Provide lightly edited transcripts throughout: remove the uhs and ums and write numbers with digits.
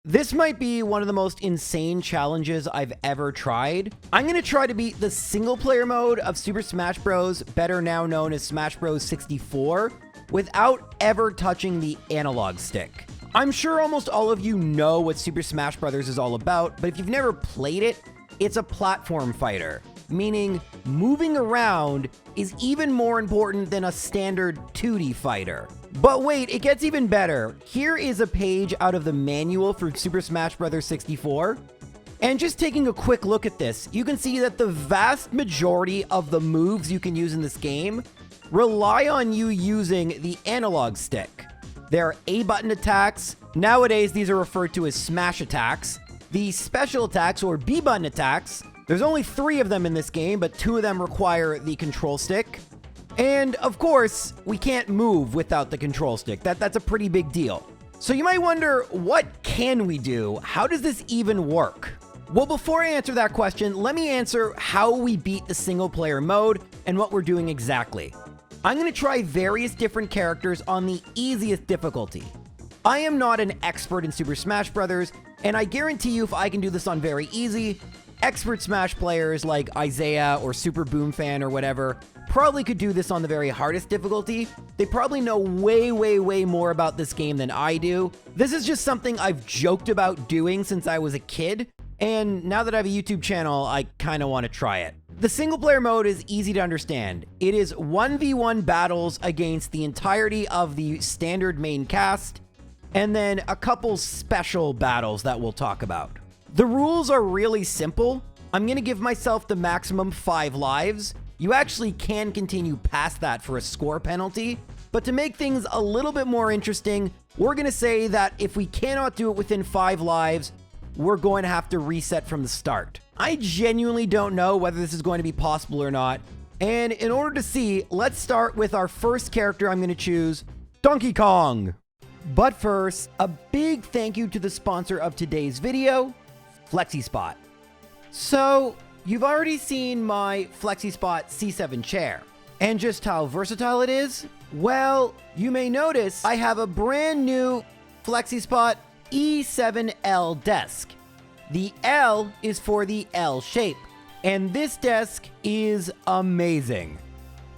This might be one of the most insane challenges I've ever tried. I'm going to try to beat the single player mode of Super Smash Bros., better now known as Smash Bros. 64, without ever touching the analog stick. I'm sure almost all of you know what Super Smash Bros. Is all about, but if you've never played it, it's a platform fighter, meaning moving around is even more important than a standard 2D fighter. But wait, it gets even better. Here is a page out of the manual for Super Smash Bros. 64. And just taking a quick look at this, you can see that the vast majority of the moves you can use in this game rely on you using the analog stick. There are A button attacks. Nowadays, these are referred to as smash attacks. The special attacks, or B button attacks, there's only 3 of them in this game, but 2 of them require the control stick. And of course, we can't move without the control stick. That's a pretty big deal. So you might wonder, what can we do? How does this even work? Well, before I answer that question, let me answer how we beat the single player mode and what we're doing exactly. I'm going to try various different characters on the easiest difficulty. I am not an expert in Super Smash Bros., and I guarantee you if I can do this on very easy, expert Smash players like Isaiah or Super Boom Fan or whatever probably could do this on the very hardest difficulty. They probably know way more about this game than I do. This is just something I've joked about doing since I was a kid, and now that I have a YouTube channel, I kind of want to try it. The single player mode is easy to understand. It is 1v1 battles against the entirety of the standard main cast, and then a couple special battles that we'll talk about. The rules are really simple. I'm going to give myself the maximum 5 lives. You actually can continue past that for a score penalty, but to make things a little bit more interesting, we're going to say that if we cannot do it within 5 lives, we're going to have to reset from the start. I genuinely don't know whether this is going to be possible or not, and in order to see, let's start with our first character I'm going to choose, Donkey Kong. But first, a big thank you to the sponsor of today's video, FlexiSpot. So, you've already seen my FlexiSpot C7 chair, and just how versatile it is. Well, you may notice I have a brand new FlexiSpot E7L desk. The L is for the L shape, and this desk is amazing.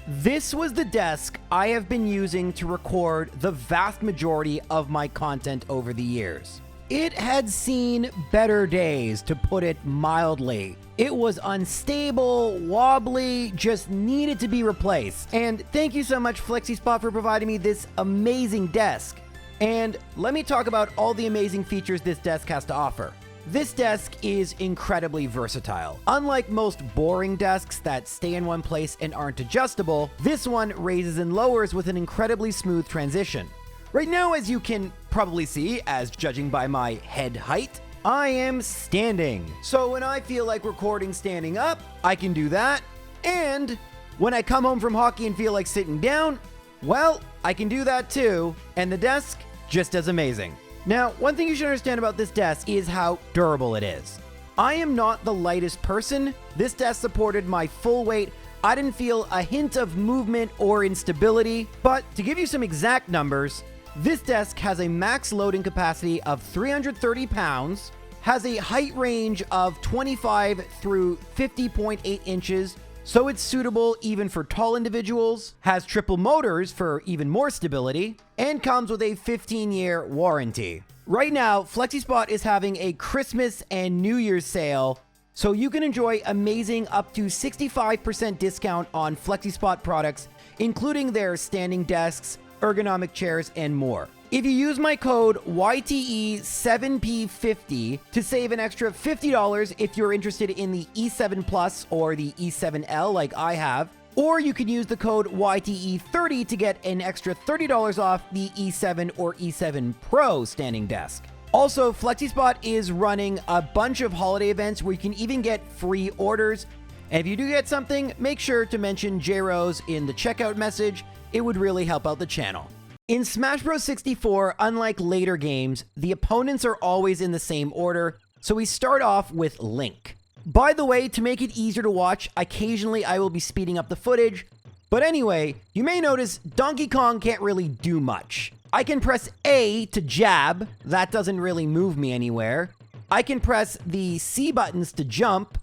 This was the desk I have been using to record the vast majority of my content over the years. It had seen better days, to put it mildly. It was unstable, wobbly, just needed to be replaced. And thank you so much, FlexiSpot, for providing me this amazing desk. And let me talk about all the amazing features this desk has to offer. This desk is incredibly versatile. Unlike most boring desks that stay in one place and aren't adjustable, this one raises and lowers with an incredibly smooth transition. Right now, as you can probably see, as judging by my head height, I am standing. So when I feel like recording standing up, I can do that. And when I come home from hockey and feel like sitting down, well, I can do that too. And the desk, just as amazing. Now, one thing you should understand about this desk is how durable it is. I am not the lightest person. This desk supported my full weight. I didn't feel a hint of movement or instability. But to give you some exact numbers, this desk has a max loading capacity of 330 pounds, has a height range of 25 through 50.8 inches, so it's suitable even for tall individuals, has triple motors for even more stability, and comes with a 15-year warranty. Right now, FlexiSpot is having a Christmas and New Year's sale, so you can enjoy amazing up to 65% discount on FlexiSpot products, including their standing desks, ergonomic chairs, and more. If you use my code YTE7P50 to save an extra $50 if you're interested in the E7 Plus or the E7L like I have, or you can use the code YTE30 to get an extra $30 off the E7 or E7 Pro standing desk. Also, FlexiSpot is running a bunch of holiday events where you can even get free orders. And if you do get something, make sure to mention JRose in the checkout message. It would really help out the channel. In Smash Bros. 64, unlike later games, the opponents are always in the same order, so we start off with Link. By the way, to make it easier to watch, occasionally I will be speeding up the footage, but anyway, you may notice Donkey Kong can't really do much. I can press A to jab. That doesn't really move me anywhere. I can press the C buttons to jump.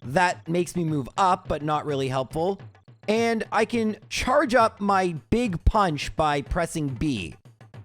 That makes me move up, but not really helpful. And I can charge up my big punch by pressing B.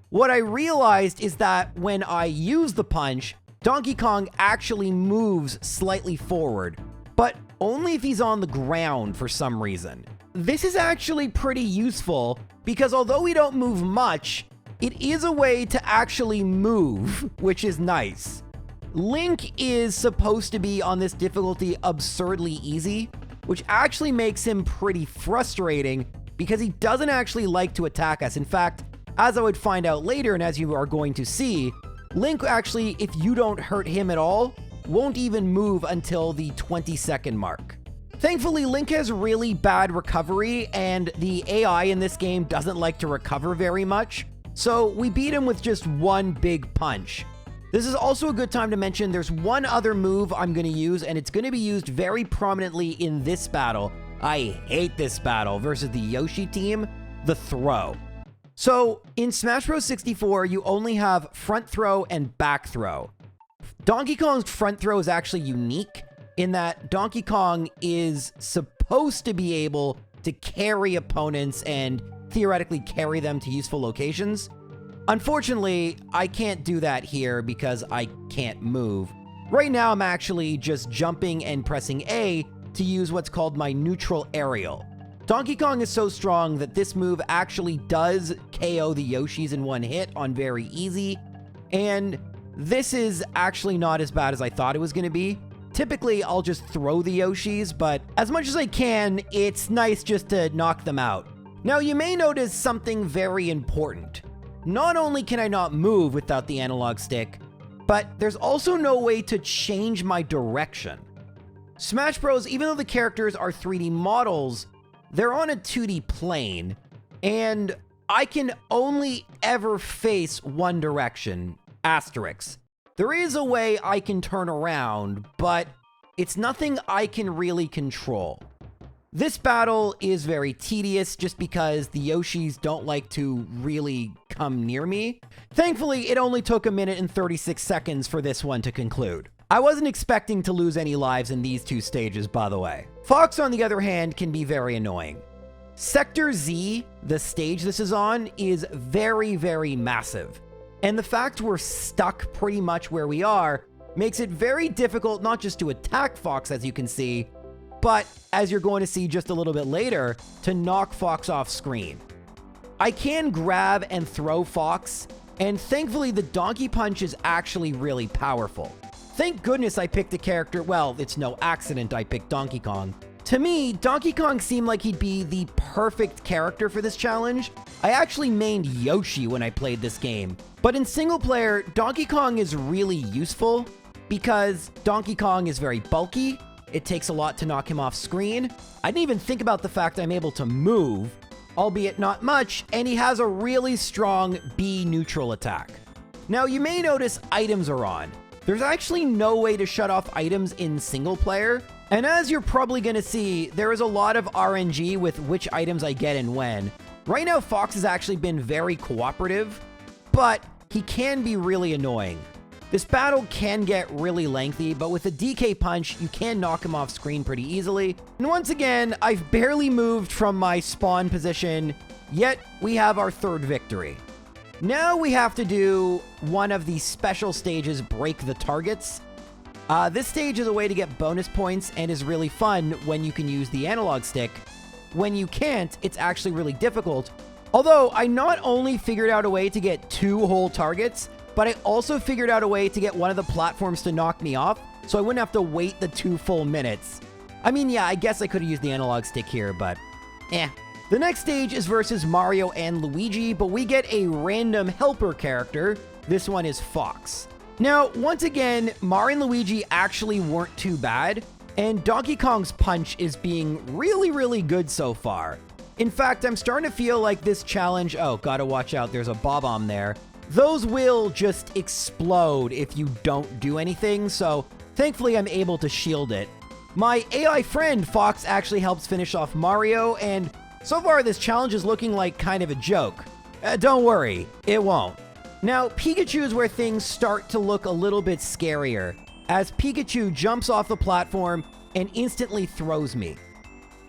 What I realized is that when I use the punch, Donkey Kong actually moves slightly forward, but only if he's on the ground for some reason. This is actually pretty useful because although we don't move much, it is a way to actually move, which is nice. Link is supposed to be on this difficulty absurdly easy, which actually makes him pretty frustrating because he doesn't actually like to attack us. In fact, as I would find out later, and as you are going to see, Link actually, if you don't hurt him at all, won't even move until the 20-second mark. Thankfully, Link has really bad recovery, and the AI in this game doesn't like to recover very much, so we beat him with just one big punch. This is also a good time to mention there's one other move I'm going to use, and it's going to be used very prominently in this battle. I hate this battle versus the Yoshi team, the throw. So, in Smash Bros. 64, you only have front throw and back throw. Donkey Kong's front throw is actually unique in that Donkey Kong is supposed to be able to carry opponents and theoretically carry them to useful locations. Unfortunately, I can't do that here because I can't move. Right now, I'm actually just jumping and pressing A to use what's called my neutral aerial. Donkey Kong is so strong that this move actually does KO the Yoshis in one hit on very easy, and this is actually not as bad as I thought it was going to be. Typically, I'll just throw the Yoshis, but as much as I can, it's nice just to knock them out. Now, you may notice something very important. Not only can I not move without the analog stick, but there's also no way to change my direction. Smash Bros., even though the characters are 3D models, they're on a 2D plane, and I can only ever face one direction, asterisk. There is a way I can turn around, but it's nothing I can really control. This battle is very tedious just because the Yoshis don't like to really come near me. Thankfully, it only took 1 minute and 36 seconds for this one to conclude. I wasn't expecting to lose any lives in these two stages, by the way. Fox, on the other hand, can be very annoying. Sector Z, the stage this is on, is very, very massive. And the fact we're stuck pretty much where we are makes it very difficult not just to attack Fox, as you can see, but, as you're going to see just a little bit later, to knock Fox off screen. I can grab and throw Fox, and thankfully the Donkey Punch is actually really powerful. Thank goodness I picked a character, well, it's no accident I picked Donkey Kong. To me, Donkey Kong seemed like he'd be the perfect character for this challenge. I actually mained Yoshi when I played this game. But in single player, Donkey Kong is really useful because Donkey Kong is very bulky. It takes a lot to knock him off screen. I didn't even think about the fact I'm able to move, albeit not much, and he has a really strong B neutral attack. Now, you may notice items are on. There's actually no way to shut off items in single player, and as you're probably going to see, there is a lot of RNG with which items I get and when. Right now, Fox has actually been very cooperative, but he can be really annoying. This battle can get really lengthy, but with a DK punch, you can knock him off screen pretty easily. And once again, I've barely moved from my spawn position, yet we have our third victory. Now we have to do one of the special stages, Break the Targets. This stage is a way to get bonus points and is really fun when you can use the analog stick. When you can't, it's actually really difficult. Although, I not only figured out a way to get 2 whole targets, but I also figured out a way to get one of the platforms to knock me off, so I wouldn't have to wait the 2 full minutes. I mean, yeah, I guess I could have used the analog stick here, but eh. The next stage is versus Mario and Luigi, but we get a random helper character. This one is Fox. Now, once again, Mario and Luigi actually weren't too bad, and Donkey Kong's punch is being really, really good so far. In fact, I'm starting to feel like this challenge... Oh, gotta watch out, there's a Bob-omb there. Those will just explode if you don't do anything, so thankfully I'm able to shield it. My AI friend, Fox, actually helps finish off Mario, and so far this challenge is looking like kind of a joke. Don't worry, it won't. Now, Pikachu is where things start to look a little bit scarier, as Pikachu jumps off the platform and instantly throws me.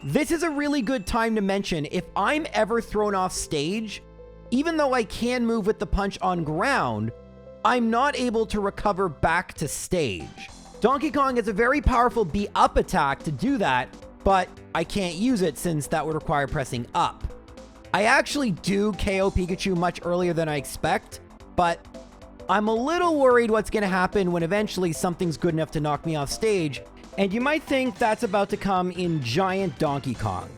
This is a really good time to mention, if I'm ever thrown off stage, even though I can move with the punch on ground, I'm not able to recover back to stage. Donkey Kong has a very powerful B-up attack to do that, but I can't use it since that would require pressing up. I actually do KO Pikachu much earlier than I expect, but I'm a little worried what's going to happen when eventually something's good enough to knock me off stage, and you might think that's about to come in Giant Donkey Kong.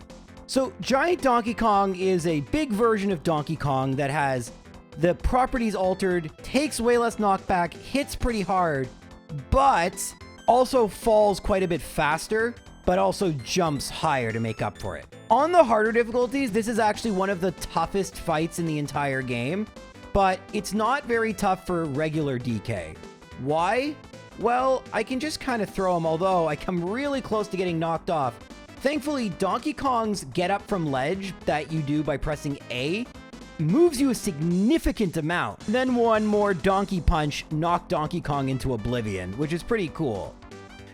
So Giant Donkey Kong is a big version of Donkey Kong that has the properties altered, takes way less knockback, hits pretty hard, but also falls quite a bit faster, but also jumps higher to make up for it. On the harder difficulties, this is actually one of the toughest fights in the entire game, but it's not very tough for regular DK. Why? Well, I can just kind of throw him, although I come really close to getting knocked off. Thankfully, Donkey Kong's get up from ledge that you do by pressing A moves you a significant amount. Then one more Donkey Punch knocked Donkey Kong into oblivion, which is pretty cool.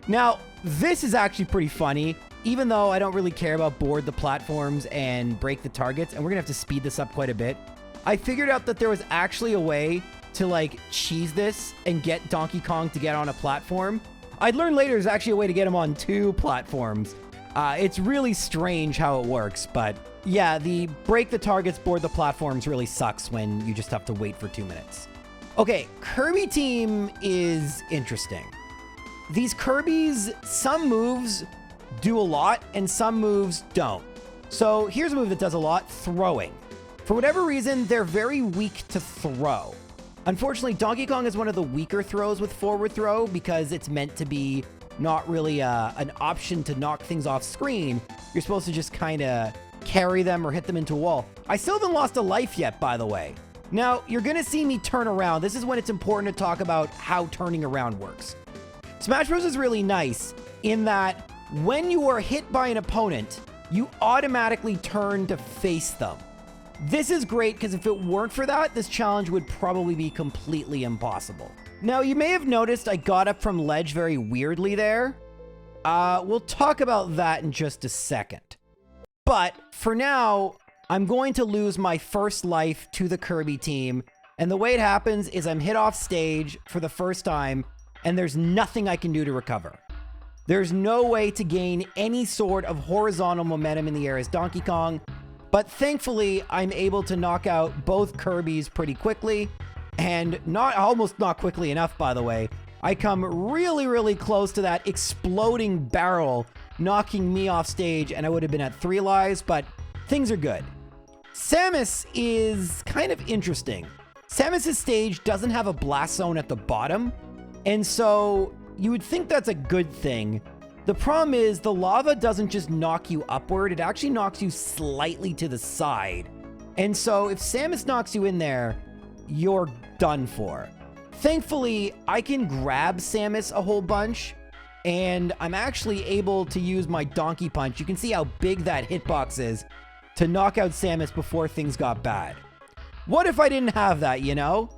Now, this is actually pretty funny, even though I don't really care about board the platforms and break the targets, and we're gonna have to speed this up quite a bit. I figured out that there was actually a way to like cheese this and get Donkey Kong to get on a platform. I'd learn later there's actually a way to get him on 2 platforms. It's really strange how it works, but yeah, the break the targets, board the platforms really sucks when you just have to wait for 2 minutes. Okay, Kirby team is interesting. These Kirbys, some moves do a lot and some moves don't. So here's a move that does a lot, throwing. For whatever reason, they're very weak to throw. Unfortunately, Donkey Kong is one of the weaker throws with forward throw because it's meant to be not really an option to knock things off screen. You're supposed to just kind of carry them or hit them into a wall. I still haven't lost a life yet, by the way. Now, you're going to see me turn around. This is when it's important to talk about how turning around works. Smash Bros. Is really nice in that when you are hit by an opponent, you automatically turn to face them. This is great because if it weren't for that, this challenge would probably be completely impossible. Now, you may have noticed I got up from ledge very weirdly there. We'll talk about that in just a second. But for now, I'm going to lose my first life to the Kirby team. And the way it happens is I'm hit off stage for the first time, and there's nothing I can do to recover. There's no way to gain any sort of horizontal momentum in the air as Donkey Kong. But thankfully, I'm able to knock out both Kirbys pretty quickly. And almost not quickly enough, by the way. I come really, really close to that exploding barrel knocking me off stage, and I would have been at 3 lives, but things are good. Samus is kind of interesting. Samus's stage doesn't have a blast zone at the bottom, and so you would think that's a good thing. The problem is the lava doesn't just knock you upward, it actually knocks you slightly to the side. And so if Samus knocks you in there, you're done for. Thankfully, I can grab Samus a whole bunch, and I'm actually able to use my Donkey Punch. You can see how big that hitbox is to knock out Samus before things got bad. What if I didn't have that, you know?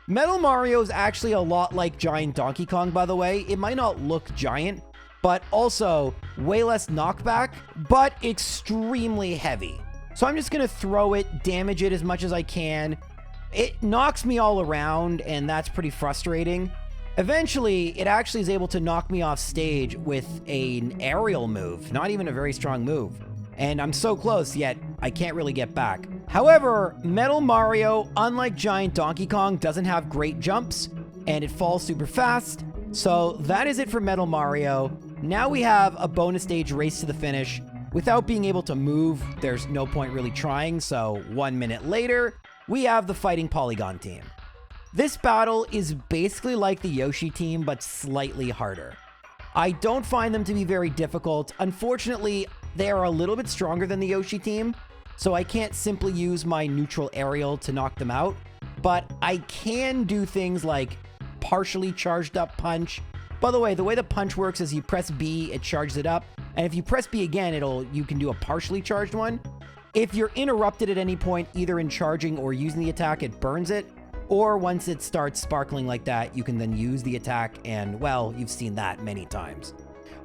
Metal Mario is actually a lot like Giant Donkey Kong, by the way. It might not look giant, but also way less knockback, but extremely heavy. So I'm just gonna throw it, damage it as much as I can. It knocks me all around, and that's pretty frustrating. Eventually, it actually is able to knock me off stage with an aerial move, not even a very strong move. And I'm so close, yet I can't really get back. However, Metal Mario, unlike Giant Donkey Kong, doesn't have great jumps, and it falls super fast. So that is it for Metal Mario. Now we have a bonus stage race to the finish. Without being able to move, there's no point really trying, so 1 minute later, we have the Fighting Polygon team. This battle is basically like the Yoshi team, but slightly harder. I don't find them to be very difficult. Unfortunately, they are a little bit stronger than the Yoshi team, so I can't simply use my neutral aerial to knock them out, but I can do things like partially charged up punch. By the way the punch works is you press B, it charges it up, and if you press B again, you can do a partially charged one. If you're interrupted at any point, either in charging or using the attack, it burns it. Or once it starts sparkling like that, you can then use the attack, and, well, you've seen that many times.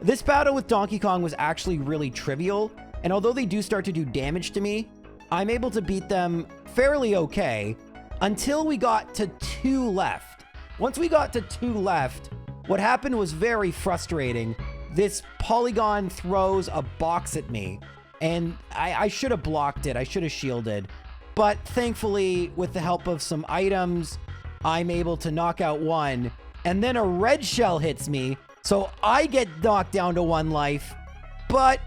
This battle with Donkey Kong was actually really trivial, and although they do start to do damage to me, I'm able to beat them fairly okay until we got to 2 left. Once we got to 2 left, what happened was very frustrating. This polygon throws a box at me, and I should have blocked it. I should have shielded. But thankfully, with the help of some items, I'm able to knock out one, and then a red shell hits me, so I get knocked down to 1 life, but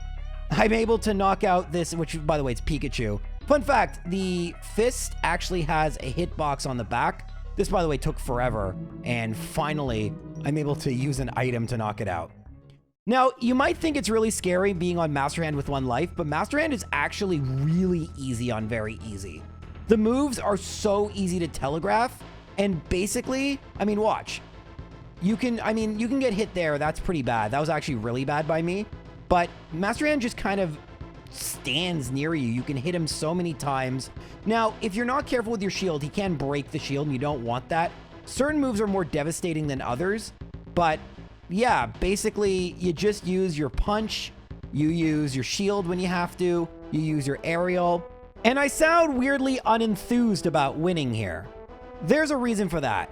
I'm able to knock out this, which, by the way, it's Pikachu. Fun fact, the fist actually has a hitbox on the back. This, by the way, took forever, and finally, I'm able to use an item to knock it out. Now, you might think it's really scary being on Master Hand with 1 life, but Master Hand is actually really easy on very easy. The moves are so easy to telegraph, and basically, I mean, watch. You can get hit there. That's pretty bad. That was actually really bad by me, but Master Hand just kind of stands near you. You can hit him so many times. Now, if you're not careful with your shield, he can break the shield, and you don't want that. Certain moves are more devastating than others, but yeah, basically, you just use your punch, you use your shield when you have to, you use your aerial, and I sound weirdly unenthused about winning here. There's a reason for that.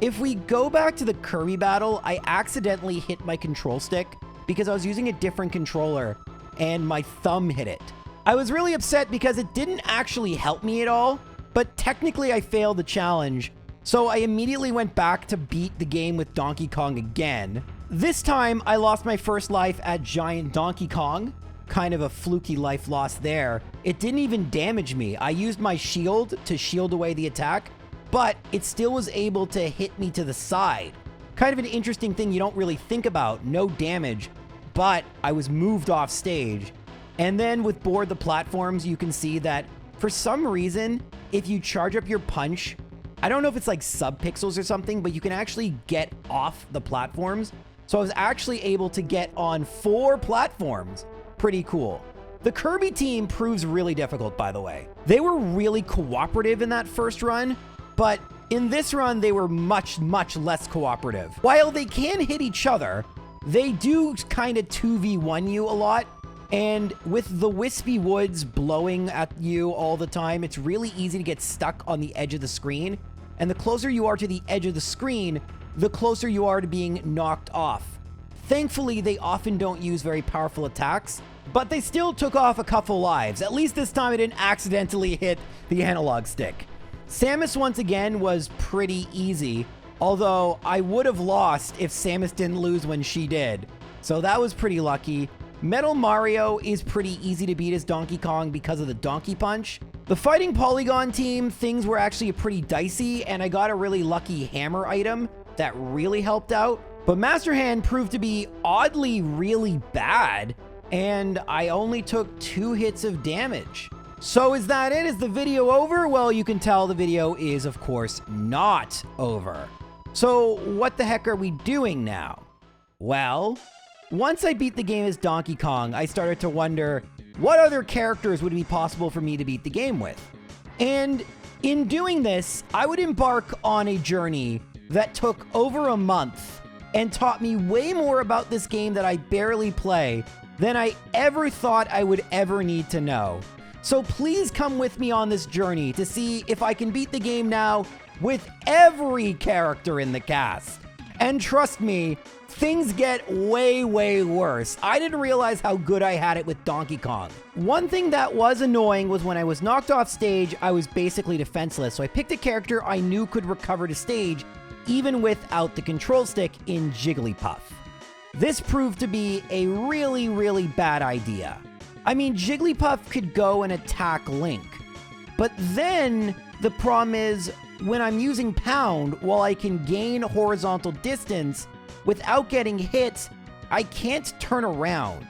If we go back to the Kirby battle, I accidentally hit my control stick because I was using a different controller, and my thumb hit it. I was really upset because it didn't actually help me at all, but technically I failed the challenge, so I immediately went back to beat the game with Donkey Kong again. This time, I lost my first life at Giant Donkey Kong. Kind of a fluky life loss there. It didn't even damage me. I used my shield to shield away the attack, but it still was able to hit me to the side. Kind of an interesting thing you don't really think about. No damage, but I was moved off stage. And then with Board the Platforms, you can see that for some reason, if you charge up your punch, I don't know if it's like sub-pixels or something, but you can actually get off the platforms. So I was actually able to get on 4 platforms. Pretty cool. The Kirby team proves really difficult, by the way. They were really cooperative in that first run, but in this run, they were much, much less cooperative. While they can hit each other, they do kind of 2v1 you a lot. And with the wispy woods blowing at you all the time, it's really easy to get stuck on the edge of the screen. And the closer you are to the edge of the screen, the closer you are to being knocked off. Thankfully, they often don't use very powerful attacks, but they still took off a couple lives. At least this time I didn't accidentally hit the analog stick. Samus, once again, was pretty easy, although I would have lost if Samus didn't lose when she did. So that was pretty lucky. Metal Mario is pretty easy to beat as Donkey Kong because of the Donkey Punch. The Fighting Polygon team, things were actually pretty dicey, and I got a really lucky hammer item that really helped out. But Master Hand proved to be oddly really bad, and I only took 2 hits of damage. So is that it? Is the video over? Well, you can tell the video is, of course, not over. So what the heck are we doing now? Well, once I beat the game as Donkey Kong, I started to wonder what other characters would it be possible for me to beat the game with. And in doing this, I would embark on a journey that took over a month and taught me way more about this game that I barely play than I ever thought I would ever need to know. So please come with me on this journey to see if I can beat the game now with every character in the cast. And trust me, things get way, way worse. I didn't realize how good I had it with Donkey Kong. One thing that was annoying was when I was knocked off stage, I was basically defenseless. So I picked a character I knew could recover to stage even without the control stick in Jigglypuff. This proved to be a really, really bad idea. I mean, Jigglypuff could go and attack Link, but then the problem is when I'm using Pound, while I can gain horizontal distance without getting hit, I can't turn around.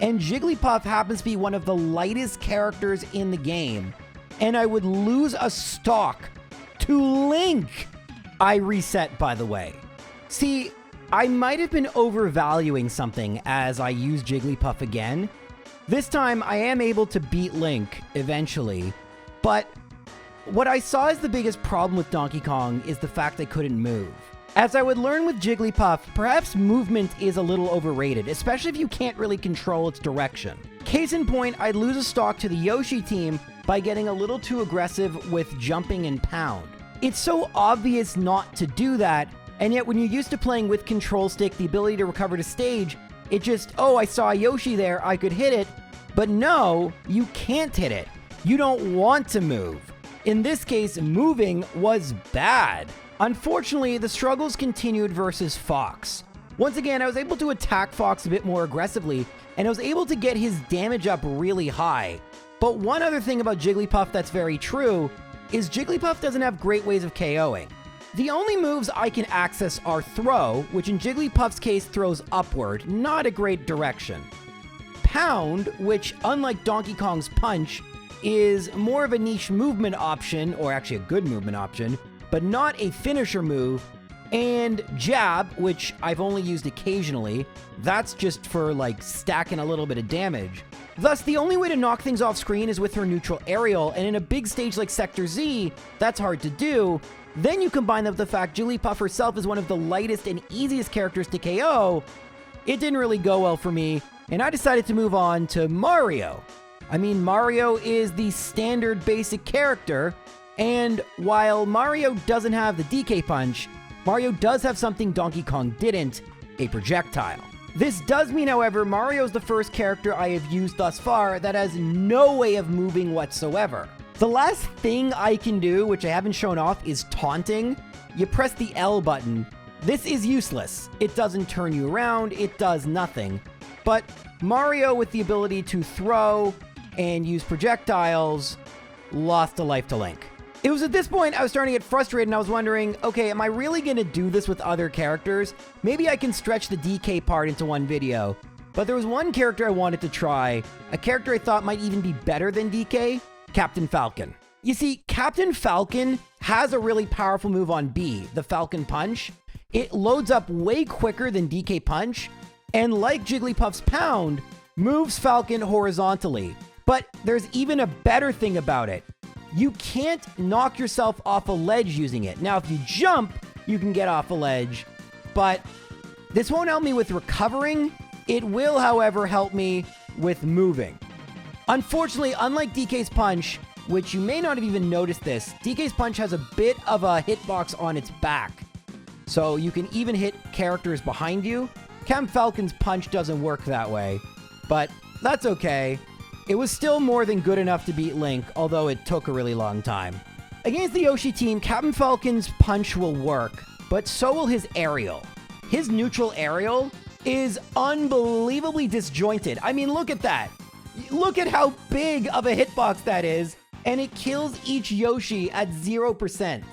And Jigglypuff happens to be one of the lightest characters in the game, and I would lose a stock to Link. I reset, by the way. See, I might have been overvaluing something as I use Jigglypuff again, This time, I am able to beat Link eventually, but what I saw as the biggest problem with Donkey Kong is the fact I couldn't move. As I would learn with Jigglypuff, perhaps movement is a little overrated, especially if you can't really control its direction. Case in point, I'd lose a stock to the Yoshi team by getting a little too aggressive with jumping and pound. It's so obvious not to do that, and yet when you're used to playing with control stick, the ability to recover to stage, it just, oh, I saw a Yoshi there, I could hit it, but no, you can't hit it. You don't want to move. In this case, moving was bad. Unfortunately, the struggles continued versus Fox. Once again, I was able to attack Fox a bit more aggressively, and I was able to get his damage up really high. But one other thing about Jigglypuff that's very true is Jigglypuff doesn't have great ways of KOing. The only moves I can access are throw, which in Jigglypuff's case throws upward, not a great direction. Pound, which unlike Donkey Kong's punch, is more of a niche movement option, or actually a good movement option, but not a finisher move, and jab, which I've only used occasionally. That's just for like stacking a little bit of damage. Thus, the only way to knock things off screen is with her neutral aerial, and in a big stage like Sector Z, that's hard to do. Then you combine that with the fact Jigglypuff herself is one of the lightest and easiest characters to KO. It didn't really go well for me, and I decided to move on to Mario. I mean, Mario is the standard basic character, and while Mario doesn't have the DK punch, Mario does have something Donkey Kong didn't, a projectile. This does mean, however, Mario's the first character I have used thus far that has no way of moving whatsoever. The last thing I can do, which I haven't shown off, is taunting. You press the L button. This is useless. It doesn't turn you around, it does nothing. But Mario, with the ability to throw and use projectiles, lost a life to Link. It was at this point I was starting to get frustrated and I was wondering, okay, am I really going to do this with other characters? Maybe I can stretch the DK part into one video. But there was one character I wanted to try, a character I thought might even be better than DK, Captain Falcon. You see, Captain Falcon has a really powerful move on B, the Falcon Punch. It loads up way quicker than DK Punch, and like Jigglypuff's Pound, moves Falcon horizontally. But there's even a better thing about it. You can't knock yourself off a ledge using it. Now, if you jump, you can get off a ledge, but this won't help me with recovering. It will, however, help me with moving. Unfortunately, unlike DK's Punch, which you may not have even noticed this, DK's Punch has a bit of a hitbox on its back. So you can even hit characters behind you. Captain Falcon's Punch doesn't work that way, but that's okay. It was still more than good enough to beat Link, although it took a really long time. Against the Yoshi team, Captain Falcon's punch will work, but so will his aerial. His neutral aerial is unbelievably disjointed. I mean, look at that. Look at how big of a hitbox that is, and it kills each Yoshi at 0%.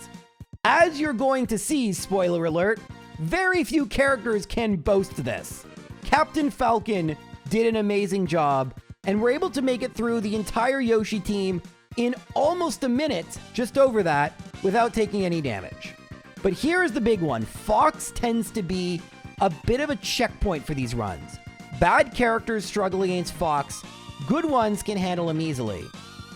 As you're going to see, spoiler alert, very few characters can boast this. Captain Falcon did an amazing job, and we're able to make it through the entire Yoshi team in almost a minute, just over that, without taking any damage. But here is the big one. Fox tends to be a bit of a checkpoint for these runs. Bad characters struggle against Fox, good ones can handle him easily.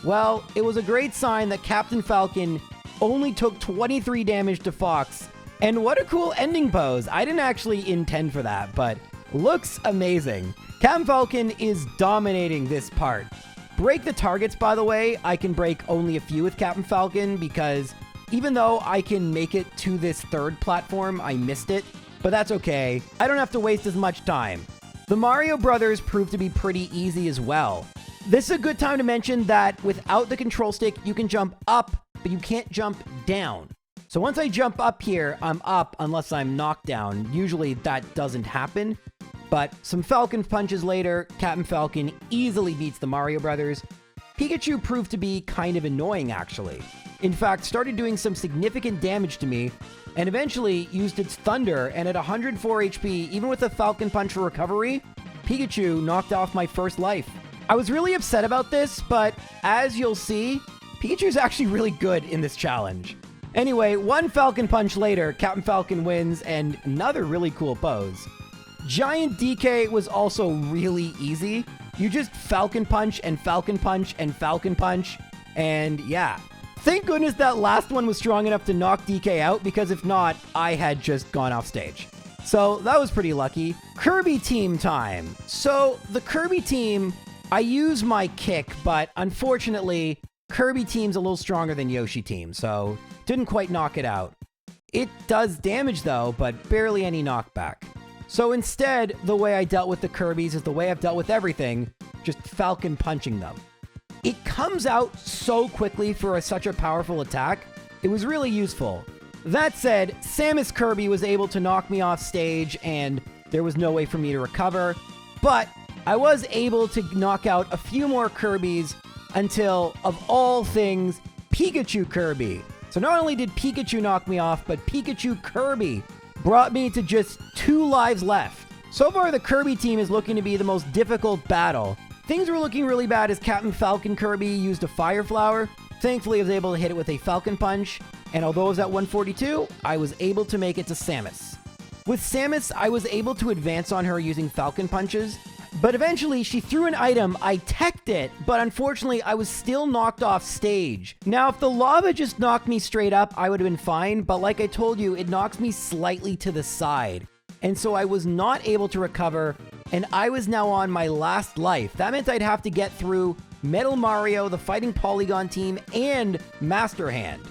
Well, it was a great sign that Captain Falcon only took 23 damage to Fox, and what a cool ending pose. I didn't actually intend for that, but looks amazing. Captain Falcon is dominating this part. Break the targets, by the way, I can break only a few with Captain Falcon because even though I can make it to this third platform, I missed it, but that's okay. I don't have to waste as much time. The Mario Brothers proved to be pretty easy as well. This is a good time to mention that without the control stick, you can jump up, but you can't jump down. So once I jump up here, I'm up unless I'm knocked down. Usually that doesn't happen. But some Falcon punches later, Captain Falcon easily beats the Mario Brothers. Pikachu proved to be kind of annoying, actually. In fact, started doing some significant damage to me, and eventually used its Thunder, and at 104 HP, even with a Falcon Punch for recovery, Pikachu knocked off my first life. I was really upset about this, but as you'll see, Pikachu's actually really good in this challenge. Anyway, one Falcon Punch later, Captain Falcon wins, and another really cool pose. Giant DK was also really easy. You just Falcon Punch and Falcon Punch and Falcon Punch, and yeah. Thank goodness that last one was strong enough to knock DK out, because if not, I had just gone off stage. So that was pretty lucky. Kirby team time. So the Kirby team, I use my kick, but unfortunately, Kirby team's a little stronger than Yoshi team, so didn't quite knock it out. It does damage though, but barely any knockback. So instead, the way I dealt with the Kirbys is the way I've dealt with everything, just Falcon punching them. It comes out so quickly for such a powerful attack, it was really useful. That said, Samus Kirby was able to knock me off stage and there was no way for me to recover, but I was able to knock out a few more Kirbys until, of all things, Pikachu Kirby. So not only did Pikachu knock me off, but Pikachu Kirby brought me to just 2 lives left. So far, the Kirby team is looking to be the most difficult battle. Things were looking really bad as Captain Falcon Kirby used a Fire Flower. Thankfully, I was able to hit it with a Falcon Punch, and although I was at 142, I was able to make it to Samus. With Samus, I was able to advance on her using Falcon Punches, but eventually she threw an item, I teched it, but unfortunately I was still knocked off stage. Now, if the lava just knocked me straight up, I would have been fine, but like I told you, it knocks me slightly to the side. And so I was not able to recover, and I was now on my last life. That meant I'd have to get through Metal Mario, the Fighting Polygon team, and Master Hand.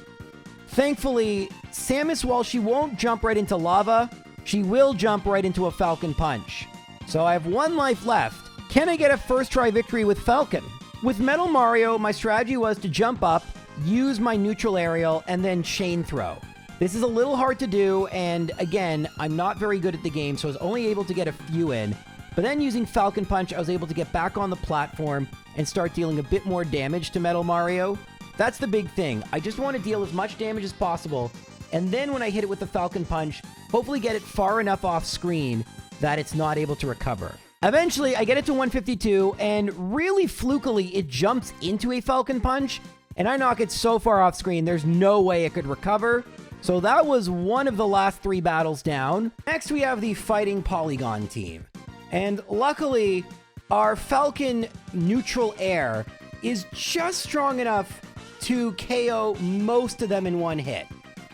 Thankfully, Samus, while she won't jump right into lava, she will jump right into a Falcon Punch. So I have 1 life left. Can I get a first try victory with Falcon? With Metal Mario, my strategy was to jump up, use my neutral aerial, and then chain throw. This is a little hard to do, and again, I'm not very good at the game, so I was only able to get a few in. But then using Falcon Punch, I was able to get back on the platform and start dealing a bit more damage to Metal Mario. That's the big thing. I just want to deal as much damage as possible, and then when I hit it with the Falcon Punch, hopefully get it far enough off screen that it's not able to recover. Eventually, I get it to 152, and really flukily, it jumps into a Falcon Punch, and I knock it so far off screen, there's no way it could recover. So that was one of the last 3 battles down. Next, we have the Fighting Polygon team. And luckily, our Falcon neutral air is just strong enough to KO most of them in 1 hit.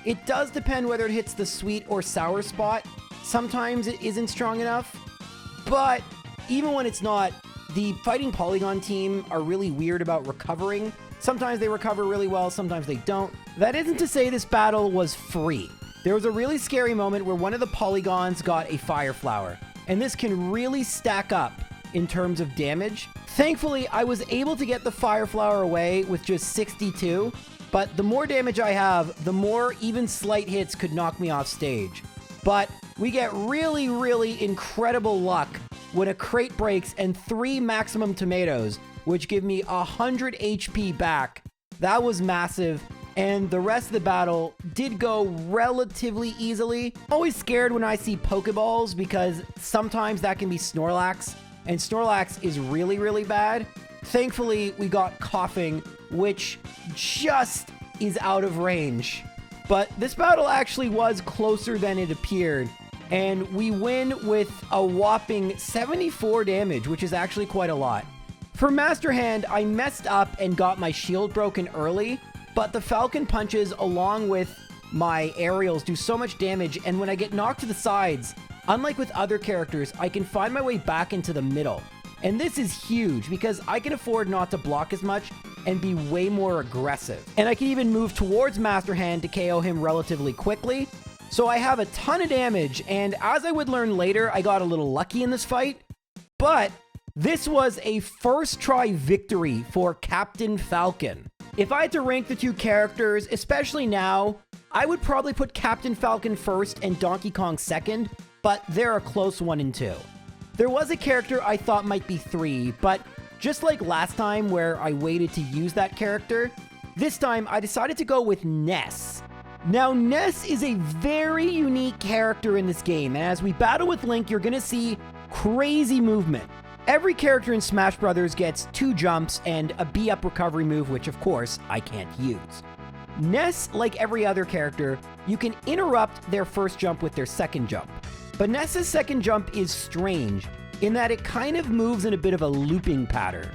It does depend whether it hits the sweet or sour spot. Sometimes it isn't strong enough, but even when it's not, the Fighting Polygon team are really weird about recovering. Sometimes they recover really well, sometimes they don't. That isn't to say this battle was free. There was a really scary moment where one of the polygons got a Fire Flower, and this can really stack up in terms of damage. Thankfully, I was able to get the Fire Flower away with just 62, but the more damage I have, the more even slight hits could knock me off stage. But we get really, really incredible luck when a crate breaks and 3 maximum tomatoes, which give me 100 HP back. That was massive, and the rest of the battle did go relatively easily. Always scared when I see Pokeballs because sometimes that can be Snorlax, and Snorlax is really, really bad. Thankfully, we got Coughing, which just is out of range. But this battle actually was closer than it appeared, and we win with a whopping 74 damage, which is actually quite a lot. For Master Hand, I messed up and got my shield broken early, but the Falcon Punches along with my aerials do so much damage, and when I get knocked to the sides, unlike with other characters, I can find my way back into the middle. And this is huge because I can afford not to block as much and be way more aggressive. And I can even move towards Master Hand to KO him relatively quickly. So I have a ton of damage, and as I would learn later, I got a little lucky in this fight. But this was a first try victory for Captain Falcon. If I had to rank the 2 characters, especially now, I would probably put Captain Falcon first and Donkey Kong second, but they're a close 1 and 2. There was a character I thought might be 3, but just like last time where I waited to use that character, this time I decided to go with Ness. Now, Ness is a very unique character in this game, and as we battle with Link, you're gonna see crazy movement. Every character in Smash Bros. Gets 2 jumps and a B-up recovery move, which of course I can't use. Ness, like every other character, you can interrupt their first jump with their second jump. But Ness's second jump is strange. in that it kind of moves in a bit of a looping pattern.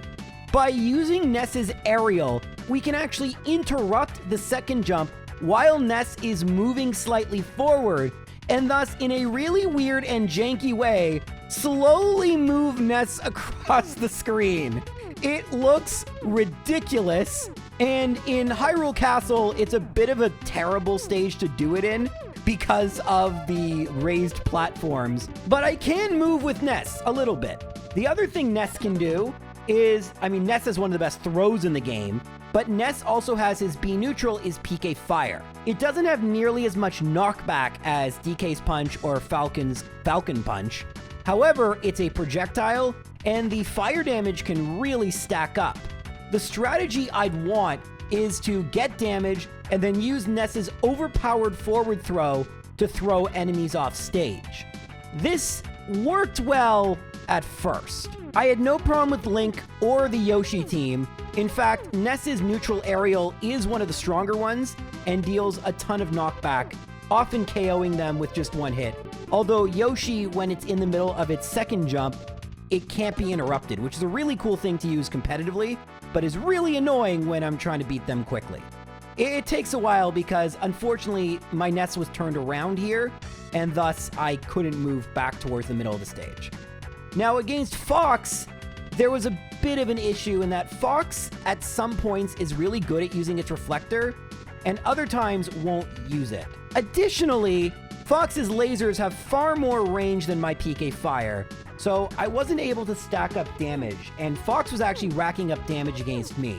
By using Ness's aerial, we can actually interrupt the second jump while Ness is moving slightly forward, and thus, in a really weird and janky way, slowly move Ness across the screen. It looks ridiculous, and in Hyrule Castle, it's a bit of a terrible stage to do it in because of the raised platforms, but I can move with Ness a little bit. The other thing Ness can do is, Ness has one of the best throws in the game, but Ness also has his B neutral is PK Fire. It doesn't have nearly as much knockback as DK's Punch or Falcon's Falcon Punch. However, it's a projectile, and the fire damage can really stack up. The strategy I'd want is to get damage and then use Ness's overpowered forward throw to throw enemies off stage. This worked well at first. I had no problem with Link or the Yoshi team. In fact, Ness's neutral aerial is one of the stronger ones and deals a ton of knockback, often KOing them with just one hit. Although Yoshi, when it's in the middle of its second jump, it can't be interrupted, which is a really cool thing to use competitively, but is really annoying when I'm trying to beat them quickly. It takes a while because, unfortunately, my Ness was turned around here, and thus I couldn't move back towards the middle of the stage. Now, against Fox, there was a bit of an issue in that Fox, at some points, is really good at using its reflector, and other times won't use it. Additionally, Fox's lasers have far more range than my PK Fire, so I wasn't able to stack up damage, and Fox was actually racking up damage against me.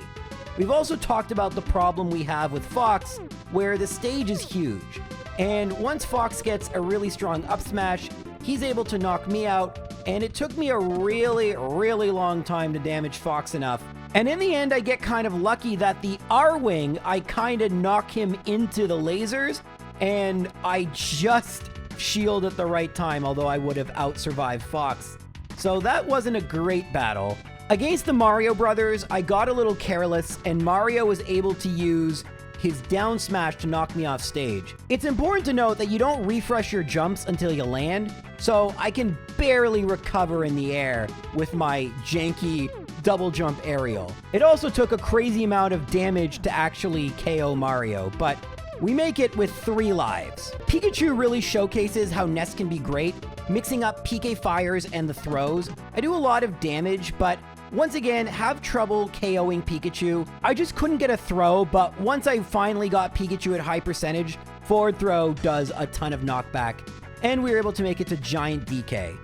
We've also talked about the problem we have with Fox, where the stage is huge, and once Fox gets a really strong up smash, he's able to knock me out, and it took me a really long time to damage Fox enough. And in the end, I get kind of lucky that the R-Wing, I kind of knock him into the lasers, and I just shield at the right time, although I would have out-survived Fox. So that wasn't a great battle. Against the Mario brothers, I got a little careless, and Mario was able to use his down smash to knock me off stage. It's important to note that you don't refresh your jumps until you land, so I can barely recover in the air with my janky double jump aerial. It also took a crazy amount of damage to actually KO Mario, but we make it with 3 lives. Pikachu really showcases how Ness can be great, mixing up PK Fires and the throws. I do a lot of damage, but once again, have trouble KOing Pikachu. I just couldn't get a throw, but once I finally got Pikachu at high percentage, forward throw does a ton of knockback, and we were able to make it to Giant DK.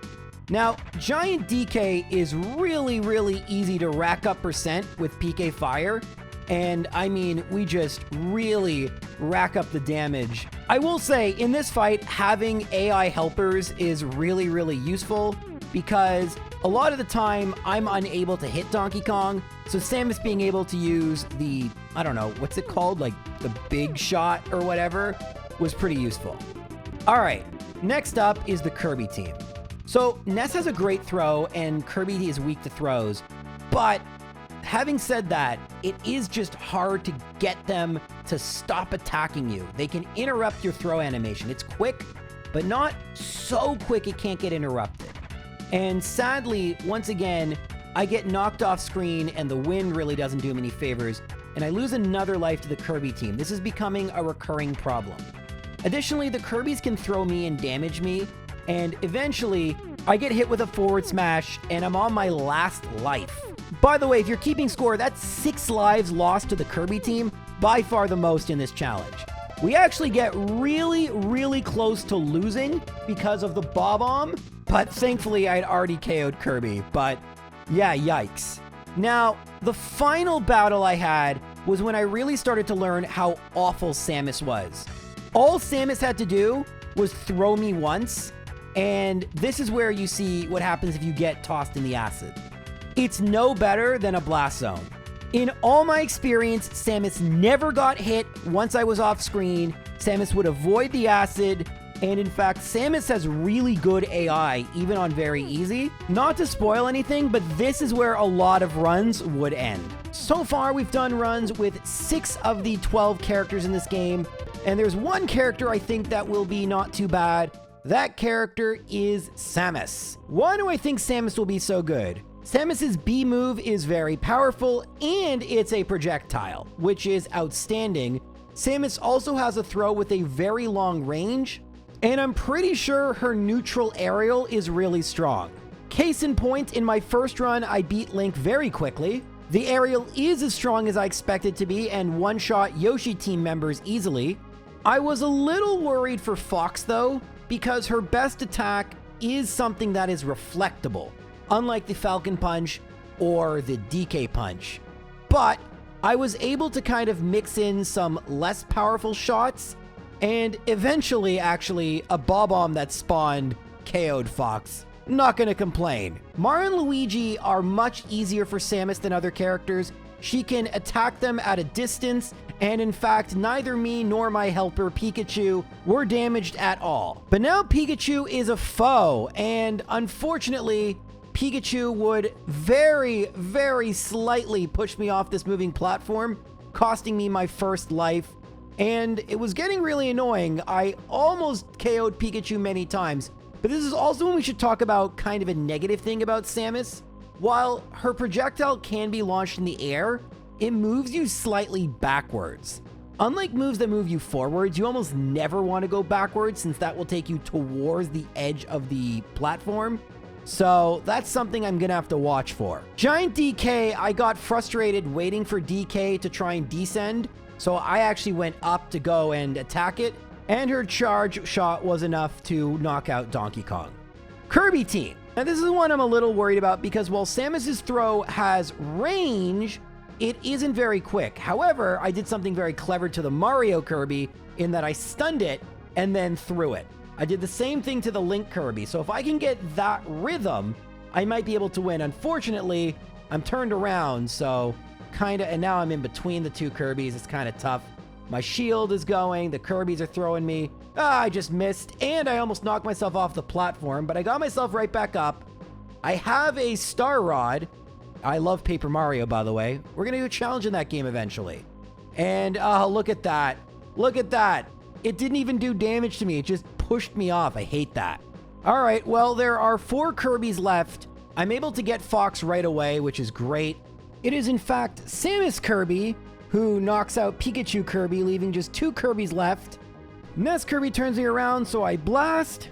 Now, Giant DK is really easy to rack up percent with PK Fire, and we just really rack up the damage. I will say, in this fight, having AI helpers is really useful, because a lot of the time, I'm unable to hit Donkey Kong, so Samus being able to use the, I don't know, what's it called? Like, the big shot or whatever, was pretty useful. Alright, next up is the Kirby team. So, Ness has a great throw, and Kirby is weak to throws, but having said that, it is just hard to get them to stop attacking you. They can interrupt your throw animation. It's quick, but not so quick it can't get interrupted. And sadly, once again, I get knocked off screen and the wind really doesn't do me any favors, and I lose another life to the Kirby team. This is becoming a recurring problem. Additionally, the Kirbys can throw me and damage me, and eventually, I get hit with a forward smash, and I'm on my last life. By the way, if you're keeping score, that's 6 lives lost to the Kirby team, by far the most in this challenge. We actually get really close to losing because of the Bob-omb, but thankfully I'd already KO'd Kirby, but yeah, yikes. Now, the final battle I had was when I really started to learn how awful Samus was. All Samus had to do was throw me once, and this is where you see what happens if you get tossed in the acid. It's no better than a blast zone. In all my experience, Samus never got hit once I was off screen. Samus would avoid the acid, and in fact, Samus has really good AI, even on very easy. Not to spoil anything, but this is where a lot of runs would end. So far, we've done runs with 6 of the 12 characters in this game, and there's one character I think that will be not too bad. That character is Samus. Why do I think Samus will be so good? Samus's B move is very powerful, and it's a projectile, which is outstanding. Samus also has a throw with a very long range, and I'm pretty sure her neutral aerial is really strong. Case in point, in my first run, I beat Link very quickly. The aerial is as strong as I expected to be and one-shot Yoshi team members easily. I was a little worried for Fox though, because her best attack is something that is reflectable, unlike the Falcon Punch or the DK Punch. But I was able to kind of mix in some less powerful shots, and eventually actually a Bob-omb that spawned KO'd Fox. Not gonna complain. Mario and Luigi are much easier for Samus than other characters. She can attack them at a distance, and in fact, neither me nor my helper Pikachu were damaged at all. But now Pikachu is a foe, and unfortunately, Pikachu would very, very slightly push me off this moving platform, costing me my first life, and it was getting really annoying. I almost KO'd Pikachu many times. But this is also when we should talk about kind of a negative thing about Samus. While her projectile can be launched in the air, it moves you slightly backwards. Unlike moves that move you forwards, you almost never want to go backwards since that will take you towards the edge of the platform. So that's something I'm gonna have to watch for. Giant DK, I got frustrated waiting for DK to try and descend, so I actually went up to go and attack it. And her charge shot was enough to knock out Donkey Kong. Kirby team. Now this is one I'm a little worried about because while Samus's throw has range, it isn't very quick. However, I did something very clever to the Mario Kirby in that I stunned it and then threw it. I did the same thing to the Link Kirby. So if I can get that rhythm, I might be able to win. Unfortunately, I'm turned around, so and now I'm in between the two Kirbys. It's kind of tough. My shield is going, the Kirbys are throwing me. I just missed, and I almost knocked myself off the platform, but I got myself right back up. I have a Star Rod. I love Paper Mario, by the way. We're going to do a challenge in that game eventually. And look at that. Look at that. It didn't even do damage to me. It just pushed me off. I hate that. All right, well, there are 4 Kirbys left. I'm able to get Fox right away, which is great. It is, in fact, Samus Kirby, who knocks out Pikachu Kirby, leaving just 2 Kirbys left. Ness Kirby turns me around, so I blast,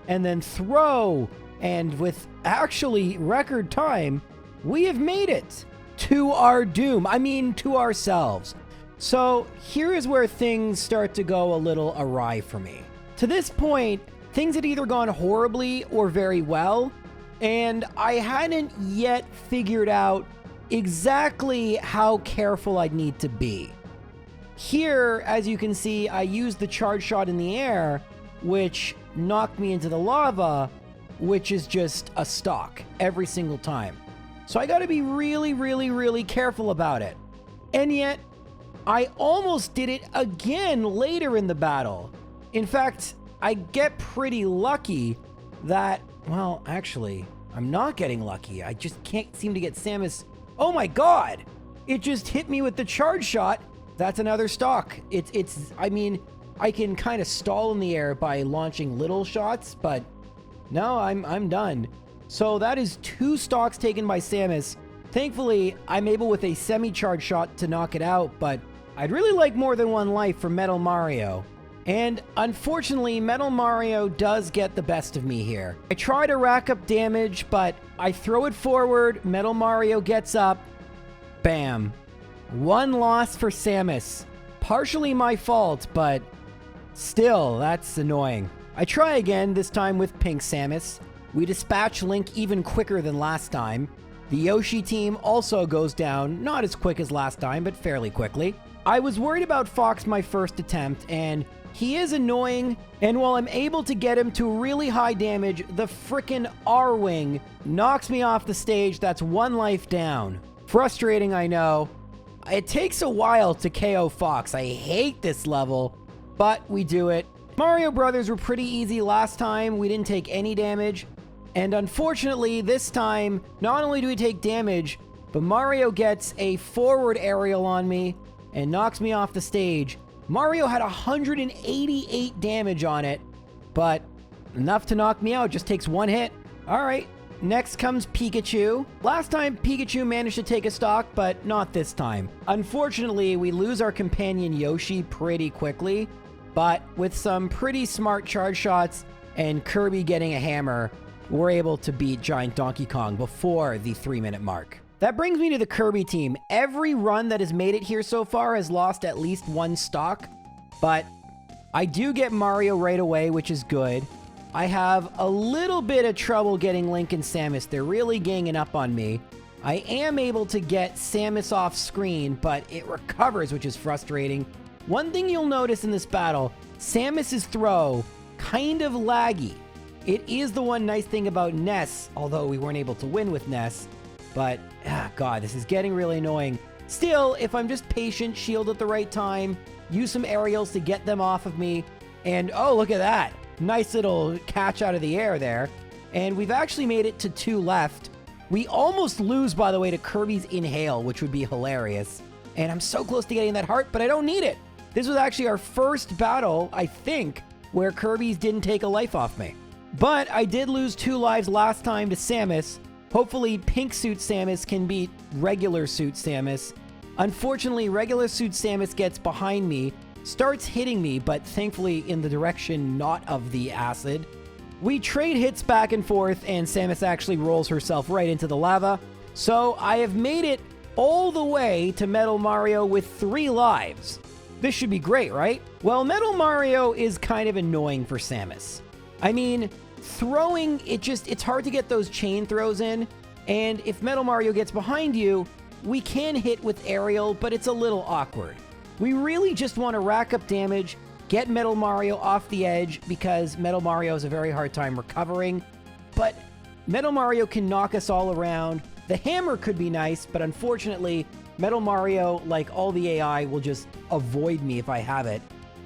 and then throw, and with actually record time, we have made it to our doom. I mean, to ourselves. So here is where things start to go a little awry for me. To this point, things had either gone horribly or very well, and I hadn't yet figured out exactly how careful I'd need to be. Here, as you can see, I used the charge shot in the air, which knocked me into the lava, which is just a stock every single time. So I gotta be really, really, really careful about it. And yet, I almost did it again later in the battle. In fact, I get pretty lucky that, well, actually, I'm not getting lucky. I just can't seem to get Samus. Oh my god! It just hit me with the charge shot. That's another stock. I mean, I can kind of stall in the air by launching little shots, but no, I'm done. So that is 2 stocks taken by Samus. Thankfully, I'm able with a semi-charge shot to knock it out, but I'd really like more than 1 life for Metal Mario. And unfortunately, Metal Mario does get the best of me here. I try to rack up damage, but I throw it forward, Metal Mario gets up, bam. 1 loss for Samus. Partially my fault, but still, that's annoying. I try again, this time with Pink Samus. We dispatch Link even quicker than last time. The Yoshi team also goes down, not as quick as last time, but fairly quickly. I was worried about Fox my first attempt, and he is annoying, and while I'm able to get him to really high damage, the frickin' R-Wing knocks me off the stage. That's 1 life down. Frustrating, I know. It takes a while to KO Fox. I hate this level, but we do it. Mario Brothers were pretty easy last time. We didn't take any damage. And unfortunately, this time, not only do we take damage, but Mario gets a forward aerial on me and knocks me off the stage. Mario had 188 damage on it, but Enough to knock me out. Just takes one hit. All right. Next comes Pikachu. Last time, Pikachu managed to take a stock, but not this time. Unfortunately, we lose our companion Yoshi pretty quickly, but with some pretty smart charge shots and Kirby getting a hammer, we're able to beat Giant Donkey Kong before the 3-minute mark. That brings me to the Kirby team. Every run that has made it here so far has lost at least one stock, but I do get Mario right away, which is good. I have a little bit of trouble getting Link and Samus. They're really ganging up on me. I am able to get Samus off screen, but it recovers, which is frustrating. One thing you'll notice in this battle, Samus's throw, kind of laggy. It is the one nice thing about Ness, although we weren't able to win with Ness. But, God, this is getting really annoying. Still, if I'm just patient, shield at the right time, use some aerials to get them off of me, and oh, look at that. Nice little catch out of the air there. And we've actually made it to 2 left. We almost lose, by the way, to Kirby's Inhale, which would be hilarious. And I'm so close to getting that heart, but I don't need it. This was actually our first battle, I think, where Kirby's didn't take a life off me. But I did lose 2 lives last time to Samus. Hopefully, Pink Suit Samus can beat Regular Suit Samus. Unfortunately, Regular Suit Samus gets behind me, starts hitting me, but thankfully in the direction not of the acid. We trade hits back and forth, and Samus actually rolls herself right into the lava. So I have made it all the way to Metal Mario with 3 lives. This should be great, right? Well, Metal Mario is kind of annoying for Samus. I mean, throwing, it's hard to get those chain throws in, and if Metal Mario gets behind you, we can hit with aerial, but it's a little awkward. We really just want to rack up damage, get Metal Mario off the edge, because Metal Mario has a very hard time recovering. But Metal Mario can knock us all around. The hammer could be nice, but unfortunately, Metal Mario, like all the AI, will just avoid me if I have it.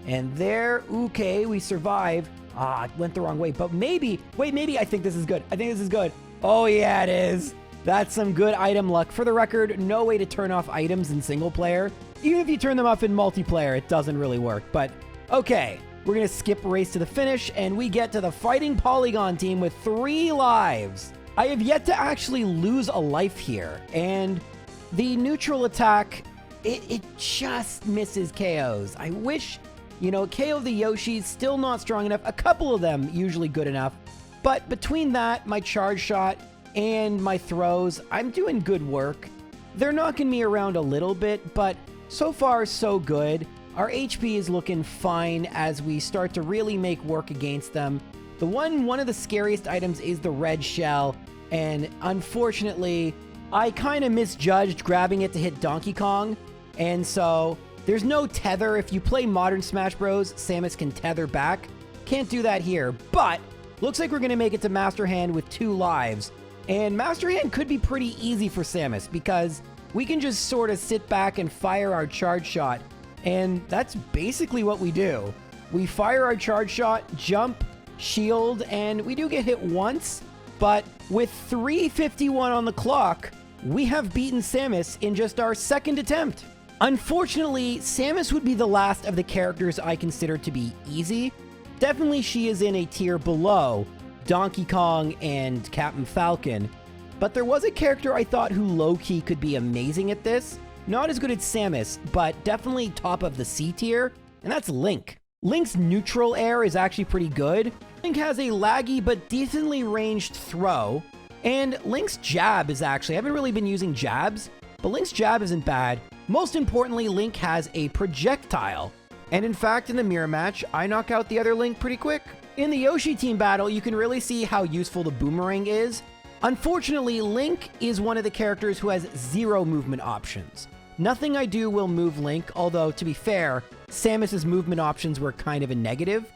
And there, okay, we survived. It went the wrong way, but maybe I think this is good. I think this is good. Oh yeah, it is. That's some good item luck. For the record, no way to turn off items in single player. Even if you turn them off in multiplayer, it doesn't really work. But okay, we're going to skip race to the finish, and we get to the Fighting Polygon team with 3 lives. I have yet to actually lose a life here, and the neutral attack, it just misses KOs. I wish, KO the Yoshi's still not strong enough. A couple of them usually good enough. But between that, my charge shot, and my throws, I'm doing good work. They're knocking me around a little bit, but so far so good. Our HP is looking fine as we start to really make work against them. One of the scariest items is the red shell, and unfortunately, I kind of misjudged grabbing it to hit Donkey Kong, and so there's no tether. If you play Modern Smash Bros, Samus can tether back. Can't do that here, but looks like we're going to make it to Master Hand with 2 lives. And Master Hand could be pretty easy for Samus because we can just sort of sit back and fire our charge shot. And that's basically what we do. We fire our charge shot, jump, shield, and we do get hit once. But with 3:51 on the clock, we have beaten Samus in just our 2nd attempt. Unfortunately, Samus would be the last of the characters I consider to be easy. Definitely she is in a tier below Donkey Kong and Captain Falcon, but there was a character I thought who low-key could be amazing at this. Not as good as Samus, but definitely top of the C tier, and that's Link. Link's neutral air is actually pretty good. Link has a laggy but decently ranged throw, and Link's jab is actually, I haven't really been using jabs, but Link's jab isn't bad. Most importantly, Link has a projectile, and in fact, in the mirror match, I knock out the other Link pretty quick. In the Yoshi team battle, you can really see how useful the boomerang is. Unfortunately, Link is one of the characters who has 0 movement options. Nothing I do will move Link, although to be fair, Samus's movement options were kind of a negative.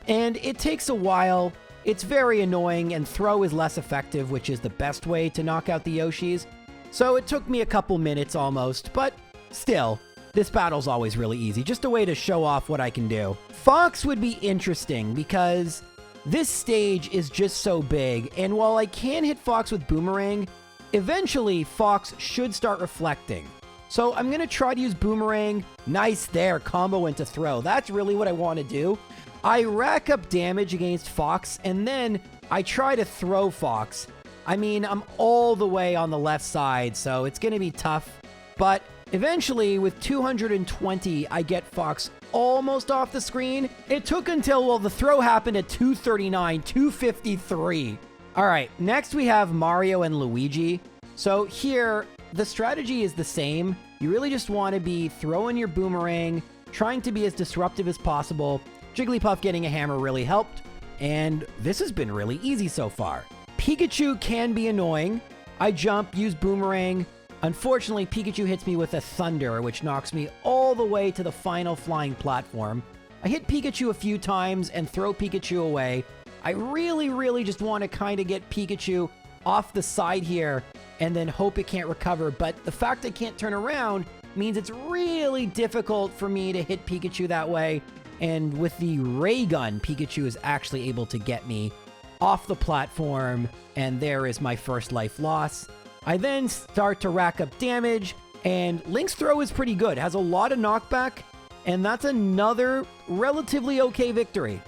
And it takes a while, it's very annoying, and throw is less effective, which is the best way to knock out the Yoshis. So it took me a couple minutes almost, but still, this battle's always really easy, just a way to show off what I can do. Fox would be interesting because this stage is just so big, and while I can hit Fox with Boomerang, eventually Fox should start reflecting. So I'm going to try to use Boomerang. Nice there, combo into throw. That's really what I want to do. I rack up damage against Fox, and then I try to throw Fox. I mean, I'm all the way on the left side, so it's going to be tough. But eventually, with 220, I get Fox almost off the screen. It took until, well, the throw happened at 239, 253. All right, next we have Mario and Luigi. So here, the strategy is the same. You really just want to be throwing your boomerang, trying to be as disruptive as possible. Jigglypuff getting a hammer really helped, and this has been really easy so far. Pikachu can be annoying. I jump, use boomerang. Unfortunately, Pikachu hits me with a thunder, which knocks me all the way to the final flying platform. I hit Pikachu a few times and throw Pikachu away. I really just want to kind of get Pikachu off the side here and then hope it can't recover, but the fact I can't turn around means it's really difficult for me to hit Pikachu that way. And with the ray gun, Pikachu is actually able to get me off the platform, and there is my first life loss. I then start to rack up damage, and Link's throw is pretty good. Has a lot of knockback, and that's another relatively okay victory.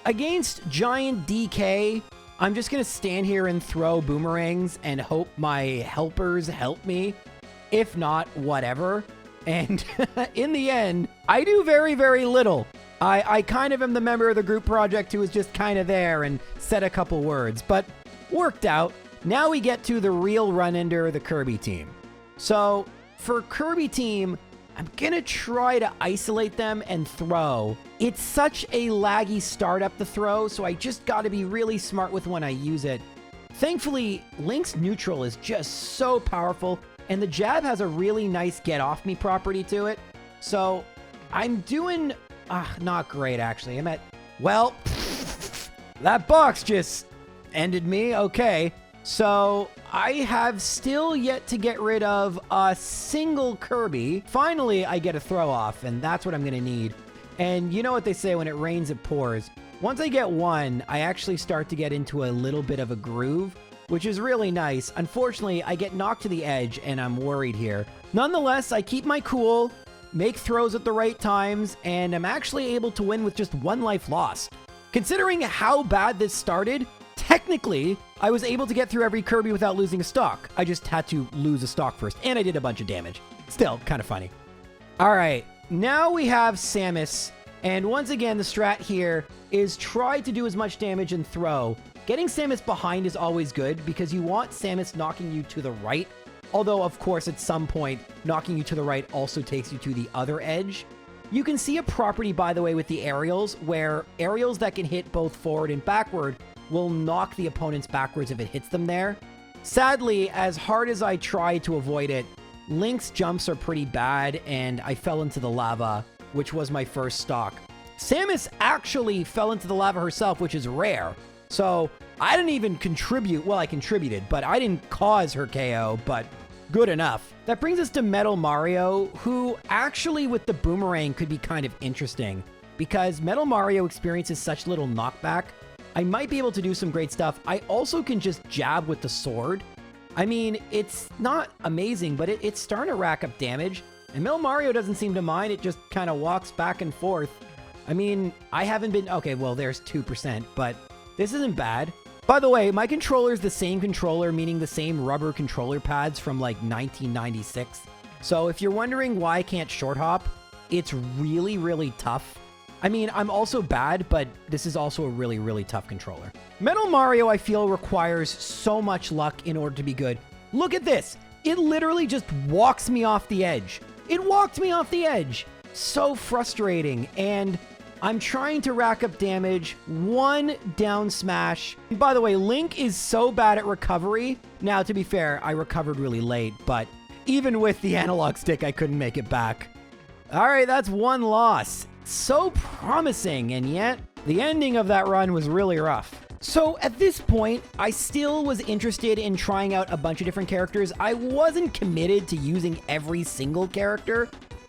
Against Giant DK, I'm just going to stand here and throw boomerangs and hope my helpers help me. If not, whatever. And in the end, I do very little. I kind of am the member of the group project who was just kind of there and said a couple words, but worked out. Now we get to the real run-ender, the Kirby team. So for Kirby team, I'm going to try to isolate them and throw. It's such a laggy start up the throw, so I just got to be really smart with when I use it. Thankfully, Link's neutral is just so powerful, and the jab has a really nice get off me property to it. So I'm doing... not great, actually. I'm at... Well, that box just ended me. Okay. So I have still yet to get rid of a single Kirby. Finally, I get a throw off, and that's what I'm going to need. And you know what they say, when it rains, it pours. Once I get one, I actually start to get into a little bit of a groove, which is really nice. Unfortunately, I get knocked to the edge, and I'm worried here. Nonetheless, I keep my cool, make throws at the right times, and I'm actually able to win with just one life lost. Considering how bad this started, technically, I was able to get through every Kirby without losing a stock. I just had to lose a stock first, and I did a bunch of damage. Still, kind of funny. All right, now we have Samus, and once again, the strat here is try to do as much damage and throw. Getting Samus behind is always good, because you want Samus knocking you to the right. Although, of course, at some point, knocking you to the right also takes you to the other edge. You can see a property, by the way, with the aerials, where aerials that can hit both forward and backward will knock the opponents backwards if it hits them there. Sadly, as hard as I try to avoid it, Link's jumps are pretty bad, and I fell into the lava, which was my first stock. Samus actually fell into the lava herself, which is rare. So I didn't even contribute. Well, I contributed, but I didn't cause her KO, but good enough. That brings us to Metal Mario, who actually with the boomerang could be kind of interesting, because Metal Mario experiences such little knockback. I might be able to do some great stuff. I also can just jab with the sword. I mean, it's not amazing, but it's starting to rack up damage. And Metal Mario doesn't seem to mind. It just kind of walks back and forth. I mean, I haven't been... Okay, well, there's 2%, but this isn't bad. By the way, my controller is the same controller, meaning the same rubber controller pads from like 1996. So if you're wondering why I can't short hop, it's really tough. I mean, I'm also bad, but this is also a really tough controller. Metal Mario, I feel, requires so much luck in order to be good. Look at this. It literally just walks me off the edge. It walked me off the edge. So frustrating. And I'm trying to rack up damage. One down smash. And by the way, Link is so bad at recovery. Now, to be fair, I recovered really late, but even with the analog stick, I couldn't make it back. All right, that's one loss. So promising, and yet the ending of that run was really rough. So at this point, I still was interested in trying out a bunch of different characters. I wasn't committed to using every single character.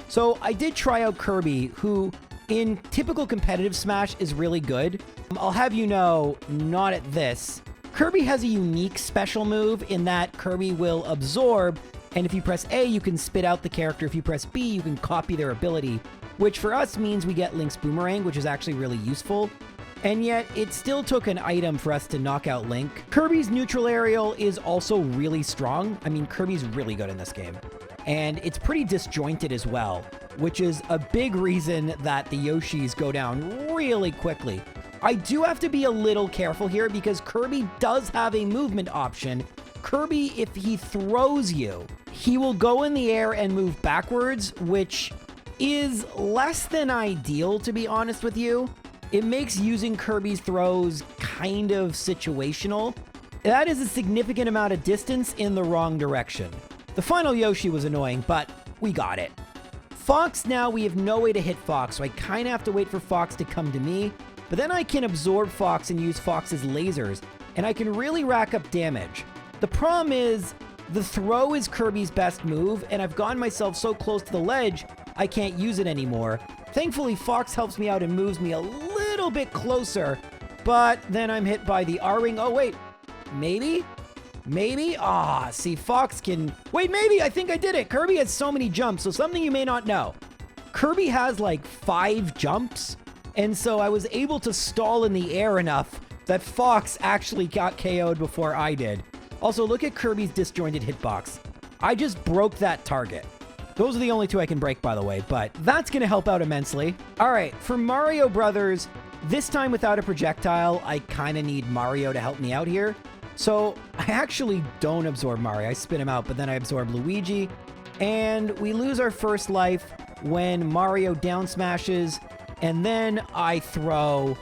So I did try out Kirby, who in typical competitive Smash is really good. I'll have you know, not at this. Kirby has a unique special move in that Kirby will absorb And if you press A, you can spit out the character. If you press B, you can copy their ability, which for us means we get Link's Boomerang, which is actually really useful. And yet, it still took an item for us to knock out Link. Kirby's neutral aerial is also really strong. I mean, Kirby's really good in this game. And it's pretty disjointed as well, which is a big reason that the Yoshis go down really quickly. I do have to be a little careful here because Kirby does have a movement option. Kirby, if he throws you, he will go in the air and move backwards, which is less than ideal, to be honest with you. It makes using Kirby's throws kind of situational. That is a significant amount of distance in the wrong direction. The final Yoshi was annoying, but we got it. Fox now, we have no way to hit Fox, so I kind of have to wait for Fox to come to me. But then I can absorb Fox and use Fox's lasers, and I can really rack up damage. The problem is, the throw is Kirby's best move, and I've gotten myself so close to the ledge, I can't use it anymore. Thankfully, Fox helps me out and moves me a little bit closer, but then I'm hit by the R-Ring. Oh, wait. Maybe? Maybe? Ah, see, Fox can... Wait, maybe! I think I did it! Kirby has so many jumps, so something you may not know. Kirby has, like, 5 jumps, and so I was able to stall in the air enough that Fox actually got KO'd before I did. Also, look at Kirby's disjointed hitbox. I just broke that target. Those are the only 2 I can break, by the way, but that's going to help out immensely. All right, for Mario Brothers, this time without a projectile, I kind of need Mario to help me out here. So I actually don't absorb Mario. I spin him out, but then I absorb Luigi. And we lose our first life when Mario down smashes, and then I throw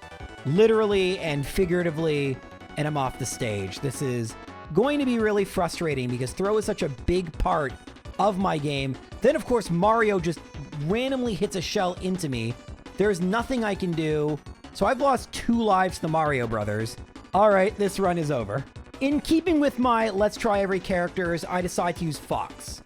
literally and figuratively, and I'm off the stage. This is going to be really frustrating because throw is such a big part of my game. Then, of course, Mario just randomly hits a shell into me. There's nothing I can do. So I've lost 2 lives to the Mario Brothers. All right, this run is over. In keeping with my let's try every characters, I decide to use Fox.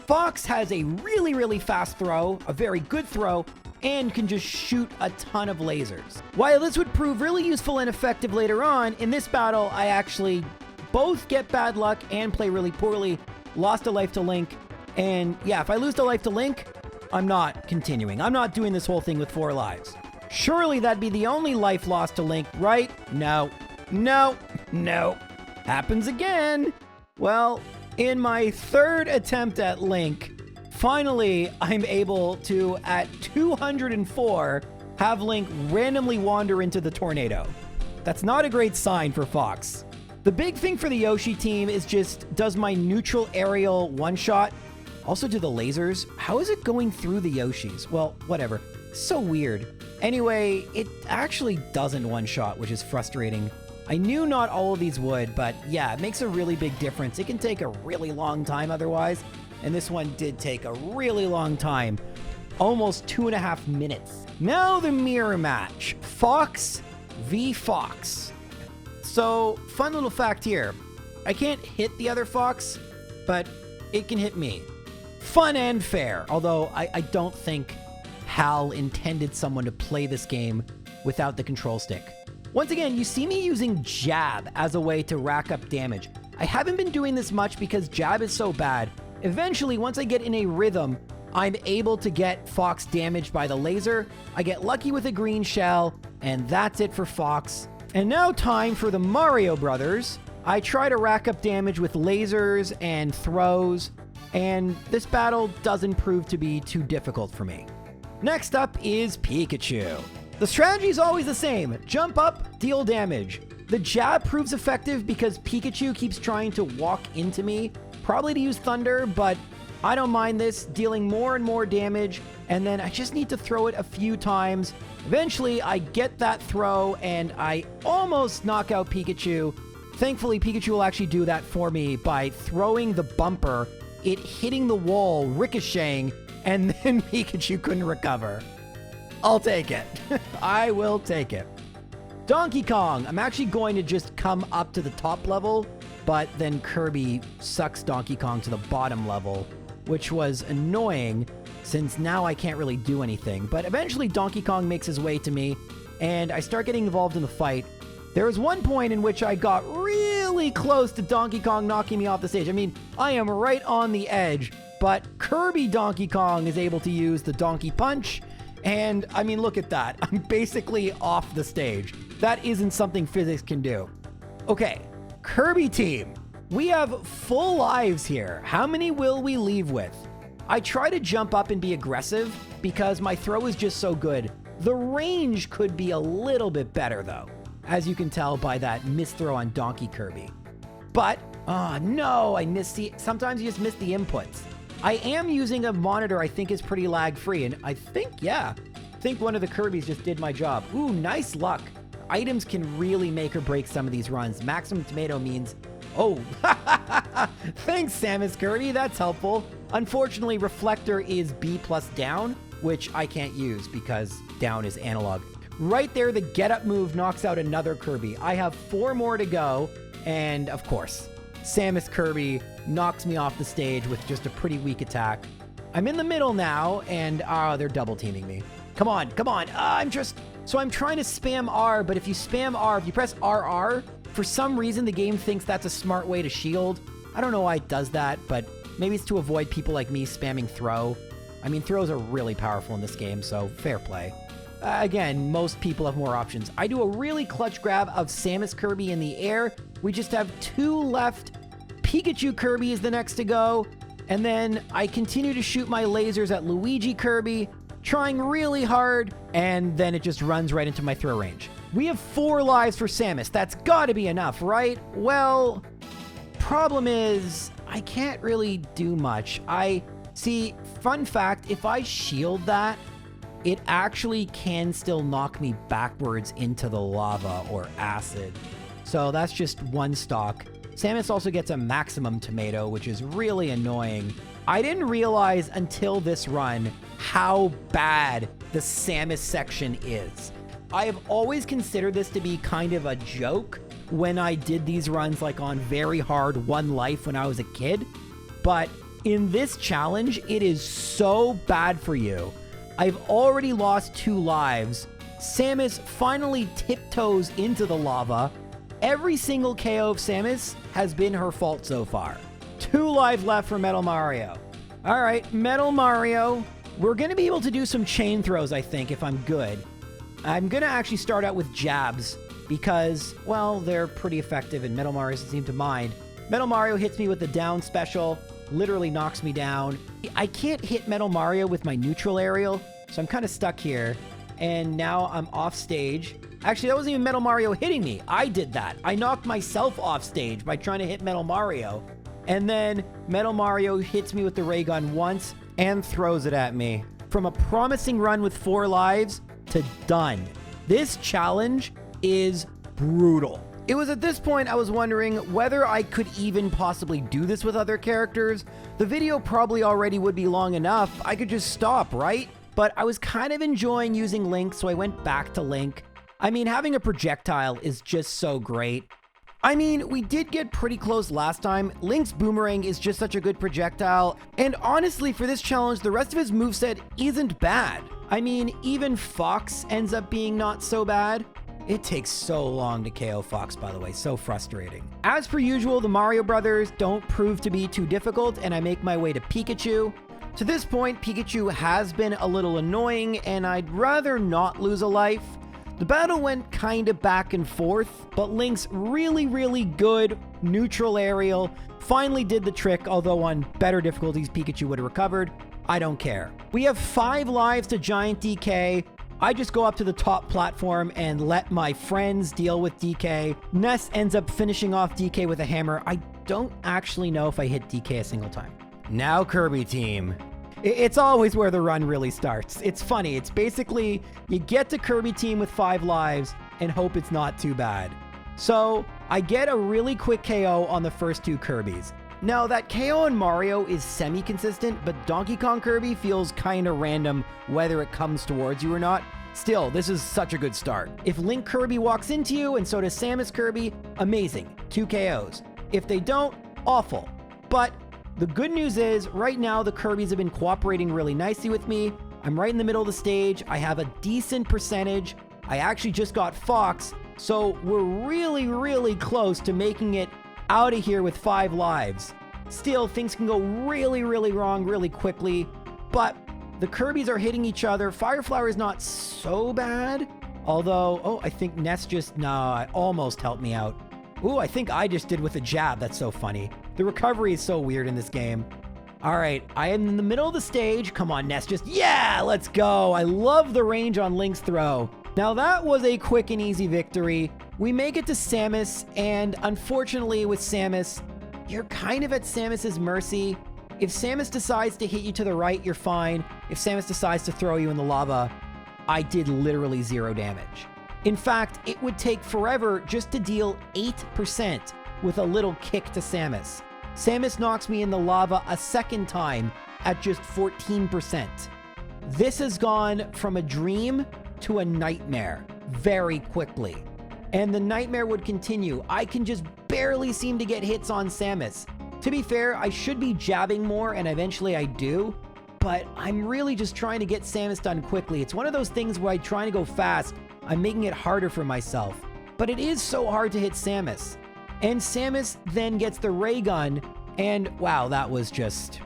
Fox has a really, really fast throw, a very good throw, and can just shoot a ton of lasers. While this would prove really useful and effective later on, in this battle, I actually both get bad luck and play really poorly, lost a life to Link, and yeah, if I lose a life to Link, I'm not continuing. I'm not doing this whole thing with 4 lives. Surely that'd be the only life lost to Link, right? No. No. No. Happens again. Well, in my 3rd attempt at Link, finally I'm able to, at 204, have Link randomly wander into the tornado. That's not a great sign for Fox. The big thing for the Yoshi team is just, does my neutral aerial one-shot? Also, do the lasers? How is it going through the Yoshis? Well, whatever. So weird. Anyway, it actually doesn't one-shot, which is frustrating. I knew not all of these would, but yeah, it makes a really big difference. It can take a really long time otherwise, and this one did take a really long time. Almost 2.5 minutes. Now the mirror match. Fox v. Fox. So, fun little fact here. I can't hit the other Fox, but it can hit me. Fun and fair, although I don't think HAL intended someone to play this game without the control stick. Once again, you see me using jab as a way to rack up damage. I haven't been doing this much because jab is so bad. Eventually, once I get in a rhythm, I'm able to get Fox damaged by the laser. I get lucky with a green shell, and that's it for Fox. And now time for the Mario Brothers. I try to rack up damage with lasers and throws, and this battle doesn't prove to be too difficult for me. Next up is Pikachu. The strategy is always the same. Jump up, deal damage. The jab proves effective because Pikachu keeps trying to walk into me, probably to use Thunder, but I don't mind this, dealing more and more damage, and then I just need to throw it a few times. Eventually, I get that throw, and I almost knock out Pikachu. Thankfully, Pikachu will actually do that for me by throwing the bumper, it hitting the wall, ricocheting, and then Pikachu couldn't recover. I'll take it. I will take it. Donkey Kong. I'm actually going to just come up to the top level, but then Kirby sucks Donkey Kong to the bottom level, which was annoying since now I can't really do anything. But eventually Donkey Kong makes his way to me, and I start getting involved in the fight. There was one point in which I got really close to Donkey Kong knocking me off the stage. I mean, I am right on the edge, but Kirby Donkey Kong is able to use the Donkey Punch. And I mean, look at that. I'm basically off the stage. That isn't something physics can do. Okay, Kirby team. We have full lives here. How many will we leave with? I try to jump up and be aggressive because my throw is just so good. The range could be a little bit better though, as you can tell by that misthrow on Donkey Kirby. But, oh no, I missed sometimes you just miss the inputs. I am using a monitor I think is pretty lag-free, and I think one of the Kirbys just did my job. Ooh, nice luck. Items can really make or break some of these runs. Maximum tomato means, oh, thanks Samus Kirby, that's helpful. Unfortunately, Reflector is B plus down, which I can't use because down is analog. Right there, the get up move knocks out another Kirby. I have 4 more to go, and of course, Samus Kirby knocks me off the stage with just a pretty weak attack. I'm in the middle now, and they're double teaming me. Come on, come on. So I'm trying to spam R, but if you spam R, if you press RR, for some reason the game thinks that's a smart way to shield. I don't know why it does that, but maybe it's to avoid people like me spamming throw. I mean, throws are really powerful in this game, so fair play. Again, most people have more options. I do a really clutch grab of Samus Kirby in the air. We just have 2 left. Pikachu Kirby is the next to go. And then I continue to shoot my lasers at Luigi Kirby, trying really hard, and then it just runs right into my throw range. We have 4 lives for Samus. That's gotta be enough, right? Well, problem is, I can't really do much. See, fun fact, if I shield that, it actually can still knock me backwards into the lava or acid. So that's just 1 stock. Samus also gets a maximum tomato, which is really annoying. I didn't realize until this run how bad the Samus section is. I have always considered this to be kind of a joke when I did these runs like on very hard 1 life when I was a kid. But in this challenge, it is so bad for you. I've already lost 2 lives. Samus finally tiptoes into the lava. Every single KO of Samus has been her fault so far. 2 lives left for Metal Mario. All right, Metal Mario. We're going to be able to do some chain throws, I think, if I'm good. I'm going to actually start out with jabs because, well, they're pretty effective and Metal Mario doesn't seem to mind. Metal Mario hits me with the down special, literally knocks me down. I can't hit Metal Mario with my neutral aerial, so I'm kind of stuck here. And now I'm off stage. Actually, that wasn't even Metal Mario hitting me. I did that. I knocked myself off stage by trying to hit Metal Mario. And then Metal Mario hits me with the ray gun once and throws it at me. From a promising run with 4 lives to done. This challenge is brutal. It was at this point I was wondering whether I could even possibly do this with other characters. The video probably already would be long enough. I could just stop, right? But I was kind of enjoying using Link, so I went back to Link. I mean, having a projectile is just so great. I mean, we did get pretty close last time. Link's boomerang is just such a good projectile. And honestly, for this challenge, the rest of his moveset isn't bad. I mean, even Fox ends up being not so bad. It takes so long to KO Fox, by the way, so frustrating. As per usual, the Mario Brothers don't prove to be too difficult, and I make my way to Pikachu. To this point, Pikachu has been a little annoying, and I'd rather not lose a life. The battle went kinda back and forth, but Link's really good neutral aerial finally did the trick, although on better difficulties Pikachu would have recovered. I don't care. We have 5 lives to Giant DK. I just go up to the top platform and let my friends deal with DK. Ness ends up finishing off DK with a hammer. I don't actually know if I hit DK a single time. Now Kirby team. It's always where the run really starts. It's funny. It's basically you get to Kirby team with 5 lives and hope it's not too bad. So I get a really quick KO on the first 2 Kirbys. Now that KO on Mario is semi-consistent, but Donkey Kong Kirby feels kinda random whether it comes towards you or not. Still, this is such a good start. If Link Kirby walks into you and so does Samus Kirby, amazing, 2 KOs. If they don't, awful. But the good news is, right now, the Kirbys have been cooperating really nicely with me. I'm right in the middle of the stage. I have a decent percentage. I actually just got Fox, so we're really close to making it out of here with 5 lives. Still, things can go really, really wrong really quickly, but the Kirbys are hitting each other. Fire Flower is not so bad, although, oh, I think Ness just, nah, almost helped me out. Ooh, I think I just did with a jab. That's so funny. The recovery is so weird in this game. All right, I am in the middle of the stage. Come on, Ness, just, yeah, let's go. I love the range on Link's throw. Now that was a quick and easy victory. We make it to Samus, and unfortunately with Samus, you're kind of at Samus's mercy. If Samus decides to hit you to the right, you're fine. If Samus decides to throw you in the lava, I did literally 0 damage. In fact, it would take forever just to deal 8% with a little kick to Samus. Samus knocks me in the lava a second time at just 14%. This has gone from a dream to a nightmare very quickly. And the nightmare would continue. I can just barely seem to get hits on Samus. To be fair, I should be jabbing more, and eventually I do, but I'm really just trying to get Samus done quickly. It's one of those things where I'm trying to go fast. I'm making it harder for myself. But it is so hard to hit Samus. And Samus then gets the ray gun, and wow, that was just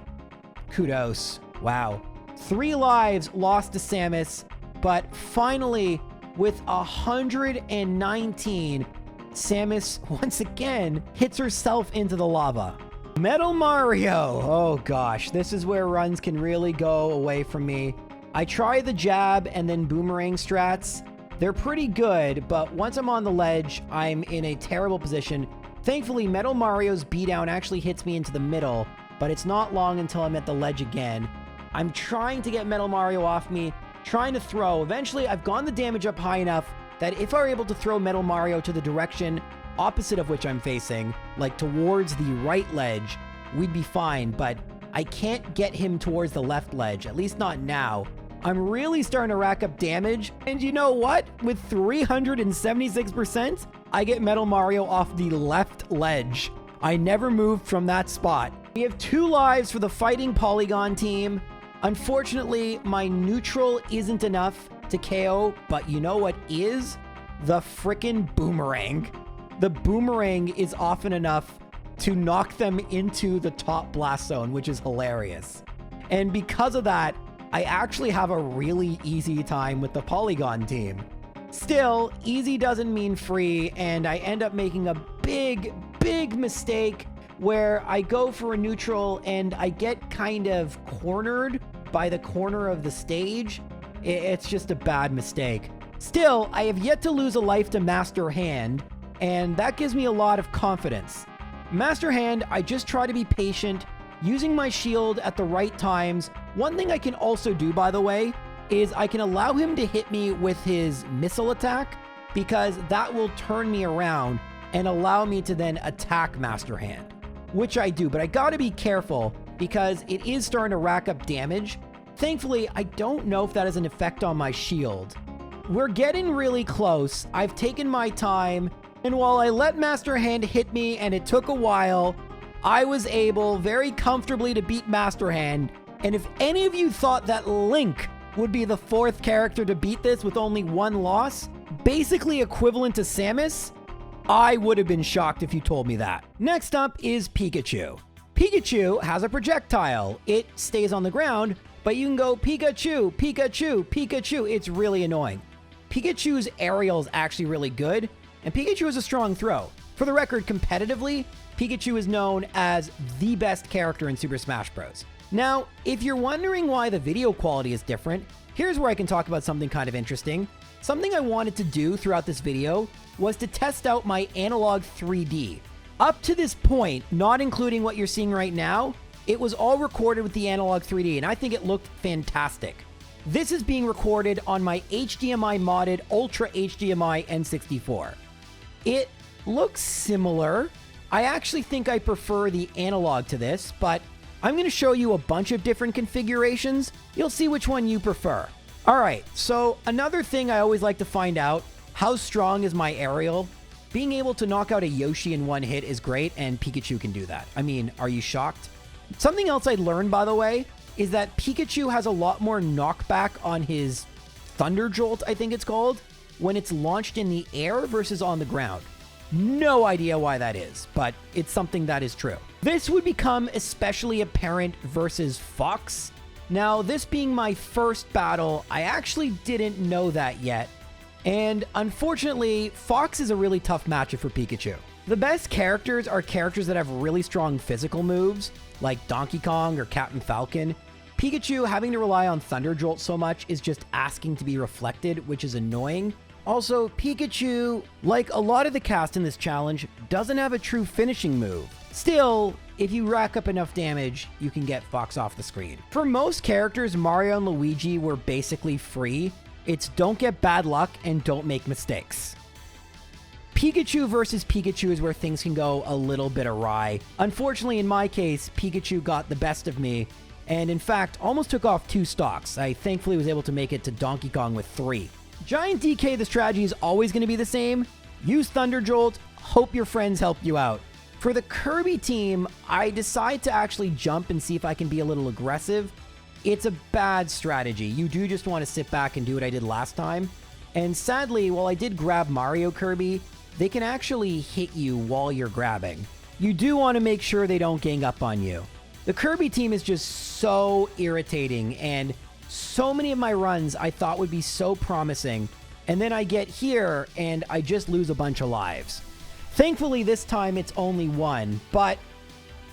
kudos. Wow. 3 lives lost to Samus, but finally, with 119, Samus once again hits herself into the lava. Metal Mario. Oh gosh, this is where runs can really go away from me. I try the jab and then boomerang strats. They're pretty good, but once I'm on the ledge, I'm in a terrible position. Thankfully, Metal Mario's beatdown actually hits me into the middle, but it's not long until I'm at the ledge again. I'm trying to get Metal Mario off me, trying to throw. Eventually, I've gone the damage up high enough that if I were able to throw Metal Mario to the direction opposite of which I'm facing, like towards the right ledge, we'd be fine, but I can't get him towards the left ledge, at least not now. I'm really starting to rack up damage, and you know what? With 376%, I get Metal Mario off the left ledge. I never moved from that spot. We have 2 lives for the Fighting Polygon team. Unfortunately, my neutral isn't enough to KO, but you know what is? The frickin' boomerang. The boomerang is often enough to knock them into the top blast zone, which is hilarious. And because of that, I actually have a really easy time with the Polygon team. Still, easy doesn't mean free, and I end up making a big mistake where I go for a neutral and I get kind of cornered by the corner of the stage. It's just a bad mistake. Still, I have yet to lose a life to Master Hand, and that gives me a lot of confidence. Master Hand, I just try to be patient, using my shield at the right times. One thing I can also do, by the way, is I can allow him to hit me with his missile attack, because that will turn me around and allow me to then attack Master Hand, which I do, but I gotta be careful because it is starting to rack up damage. Thankfully, I don't know if that has an effect on my shield. We're getting really close. I've taken my time, and while I let Master Hand hit me and it took a while, I was able very comfortably to beat Master Hand. And if any of you thought that Link would be the 4th character to beat this with only 1 loss, basically equivalent to Samus, I would have been shocked if you told me that. Next up is Pikachu. Pikachu has a projectile. It stays on the ground, but you can go Pikachu, Pikachu, Pikachu. It's really annoying. Pikachu's aerial is actually really good, and Pikachu has a strong throw. For the record, competitively, Pikachu is known as the best character in Super Smash Bros. Now, if you're wondering why the video quality is different, here's where I can talk about something kind of interesting. Something I wanted to do throughout this video was to test out my analog 3D. Up to this point, not including what you're seeing right now, it was all recorded with the analog 3D, and I think it looked fantastic. This is being recorded on my HDMI modded Ultra HDMI N64. It looks similar. I actually think I prefer the analog to this, but I'm going to show you a bunch of different configurations. You'll see which one you prefer. All right, so another thing I always like to find out, how strong is my aerial? Being able to knock out a Yoshi in 1 hit is great, and Pikachu can do that. I mean, are you shocked? Something else I learned, by the way, is that Pikachu has a lot more knockback on his Thunder Jolt, I think it's called, when it's launched in the air versus on the ground. No idea why that is, but it's something that is true. This would become especially apparent versus Fox. Now, this being my first battle, I actually didn't know that yet. And unfortunately, Fox is a really tough matchup for Pikachu. The best characters are characters that have really strong physical moves, like Donkey Kong or Captain Falcon. Pikachu having to rely on Thunder Jolt so much is just asking to be reflected, which is annoying. Also, Pikachu, like a lot of the cast in this challenge, doesn't have a true finishing move. Still, if you rack up enough damage, you can get Fox off the screen. For most characters, Mario and Luigi were basically free. It's don't get bad luck and don't make mistakes. Pikachu versus Pikachu is where things can go a little bit awry. Unfortunately, in my case, Pikachu got the best of me, and in fact, almost took off 2 stocks. I thankfully was able to make it to Donkey Kong with 3. Giant DK, the strategy is always going to be the same. Use Thunder Jolt, hope your friends help you out. For the Kirby team, I decide to actually jump and see if I can be a little aggressive. It's a bad strategy. You do just want to sit back and do what I did last time. And sadly, while I did grab Mario Kirby, they can actually hit you while you're grabbing. You do want to make sure they don't gang up on you. The Kirby team is just so irritating, and so many of my runs I thought would be so promising, and then I get here and I just lose a bunch of lives. Thankfully, this time it's only 1, but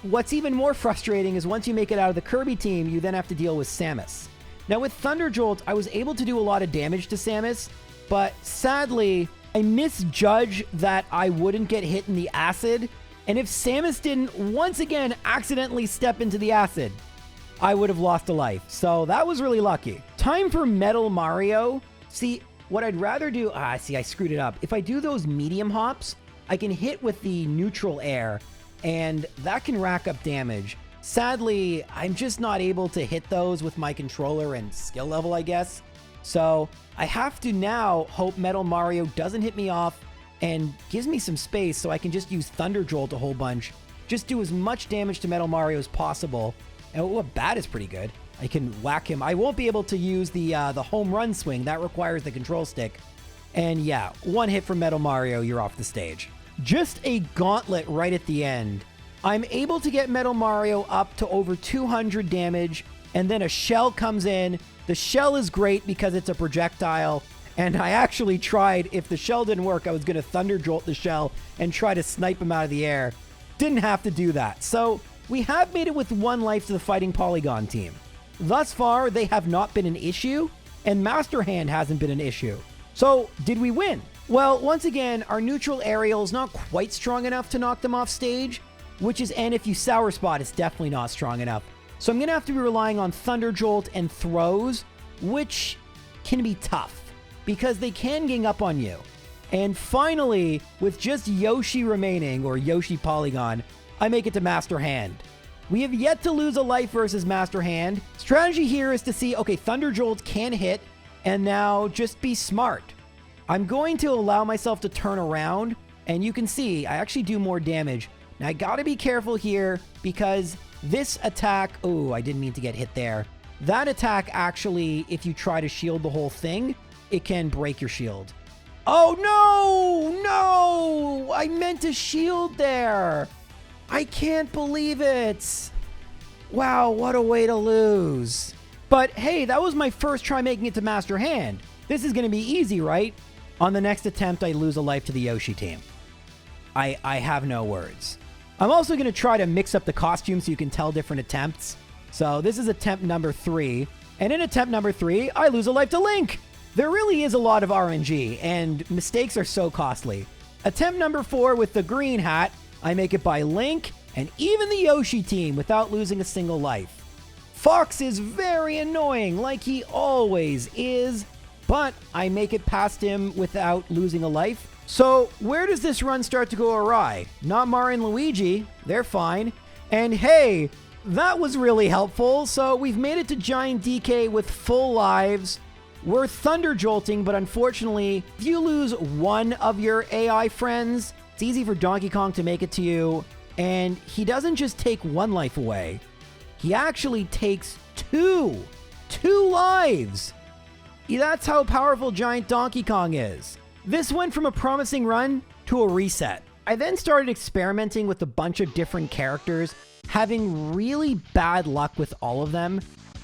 what's even more frustrating is once you make it out of the Kirby team, you then have to deal with Samus. Now with Thunder Jolt, I was able to do a lot of damage to Samus, but sadly, I misjudged that I wouldn't get hit in the acid, and if Samus didn't once again accidentally step into the acid, I would have lost a life. So that was really lucky. Time for Metal Mario. See, what I'd rather do... I screwed it up. If I do those medium hops, I can hit with the neutral air, and that can rack up damage. Sadly, I'm just not able to hit those with my controller and skill level, I guess. So I have to now hope Metal Mario doesn't hit me off and gives me some space so I can just use Thunder Jolt a whole bunch. Just do as much damage to Metal Mario as possible. And Bat is pretty good. I can whack him. I won't be able to use the home run swing. That requires the control stick. And yeah, 1 hit from Metal Mario, you're off the stage. Just a gauntlet right at the end. I'm able to get Metal Mario up to over 200 damage, and then a shell comes in. The shell is great because it's a projectile, and I actually tried, if the shell didn't work, I was going to Thunder Jolt the shell and try to snipe him out of the air. Didn't have to do that. So we have made it with 1 life to the Fighting Polygon team. Thus far, they have not been an issue, and Master Hand hasn't been an issue. So, did we win? Well, once again, our neutral aerial is not quite strong enough to knock them off stage, and if you Sour Spot, it's definitely not strong enough. So I'm going to have to be relying on Thunder Jolt and throws, which can be tough, because they can gang up on you. And finally, with just Yoshi remaining, or Yoshi Polygon, I make it to Master Hand. We have yet to lose a life versus Master Hand. Strategy here is to see, okay, Thunder Jolt can hit, and now just be smart. I'm going to allow myself to turn around, and you can see I actually do more damage. Now I gotta be careful here because this attack, oh, I didn't mean to get hit there. That attack actually, if you try to shield the whole thing, it can break your shield. Oh no, I meant to shield there. I can't believe it. Wow, what a way to lose. But hey, that was my first try making it to Master Hand. This is gonna be easy, right? On the next attempt, I lose a life to the Yoshi team. I have no words. I'm also going to try to mix up the costumes so you can tell different attempts. So this is attempt number 3. And in attempt number 3, I lose a life to Link. There really is a lot of RNG, and mistakes are so costly. Attempt number 4 with the green hat, I make it by Link and even the Yoshi team without losing a single life. Fox is very annoying, like he always is. But I make it past him without losing a life. So where does this run start to go awry? Not Mario and Luigi. They're fine. And hey, that was really helpful. So we've made it to Giant DK with full lives. We're Thunder Jolting, but unfortunately, if you lose 1 of your AI friends, it's easy for Donkey Kong to make it to you. And he doesn't just take 1 life away. He actually takes 2 lives. That's how powerful Giant Donkey Kong is. This went from a promising run to a reset. I then started experimenting with a bunch of different characters, having really bad luck with all of them.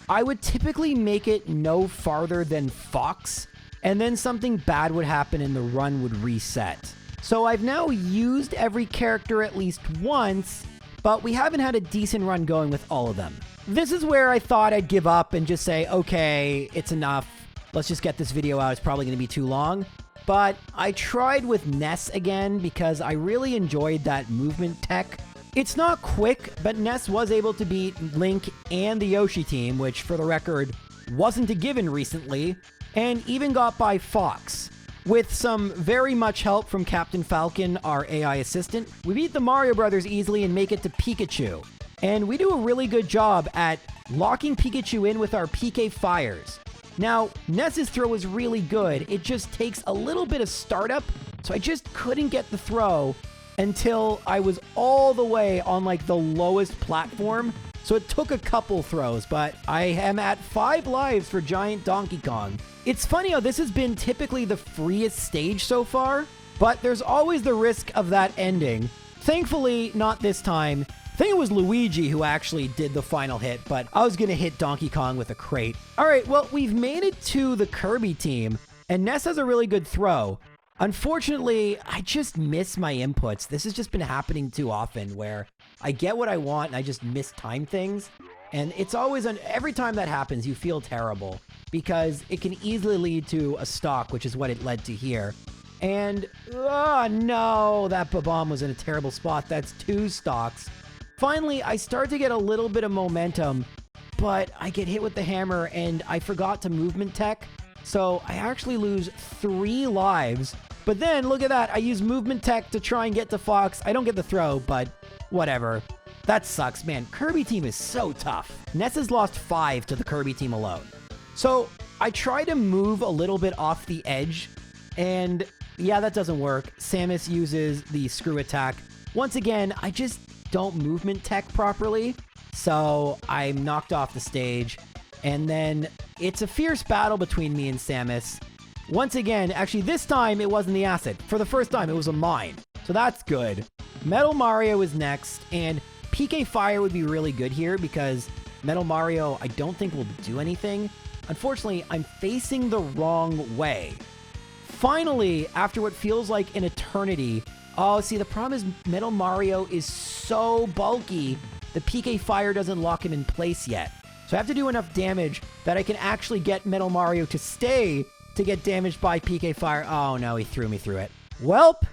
I would typically make it no farther than Fox, and then something bad would happen and the run would reset. So I've now used every character at least once, but we haven't had a decent run going with all of them. This is where I thought I'd give up and just say, okay, it's enough. Let's just get this video out. It's probably going to be too long. But I tried with Ness again because I really enjoyed that movement tech. It's not quick, but Ness was able to beat Link and the Yoshi team, which for the record wasn't a given recently, and even got by Fox. With some very much help from Captain Falcon, our AI assistant, we beat the Mario Brothers easily and make it to Pikachu. And we do a really good job at locking Pikachu in with our PK fires. Now, Ness's throw is really good. It just takes a little bit of startup, so I just couldn't get the throw until I was all the way on like the lowest platform. So it took a couple throws, but I am at 5 lives for Giant Donkey Kong. It's funny how this has been typically the freest stage so far, but there's always the risk of that ending. Thankfully, not this time. I think it was Luigi who actually did the final hit, but I was going to hit Donkey Kong with a crate. All right, well, we've made it to the Kirby team, and Ness has a really good throw. Unfortunately, I just miss my inputs. This has just been happening too often where I get what I want and I just mistime things. And it's always, every time that happens, you feel terrible because it can easily lead to a stock, which is what it led to here. And, oh no, that bomb was in a terrible spot. That's 2 stocks. Finally, I start to get a little bit of momentum, but I get hit with the hammer and I forgot to movement tech. So I actually lose 3 lives. But then, look at that, I use movement tech to try and get to Fox. I don't get the throw, but whatever. That sucks, man. Kirby team is so tough. Ness has lost 5 to the Kirby team alone. So I try to move a little bit off the edge, and yeah, that doesn't work. Samus uses the screw attack. Once again, I just don't movement tech properly, so I'm knocked off the stage. And then it's a fierce battle between me and Samus. Once again, actually this time it wasn't the acid. For the first time, it was a mine. So that's good. Metal Mario is next, and PK Fire would be really good here because Metal Mario I don't think will do anything. Unfortunately, I'm facing the wrong way. Finally, after what feels like an eternity, oh, see, the problem is Metal Mario is so bulky, the PK Fire doesn't lock him in place yet. So I have to do enough damage that I can actually get Metal Mario to stay to get damaged by PK Fire. Oh no, he threw me through it. Welp,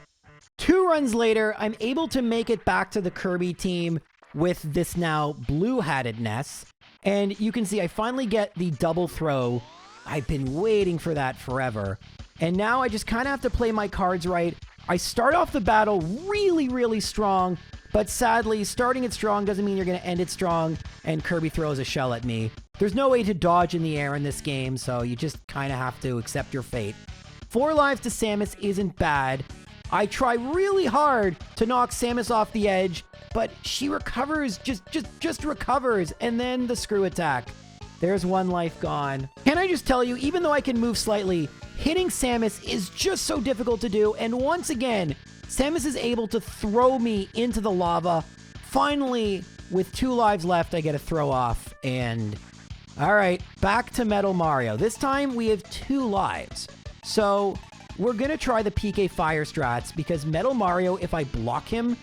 2 runs later, I'm able to make it back to the Kirby team with this now blue-hatted Ness. And you can see I finally get the double throw. I've been waiting for that forever. And now I just kind of have to play my cards right. I start off the battle really, really strong, but sadly, starting it strong doesn't mean you're going to end it strong, and Kirby throws a shell at me. There's no way to dodge in the air in this game, so you just kind of have to accept your fate. 4 lives to Samus isn't bad. I try really hard to knock Samus off the edge, but she recovers, just recovers, and then the screw attack. There's 1 life gone. Can I just tell you, even though I can move slightly, hitting Samus is just so difficult to do, and once again, Samus is able to throw me into the lava. Finally, with 2 lives left, I get a throw off, and alright, back to Metal Mario. This time, we have 2 lives. So, we're gonna try the PK Fire strats, because Metal Mario, if I block him,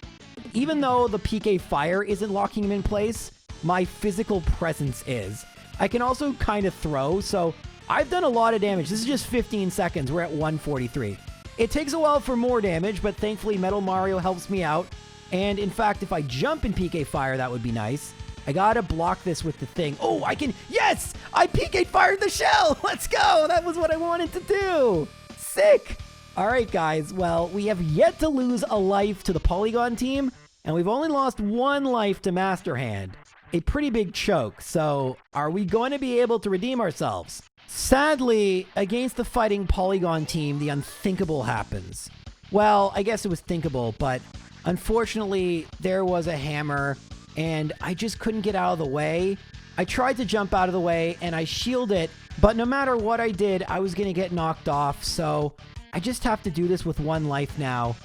even though the PK Fire isn't locking him in place, my physical presence is. I can also kind of throw, so I've done a lot of damage. This is just 15 seconds. We're at 143. It takes a while for more damage, but thankfully Metal Mario helps me out. And in fact, if I jump in PK Fire, that would be nice. I gotta block this with the thing. Oh, I can... Yes! I PK Fired the shell! Let's go! That was what I wanted to do! Sick! Alright, guys. Well, we have yet to lose a life to the Polygon team, and we've only lost 1 life to Master Hand. A pretty big choke, so are we going to be able to redeem ourselves? Sadly, against the fighting Polygon team, the unthinkable happens. Well, I guess it was thinkable, but unfortunately, there was a hammer, and I just couldn't get out of the way. I tried to jump out of the way, and I shielded it, but no matter what I did, I was going to get knocked off, so I just have to do this with 1 life now.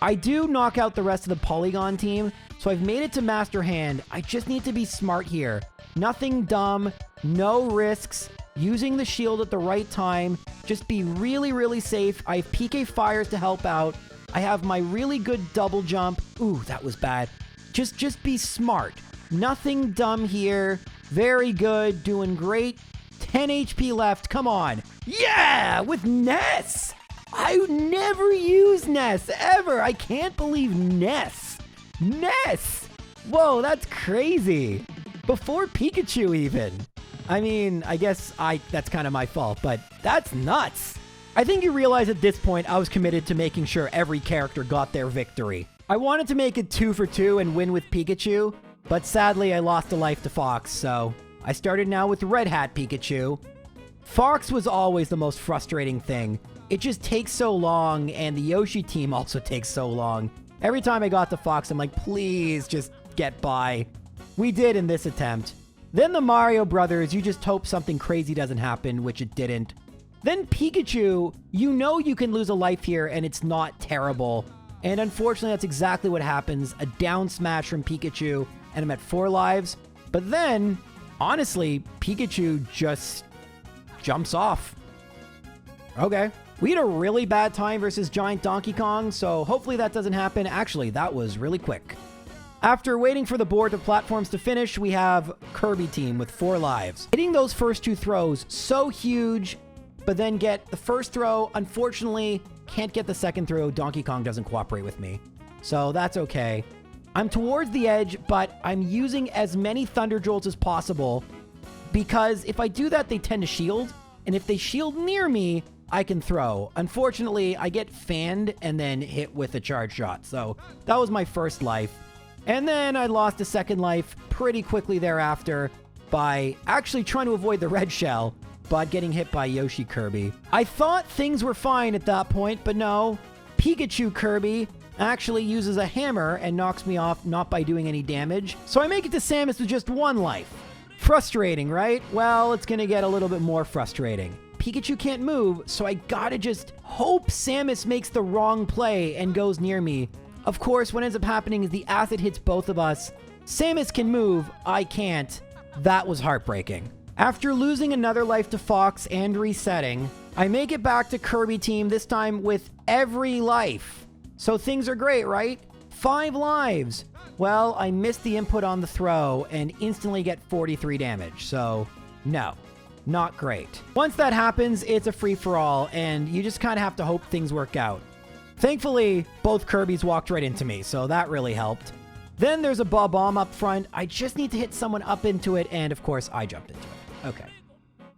I do knock out the rest of the Polygon team, so I've made it to Master Hand. I just need to be smart here. Nothing dumb, no risks, using the shield at the right time, just be really, really safe. I have PK Fires to help out. I have my really good double jump. Ooh, that was bad. Just be smart. Nothing dumb here. Very good, doing great. 10 HP left, come on. Yeah, with Ness. I never use Ness, ever. I can't believe Ness. Ness. Whoa, that's crazy. Before Pikachu even. I mean, I guess that's kind of my fault, but that's nuts. I think you realize at this point I was committed to making sure every character got their victory. I wanted to make it 2 for 2 and win with Pikachu, but sadly I lost a life to Fox, so I started now with Red Hat Pikachu. Fox was always the most frustrating thing. It just takes so long, and the Yoshi team also takes so long. Every time I got to Fox, I'm like, please just get by. We did in this attempt. Then the Mario Brothers, you just hope something crazy doesn't happen, which it didn't. Then Pikachu, you know you can lose a life here and it's not terrible. And unfortunately, that's exactly what happens. A down smash from Pikachu, and I'm at 4 lives. But then, honestly, Pikachu just jumps off. Okay. We had a really bad time versus Giant Donkey Kong, so hopefully that doesn't happen. Actually, that was really quick. After waiting for the board of platforms to finish, we have Kirby team with 4 lives. Hitting those first 2 throws, so huge, but then get the first throw. Unfortunately, can't get the second throw. Donkey Kong doesn't cooperate with me, so that's okay. I'm towards the edge, but I'm using as many Thunder Jolts as possible because if I do that, they tend to shield, and if they shield near me, I can throw. Unfortunately, I get fanned and then hit with a charge shot, so that was my first life. And then I lost a second life pretty quickly thereafter by actually trying to avoid the red shell, but getting hit by Yoshi Kirby. I thought things were fine at that point, but no. Pikachu Kirby actually uses a hammer and knocks me off, not by doing any damage. So I make it to Samus with just 1 life. Frustrating, right? Well, it's gonna get a little bit more frustrating. Pikachu can't move, so I gotta just hope Samus makes the wrong play and goes near me. Of course, what ends up happening is the acid hits both of us. Samus can move, I can't. That was heartbreaking. After losing another life to Fox and resetting, I make it back to Kirby team, this time with every life. So things are great, right? 5 lives. Well, I missed the input on the throw and instantly get 43 damage, so no. Not great. Once that happens, it's a free-for-all, and you just kind of have to hope things work out. Thankfully, both Kirbys walked right into me, so that really helped. Then there's a bomb up front. I just need to hit someone up into it, and of course, I jumped into it. Okay.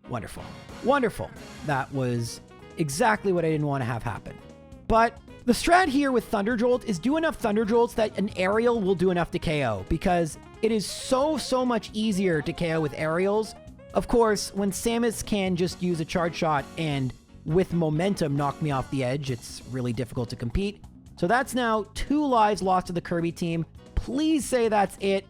Wonderful. Wonderful. That was exactly what I didn't want to have happen. But the strat here with Thunder Jolt is do enough Thunder Jolts that an aerial will do enough to KO, because it is so much easier to KO with aerials. Of course, when Samus can just use a charge shot and with momentum knock me off the edge, it's really difficult to compete. So that's now 2 lives lost to the Kirby team. Please say that's it.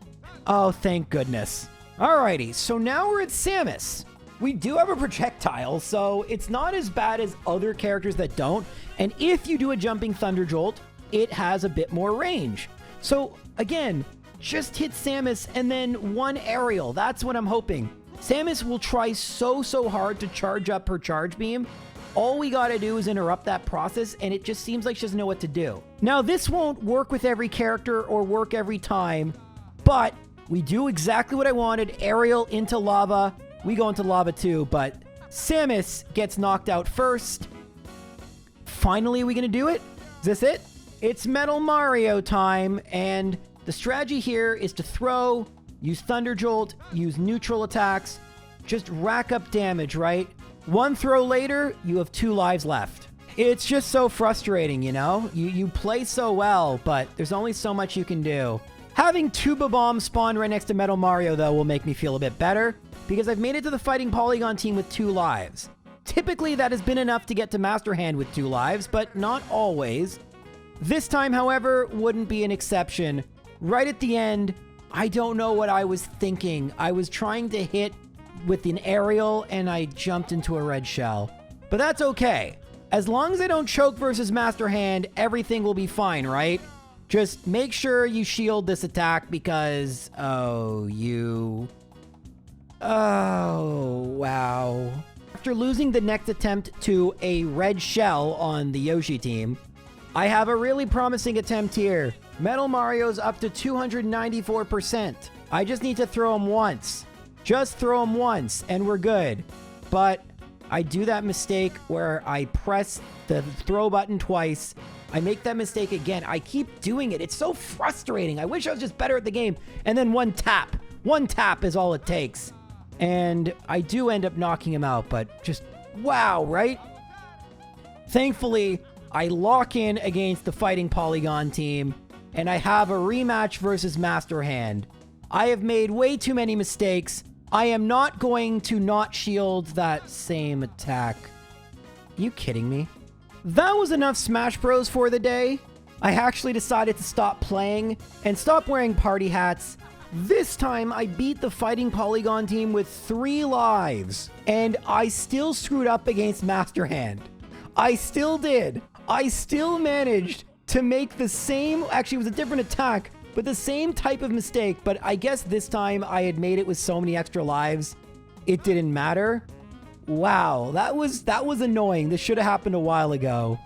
Oh, thank goodness. Alrighty, so now we're at Samus. We do have a projectile, so it's not as bad as other characters that don't. And if you do a jumping Thunder Jolt, it has a bit more range. So again, just hit Samus and then 1 aerial. That's what I'm hoping. Samus will try so hard to charge up her charge beam. All we gotta do is interrupt that process, and it just seems like she doesn't know what to do. Now, this won't work with every character or work every time, but we do exactly what I wanted. Aerial into lava. We go into lava too, but Samus gets knocked out first. Finally, are we gonna do it? Is this it? It's Metal Mario time, and the strategy here is to throw, use Thunder Jolt, use neutral attacks, just rack up damage, right? 1 throw later, you have 2 lives left. It's just so frustrating, you know? You play so well, but there's only so much you can do. Having Tuba Bomb spawn right next to Metal Mario, though, will make me feel a bit better, because I've made it to the Fighting Polygon team with 2 lives. Typically, that has been enough to get to Master Hand with 2 lives, but not always. This time, however, wouldn't be an exception. Right at the end, I don't know what I was thinking. I was trying to hit with an aerial, and I jumped into a red shell. But that's okay. As long as I don't choke versus Master Hand, everything will be fine, right? Just make sure you shield this attack because... Oh, wow. After losing the next attempt to a red shell on the Yoshi team, I have a really promising attempt here. Metal Mario's up to 294%. I just need to throw him once. Just throw him once, and we're good. But I do that mistake where I press the throw button twice. I make that mistake again. I keep doing it. It's so frustrating. I wish I was just better at the game. And then one tap. One tap is all it takes. And I do end up knocking him out, but just wow, right? Thankfully, I lock in against the Fighting Polygon team, and I have a rematch versus Master Hand. I have made way too many mistakes. I am not going to not shield that same attack. You kidding me? That was enough Smash Bros for the day. I actually decided to stop playing and stop wearing party hats. This time, I beat the Fighting Polygon team with 3 lives, and I still screwed up against Master Hand. I still did. I still managed to make the same, actually it was a different attack, but the same type of mistake, but I guess this time I had made it with so many extra lives, it didn't matter. Wow, that was annoying. This should have happened a while ago.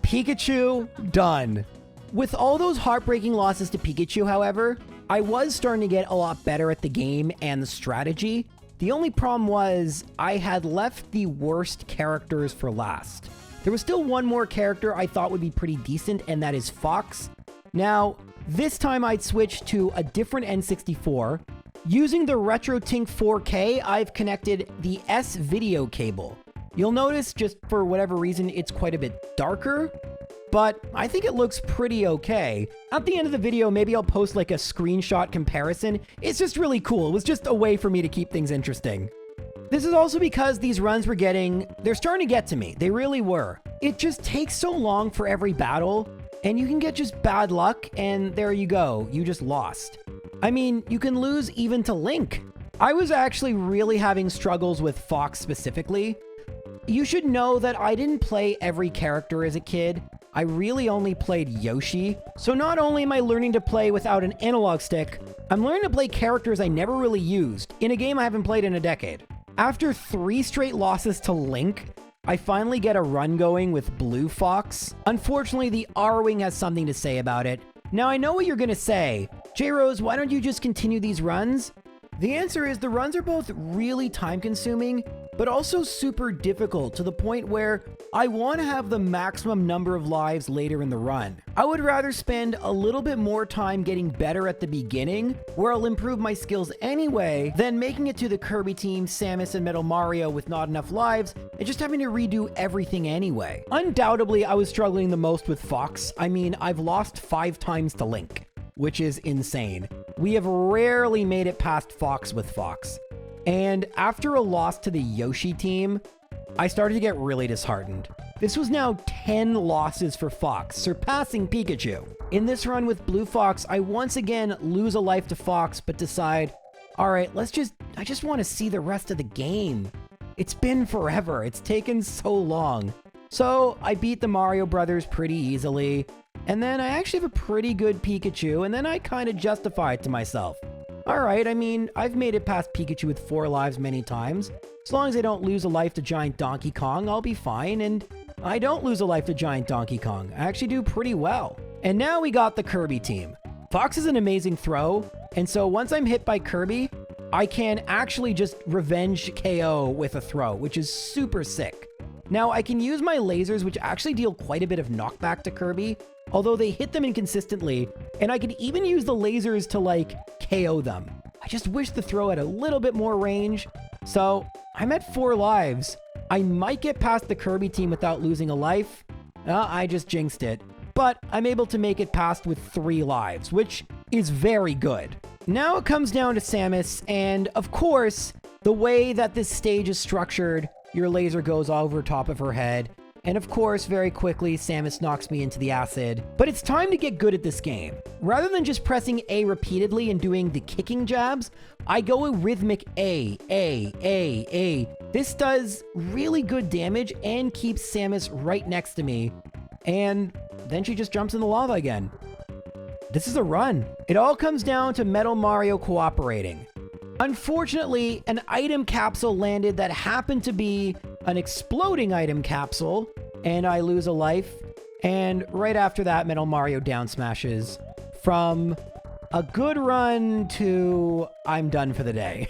Pikachu, done. With all those heartbreaking losses to Pikachu, however, I was starting to get a lot better at the game and the strategy. The only problem was I had left the worst characters for last. There was still one more character I thought would be pretty decent, and that is Fox. Now, this time I'd switch to a different N64. Using the RetroTink 4K, I've connected the S video cable. You'll notice, just for whatever reason, it's quite a bit darker, but I think it looks pretty okay. At the end of the video, maybe I'll post like a screenshot comparison. It's just really cool. It was just a way for me to keep things interesting. This is also because these runs they're starting to get to me. They really were. It just takes so long for every battle, and you can get just bad luck, and there you go. You just lost. I mean, you can lose even to Link. I was actually really having struggles with Fox specifically. You should know that I didn't play every character as a kid. I really only played Yoshi. So not only am I learning to play without an analog stick, I'm learning to play characters I never really used in a game I haven't played in a decade. After 3 straight losses to Link, I finally get a run going with Blue Fox. Unfortunately, the R-Wing has something to say about it. Now, I know what you're gonna say. J-Rose, why don't you just continue these runs? The answer is the runs are both really time-consuming, but also super difficult to the point where I want to have the maximum number of lives later in the run. I would rather spend a little bit more time getting better at the beginning, where I'll improve my skills anyway, than making it to the Kirby team, Samus, and Metal Mario with not enough lives, and just having to redo everything anyway. Undoubtedly, I was struggling the most with Fox. I mean, I've lost 5 times to Link, which is insane. We have rarely made it past Fox with Fox. And after a loss to the Yoshi team, I started to get really disheartened. This was now 10 losses for Fox, surpassing Pikachu. In this run with Blue Fox, I once again lose a life to Fox, but decide, all right, I just want to see the rest of the game. It's been forever. It's taken so long. So I beat the Mario Brothers pretty easily. And then I actually have a pretty good Pikachu, and then I kind of justify it to myself. Alright, I mean, I've made it past Pikachu with 4 lives many times. As long as I don't lose a life to Giant Donkey Kong, I'll be fine, and I don't lose a life to Giant Donkey Kong. I actually do pretty well. And now we got the Kirby team. Fox is an amazing throw, and so once I'm hit by Kirby, I can actually just revenge KO with a throw, which is super sick. Now, I can use my lasers, which actually deal quite a bit of knockback to Kirby, although they hit them inconsistently, and I could even use the lasers to, like, KO them. I just wish the throw had a little bit more range. So, I'm at 4 lives. I might get past the Kirby team without losing a life. I just jinxed it. But I'm able to make it past with 3 lives, which is very good. Now it comes down to Samus, and of course, the way that this stage is structured, your laser goes over top of her head. And of course, very quickly, Samus knocks me into the acid. But it's time to get good at this game. Rather than just pressing A repeatedly and doing the kicking jabs, I go a rhythmic A. This does really good damage and keeps Samus right next to me. And then she just jumps in the lava again. This is a run. It all comes down to Metal Mario cooperating. Unfortunately, an item capsule landed that happened to be an exploding item capsule, and I lose a life. And right after that, Metal Mario down smashes from a good run to I'm done for the day.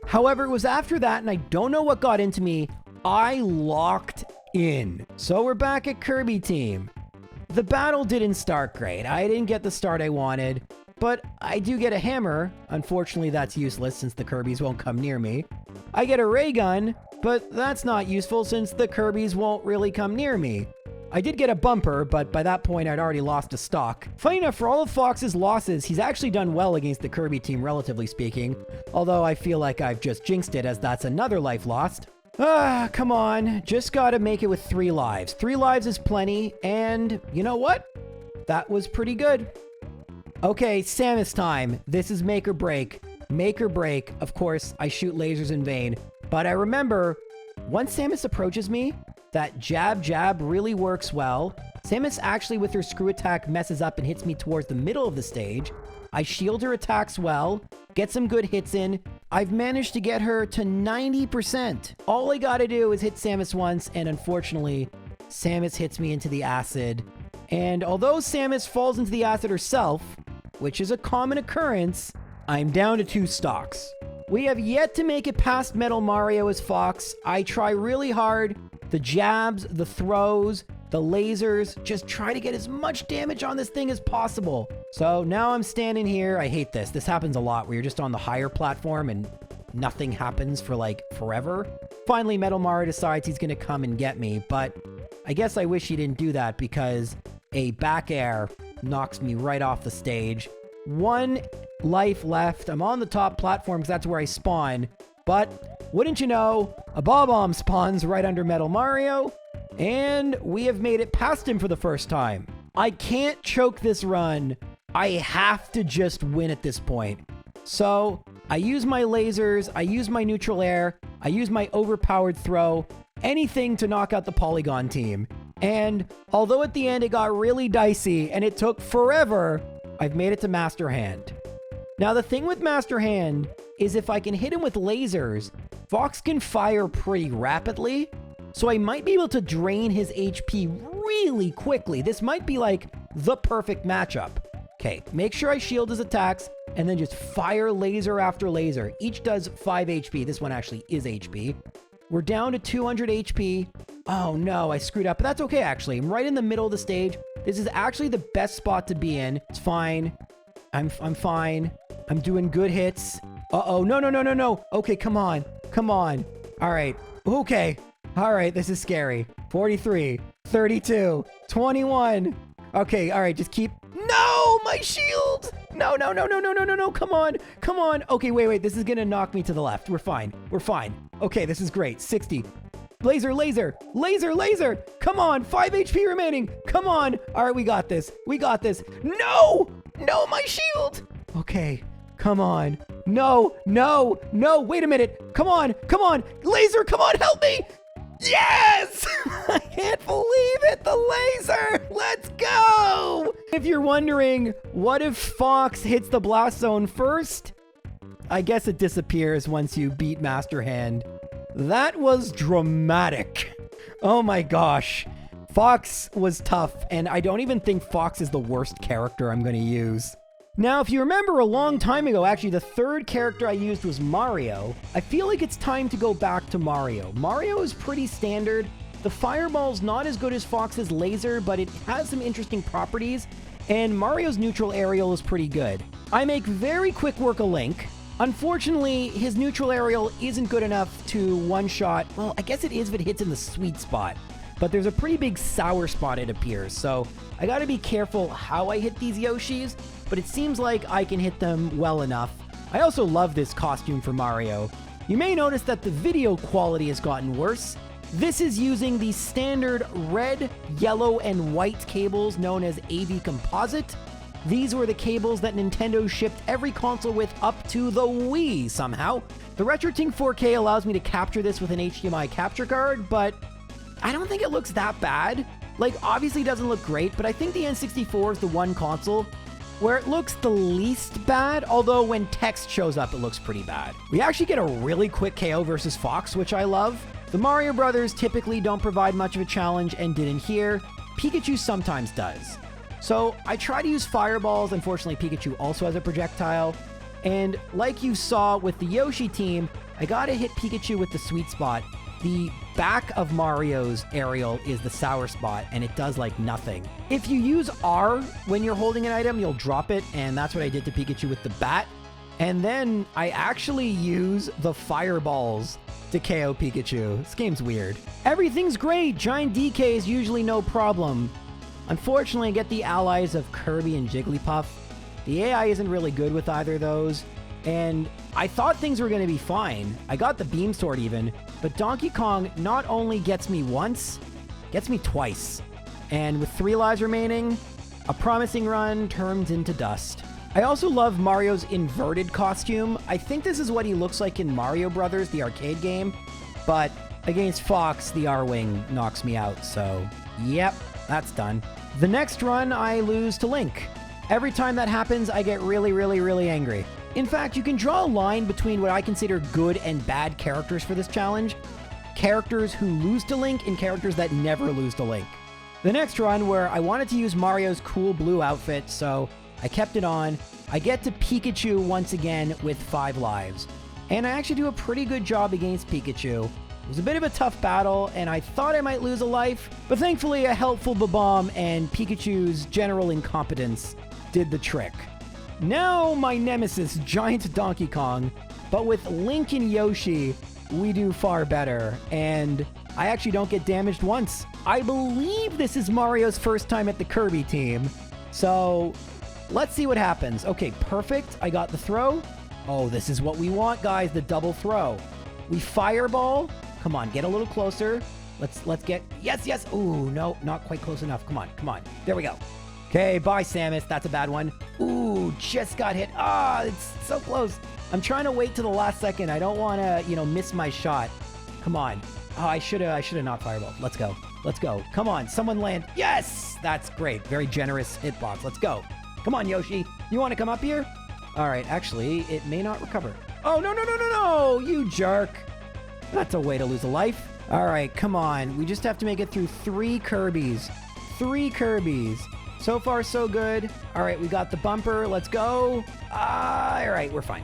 However, it was after that, and I don't know what got into me, I locked in. So we're back at Kirby team. The battle didn't start great. I didn't get the start I wanted, but I do get a hammer. Unfortunately, that's useless since the Kirbys won't come near me. I get a ray gun, but that's not useful since the Kirbys won't really come near me. I did get a bumper, but by that point I'd already lost a stock. Funny enough, for all of Fox's losses, he's actually done well against the Kirby team, relatively speaking. Although I feel like I've just jinxed it, as that's another life lost. Come on. Just gotta make it with 3 lives. 3 lives is plenty, and you know what? That was pretty good. Okay, Samus time. This is make or break. Make or break. Of course, I shoot lasers in vain. But I remember, once Samus approaches me, that jab really works well. Samus actually, with her screw attack, messes up and hits me towards the middle of the stage. I shield her attacks well, get some good hits in. I've managed to get her to 90%. All I gotta do is hit Samus once, and unfortunately, Samus hits me into the acid. And although Samus falls into the acid herself, which is a common occurrence, I'm down to 2 stocks. We have yet to make it past Metal Mario as Fox. I try really hard. The jabs, the throws, the lasers, just try to get as much damage on this thing as possible. So now I'm standing here. I hate this. This happens a lot where you're just on the higher platform and nothing happens for like forever. Finally, Metal Mario decides he's gonna come and get me, but I guess I wish he didn't do that because a back air knocks me right off the stage. 1 life left. I'm on the top platform because that's where I spawn. But wouldn't you know, a Bob-omb spawns right under Metal Mario, and we have made it past him for the first time. I can't choke this run. I have to just win at this point. So I use my lasers, I use my neutral air, I use my overpowered throw, anything to knock out the Polygon team. And although at the end it got really dicey and it took forever, I've made it to Master Hand. Now the thing with Master Hand is if I can hit him with lasers, Fox can fire pretty rapidly, so I might be able to drain his HP really quickly. This might be like the perfect matchup. Okay, make sure I shield his attacks and then just fire laser after laser. Each does 5 HP. This one actually is HP. We're down to 200 HP. Oh no, I screwed up, but that's okay actually. I'm right in the middle of the stage. This is actually the best spot to be in. It's fine. I'm fine. I'm doing good hits. Uh-oh, no. Okay, come on. All right, okay. All right, this is scary. 43, 32, 21. Okay, all right, just keep... No, my shield! No, come on. Okay, wait, this is gonna knock me to the left. We're fine. Okay, this is great. 60. Laser. Come on, 5 HP remaining. Come on. All right, we got this. No, my shield. Okay, come on. No, wait a minute. Come on. Laser, come on, help me. Yes! I can't believe it, the laser! Let's go! If you're wondering, what if Fox hits the blast zone first? I guess it disappears once you beat Master Hand. That was dramatic. Oh my gosh. Fox was tough, and I don't even think Fox is the worst character I'm going to use. Now, if you remember a long time ago, actually, the 3rd character I used was Mario. I feel like it's time to go back to Mario. Mario is pretty standard. The fireball's not as good as Fox's laser, but it has some interesting properties, and Mario's neutral aerial is pretty good. I make very quick work of Link. Unfortunately, his neutral aerial isn't good enough to one-shot. Well, I guess it is if it hits in the sweet spot, but there's a pretty big sour spot, it appears, so I gotta be careful how I hit these Yoshis, but it seems like I can hit them well enough. I also love this costume for Mario. You may notice that the video quality has gotten worse. This is using the standard red, yellow, and white cables known as AV Composite. These were the cables that Nintendo shipped every console with up to the Wii somehow. The RetroTink 4K allows me to capture this with an HDMI capture card, but I don't think it looks that bad. Like, obviously it doesn't look great, but I think the N64 is the one console where it looks the least bad, although when text shows up, it looks pretty bad. We actually get a really quick KO versus Fox, which I love. The Mario Brothers typically don't provide much of a challenge and didn't here. Pikachu sometimes does. So I try to use fireballs. Unfortunately, Pikachu also has a projectile. And like you saw with the Yoshi team, I gotta hit Pikachu with the sweet spot. The back of Mario's aerial is the sour spot, and it does like nothing. If you use R when you're holding an item, you'll drop it, and that's what I did to Pikachu with the bat. And then I actually use the fireballs to KO Pikachu. This game's weird. Everything's great. Giant DK is usually no problem. Unfortunately, I get the allies of Kirby and Jigglypuff. The AI isn't really good with either of those, and I thought things were going to be fine. I got the beam sword even, but Donkey Kong not only gets me once, gets me twice. And with 3 lives remaining, a promising run turns into dust. I also love Mario's inverted costume. I think this is what he looks like in Mario Brothers, the arcade game, but against Fox, the R-Wing knocks me out, so yep, that's done. The next run, I lose to Link. Every time that happens, I get really, really, really angry. In fact, you can draw a line between what I consider good and bad characters for this challenge. Characters who lose to Link and characters that never lose to Link. The next run, where I wanted to use Mario's cool blue outfit, so I kept it on. I get to Pikachu once again with 5 lives. And I actually do a pretty good job against Pikachu. It was a bit of a tough battle, and I thought I might lose a life, but thankfully a helpful Bomb and Pikachu's general incompetence did the trick. Now my nemesis, Giant Donkey Kong, but with Link and Yoshi, we do far better, and I actually don't get damaged once. I believe this is Mario's first time at the Kirby team, so let's see what happens. Okay, perfect. I got the throw. Oh, this is what we want, guys, the double throw. We fireball. Come on, get a little closer. Let's get... Yes. Ooh, no, not quite close enough. Come on. There we go. Okay, bye, Samus. That's a bad one. Ooh, just got hit. It's so close. I'm trying to wait to the last second. I don't want to, miss my shot. Come on. Oh, I should have not fireballed. Let's go. Come on, someone land. Yes! That's great. Very generous hitbox. Let's go. Come on, Yoshi. You want to come up here? All right, actually, it may not recover. Oh, no, you jerk. That's a way to lose a life. All right, come on. We just have to make it through 3 Kirbys. 3 Kirbys. So far, so good. All right, we got the bumper. Let's go. All right, we're fine.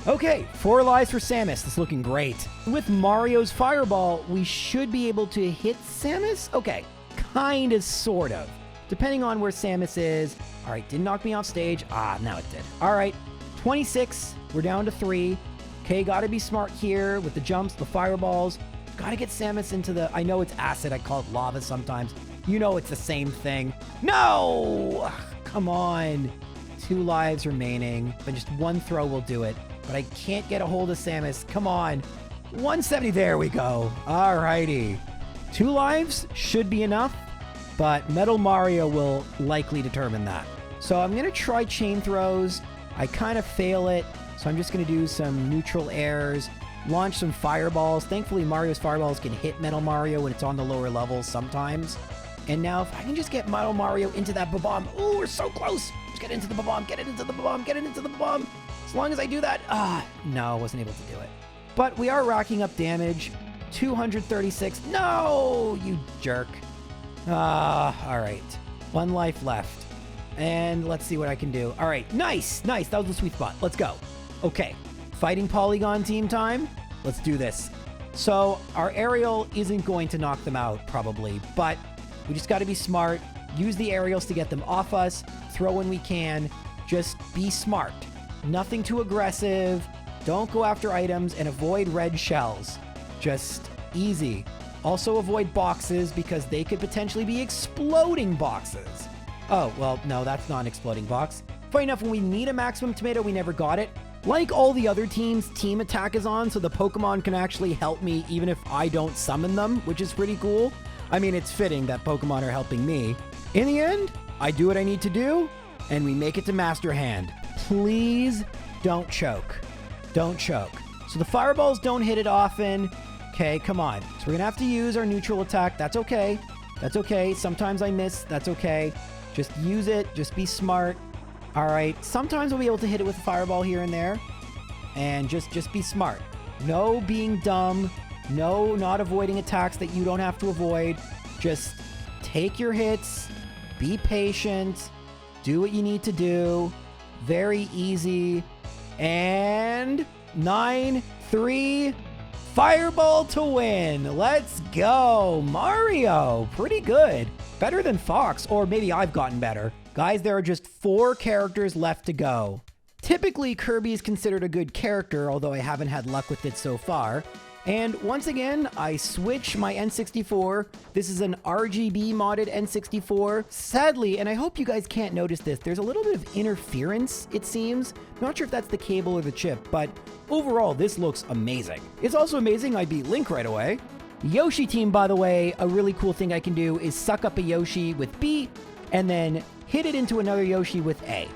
Okay, 4 lives for Samus. That's looking great. With Mario's Fireball, we should be able to hit Samus? Okay, kind of, sort of. Depending on where Samus is. All right, didn't knock me off stage. Now it did. All right, 26. We're down to 3. Okay, gotta be smart here with the jumps, the fireballs. Gotta get Samus into the... I know it's acid. I call it lava sometimes. You know it's the same thing. No! Come on. 2 lives remaining. But just 1 throw will do it. But I can't get a hold of Samus. Come on. 170. There we go. All righty. 2 lives should be enough. But Metal Mario will likely determine that. So I'm going to try chain throws. I kind of fail it. So I'm just going to do some neutral airs. Launch some fireballs. Thankfully, Mario's fireballs can hit Metal Mario when it's on the lower levels sometimes. And now if I can just get Metal Mario into that bomb. Ooh, we're so close. Just get into the bomb. Get it into the bomb. Get it into the bomb. As long as I do that. No, I wasn't able to do it. But we are racking up damage. 236. No, you jerk. All right. 1 life left. And let's see what I can do. All right. Nice. That was the sweet spot. Let's go. Okay. Fighting Polygon team time. Let's do this. So our aerial isn't going to knock them out, probably. But we just got to be smart. Use the aerials to get them off us. Throw when we can. Just be smart. Nothing too aggressive. Don't go after items and avoid red shells. Just easy. Also avoid boxes because they could potentially be exploding boxes. Oh, well, no, that's not an exploding box. Funny enough, when we need a maximum tomato, we never got it. Like all the other teams, team attack is on, so the Pokemon can actually help me even if I don't summon them, which is pretty cool. I mean, it's fitting that Pokemon are helping me. In the end, I do what I need to do, and we make it to Master Hand. Please don't choke. Don't choke. So the fireballs don't hit it often. Okay, come on. So we're gonna have to use our neutral attack. That's okay. That's okay. Sometimes I miss. That's okay. Just use it. Just be smart. All right. Sometimes I'll be able to hit it with a fireball here and there. And just be smart. No being dumb. No not avoiding attacks that you don't have to avoid. Just take your hits. Be patient. Do what you need to do. Very easy. And 9-3. Fireball to win. Let's go. Mario. Pretty good. Better than Fox, or maybe I've gotten better. Guys, there are just 4 characters left to go. Typically, Kirby is considered a good character, although I haven't had luck with it so far. And once again, I switch my N64. This is an RGB modded N64. Sadly, and I hope you guys can't notice this, there's a little bit of interference, it seems. Not sure if that's the cable or the chip, but overall, this looks amazing. It's also amazing I beat Link right away. Yoshi team, by the way, a really cool thing I can do is suck up a Yoshi with B and then hit it into another Yoshi with A.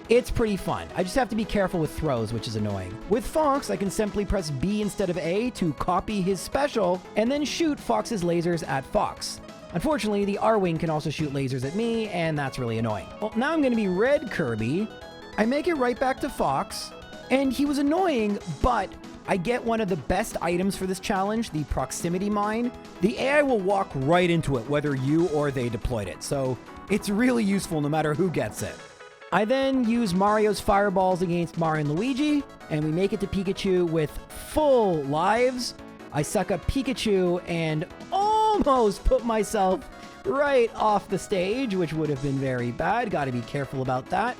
It's pretty fun. I just have to be careful with throws, which is annoying. With Fox, I can simply press B instead of A to copy his special and then shoot Fox's lasers at Fox. Unfortunately, the R-Wing can also shoot lasers at me, and that's really annoying. Well, now I'm going to be Red Kirby. I make it right back to Fox, and he was annoying, but I get one of the best items for this challenge, the proximity mine. The AI will walk right into it, whether you or they deployed it, so it's really useful no matter who gets it. I then use Mario's fireballs against Mario and Luigi, and we make it to Pikachu with full lives. I suck up Pikachu and almost put myself right off the stage, which would have been very bad. Got to be careful about that.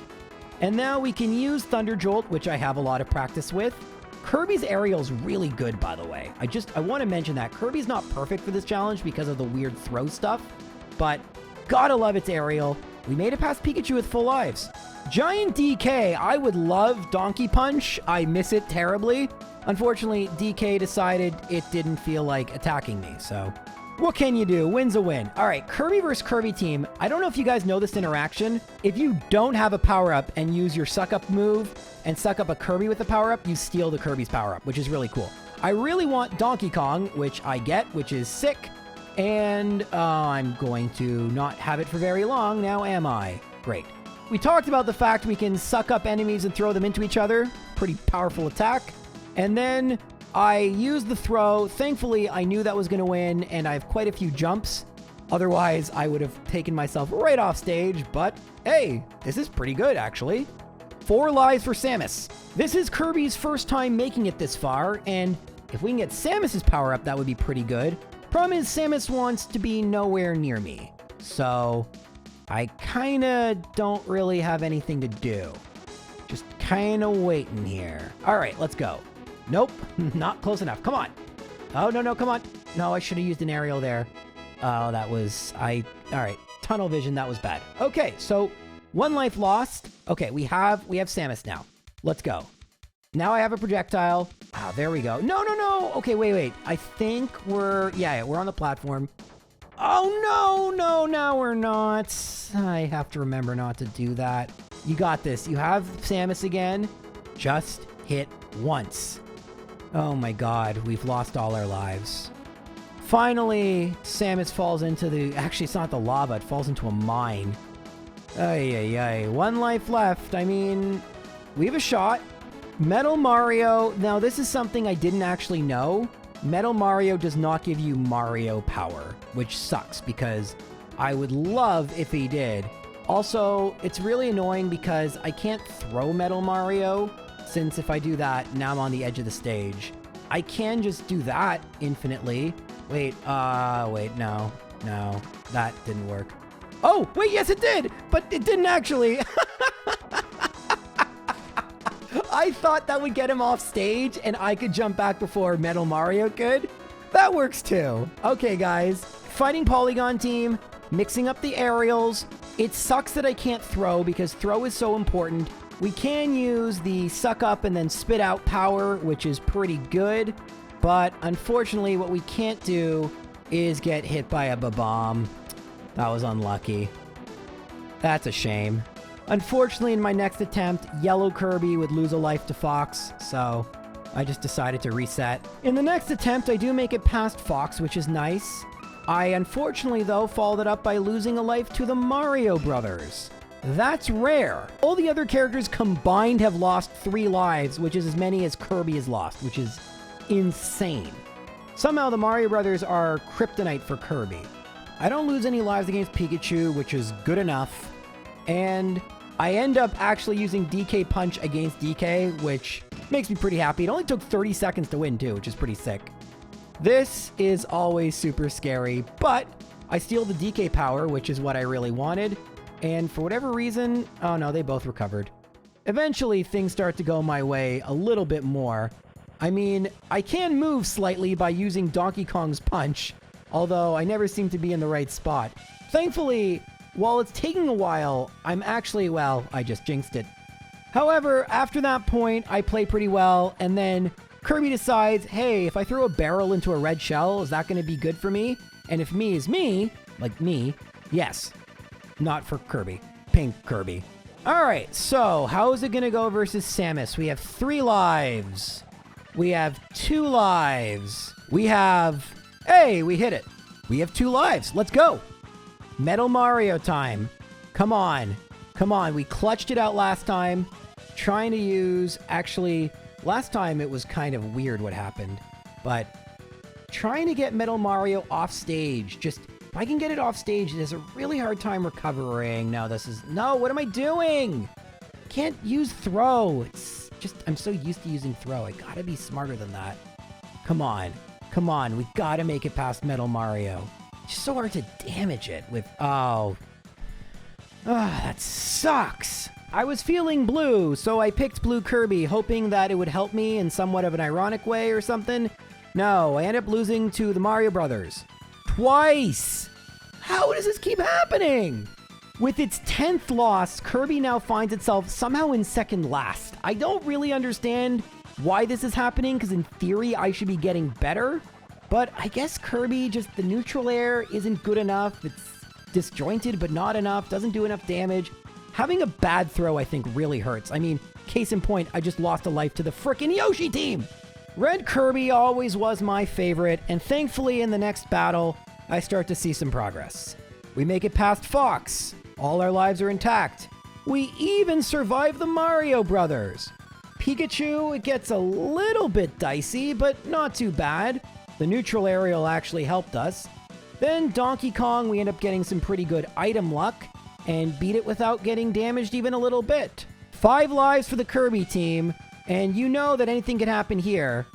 And now we can use Thunder Jolt, which I have a lot of practice with. Kirby's aerial's really good, by the way. I want to mention that Kirby's not perfect for this challenge because of the weird throw stuff, but gotta love its aerial. We made it past Pikachu with full lives. Giant DK, I would love Donkey Punch. I miss it terribly. Unfortunately, DK decided it didn't feel like attacking me, so what can you do? Win's a win. All right, Kirby versus Kirby team. I don't know if you guys know this interaction. If you don't have a power-up and use your suck-up move and suck up a Kirby with a power-up, you steal the Kirby's power-up, which is really cool. I really want Donkey Kong, which I get, which is sick. And I'm going to not have it for very long now, am I? Great. We talked about the fact we can suck up enemies and throw them into each other. Pretty powerful attack. And then I used the throw. Thankfully, I knew that was going to win, and I have quite a few jumps. Otherwise, I would have taken myself right off stage, but hey, this is pretty good, actually. 4 lives for Samus. This is Kirby's first time making it this far, and if we can get Samus's power up, that would be pretty good. Problem is, Samus wants to be nowhere near me, so I kinda don't really have anything to do. Just kinda waiting here. All right, let's go. Nope, not close enough. Come on. Oh, no, come on. No, I should have used an aerial there. Oh, that was... all right, tunnel vision, that was bad. Okay, so 1 life lost. Okay, we have Samus now. Let's go. Now I have a projectile. Ah, there we go. No. Okay, wait. I think we're on the platform. Oh, no, now we're not. I have to remember not to do that. You got this. You have Samus again. Just hit once. Oh my god, we've lost all our lives. Finally, Samus falls into the... Actually, it's not the lava. It falls into a mine. Ay. 1 life left. I mean, we have a shot. Metal Mario. Now, this is something I didn't actually know. Metal Mario does not give you Mario power, which sucks because I would love if he did. Also, it's really annoying because I can't throw Metal Mario, since if I do that, now I'm on the edge of the stage. I can just do that infinitely. Wait, no, that didn't work. Oh, wait, yes it did, but it didn't actually. I thought that would get him off stage and I could jump back before Metal Mario could. That works too. Okay, guys. Fighting Polygon team, mixing up the aerials. It sucks that I can't throw because throw is so important. We can use the suck up and then spit out power, which is pretty good. But unfortunately, what we can't do is get hit by a Babomb. That was unlucky. That's a shame. Unfortunately, in my next attempt, Yellow Kirby would lose a life to Fox, so I just decided to reset. In the next attempt, I do make it past Fox, which is nice. I unfortunately, though, followed it up by losing a life to the Mario Brothers. That's rare. All the other characters combined have lost 3 lives, which is as many as Kirby has lost, which is insane. Somehow the Mario Brothers are kryptonite for Kirby. I don't lose any lives against Pikachu, which is good enough. And I end up actually using DK Punch against DK, which makes me pretty happy. It only took 30 seconds to win, too, which is pretty sick. This is always super scary, but I steal the DK power, which is what I really wanted. And for whatever reason, oh no, they both recovered. Eventually, things start to go my way a little bit more. I mean, I can move slightly by using Donkey Kong's punch, although I never seem to be in the right spot. Thankfully, while it's taking a while, I'm actually, well, I just jinxed it. However, after that point, I play pretty well, and then Kirby decides, hey, if I throw a barrel into a red shell, is that going to be good for me? And if me is me, like me, yes. Not for Kirby. Pink Kirby. Alright, so how is it going to go versus Samus? We have 3 lives. We have 2 lives. We have... Hey, we hit it. We have 2 lives. Let's go. Metal Mario time. Come on. Come on. We clutched it out last time. Trying to use... Actually, last time it was kind of weird what happened. But trying to get Metal Mario off stage. Just... If I can get it off stage, there's a really hard time recovering. No, this is... No, what am I doing? Can't use throw. It's just... I'm so used to using throw. I gotta be smarter than that. Come on. Come on. We gotta make it past Metal Mario. It's just so hard to damage it with... Oh. That sucks. I was feeling blue, so I picked Blue Kirby, hoping that it would help me in somewhat of an ironic way or something. No, I end up losing to the Mario Brothers. Twice! How does this keep happening? With its 10th loss, Kirby now finds itself somehow in second last. I don't really understand why this is happening, because in theory I should be getting better. But I guess Kirby, just the neutral air isn't good enough. It's disjointed, but not enough. Doesn't do enough damage. Having a bad throw, I think, really hurts. I mean, case in point, I just lost a life to the frickin' Yoshi team! Red Kirby always was my favorite, and thankfully in the next battle, I start to see some progress. We make it past Fox. All our lives are intact. We even survive the Mario Brothers. Pikachu, it gets a little bit dicey, but not too bad. The neutral aerial actually helped us. Then Donkey Kong, we end up getting some pretty good item luck, and beat it without getting damaged even a little bit. 5 lives for the Kirby team, and you know that anything can happen here.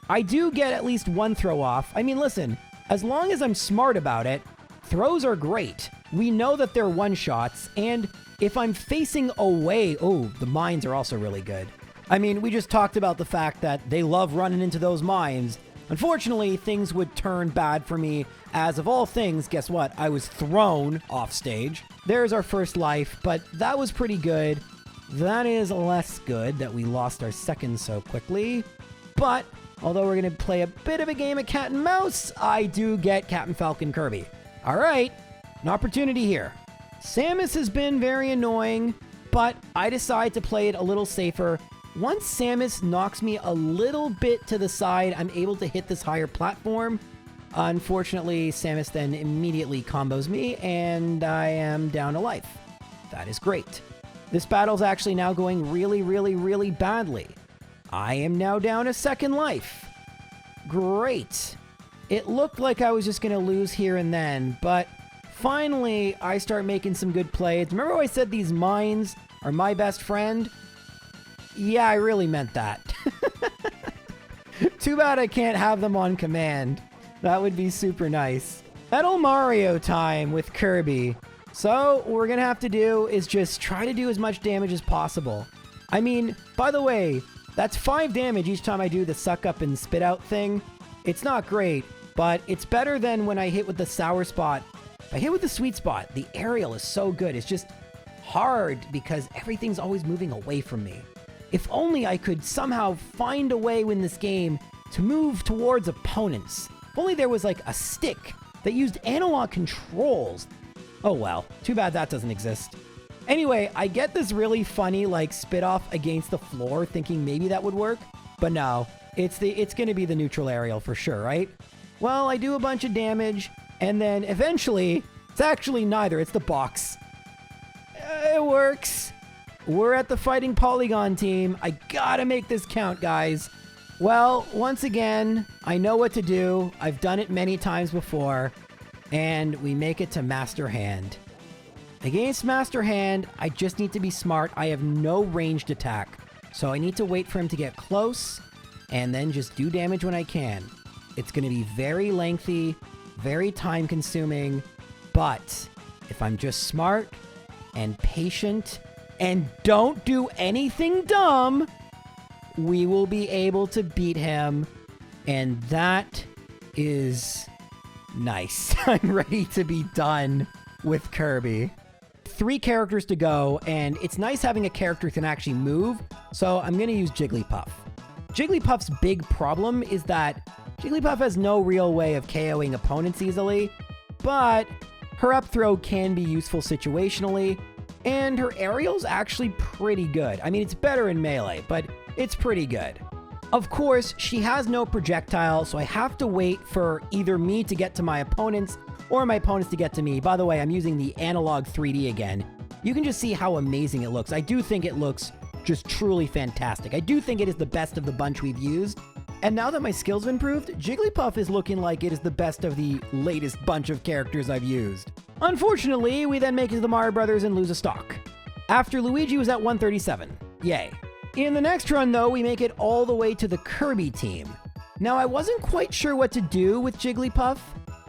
I do get at least 1 throw off. I mean, listen, as long as I'm smart about it, throws are great. We know that they're one-shots, and if I'm facing away... Oh, the mines are also really good. I mean, we just talked about the fact that they love running into those mines. Unfortunately, things would turn bad for me, as of all things, guess what? I was thrown off stage. There's our first life, but that was pretty good. That is less good that we lost our second so quickly. But, although we're going to play a bit of a game of cat and mouse, I do get Captain Falcon Kirby. Alright, an opportunity here. Samus has been very annoying, but I decide to play it a little safer. Once Samus knocks me a little bit to the side, I'm able to hit this higher platform. Unfortunately, Samus then immediately combos me, and I am down a life. That is great. This battle's actually now going really, really, really badly. I am now down a second life. Great. It looked like I was just going to lose here and then, but finally I start making some good plays. Remember how I said these mines are my best friend? Yeah, I really meant that. Too bad I can't have them on command. That would be super nice. Metal Mario time with Kirby. So what we're going to have to do is just try to do as much damage as possible. I mean, by the way, that's 5 damage each time I do the suck up and spit out thing. It's not great, but it's better than when I hit with the sour spot. If I hit with the sweet spot, the aerial is so good. It's just hard because everything's always moving away from me. If only I could somehow find a way in this game to move towards opponents. If only there was like a stick that used analog controls. Oh well, too bad that doesn't exist. Anyway, I get this really funny like spit off against the floor thinking maybe that would work, but no, it's gonna be the neutral aerial for sure, right? Well, I do a bunch of damage and then eventually it's actually neither, it's the box. It works. We're at the fighting polygon team. I gotta make this count, guys. Well, once again, I know what to do. I've done it many times before. And we make it to Master Hand. Against Master Hand, I just need to be smart. I have no ranged attack. So I need to wait for him to get close and then just do damage when I can. It's going to be very lengthy, very time consuming, but if I'm just smart and patient and don't do anything dumb, we will be able to beat him, and that is nice. I'm ready to be done with Kirby. 3 characters to go, and it's nice having a character who can actually move, so I'm going to use Jigglypuff. Jigglypuff's big problem is that Jigglypuff has no real way of KOing opponents easily, but her up throw can be useful situationally, and her aerial's actually pretty good. I mean, it's better in melee, but it's pretty good. Of course, she has no projectile, so I have to wait for either me to get to my opponents or my opponents to get to me. By the way, I'm using the analog 3D again. You can just see how amazing it looks. I do think it looks just truly fantastic. I do think it is the best of the bunch we've used. And now that my skills have improved, Jigglypuff is looking like it is the best of the latest bunch of characters I've used. Unfortunately, we then make it to the Mario Brothers and lose a stock. After Luigi was at 137. Yay. In the next run, though, we make it all the way to the Kirby team. Now, I wasn't quite sure what to do with Jigglypuff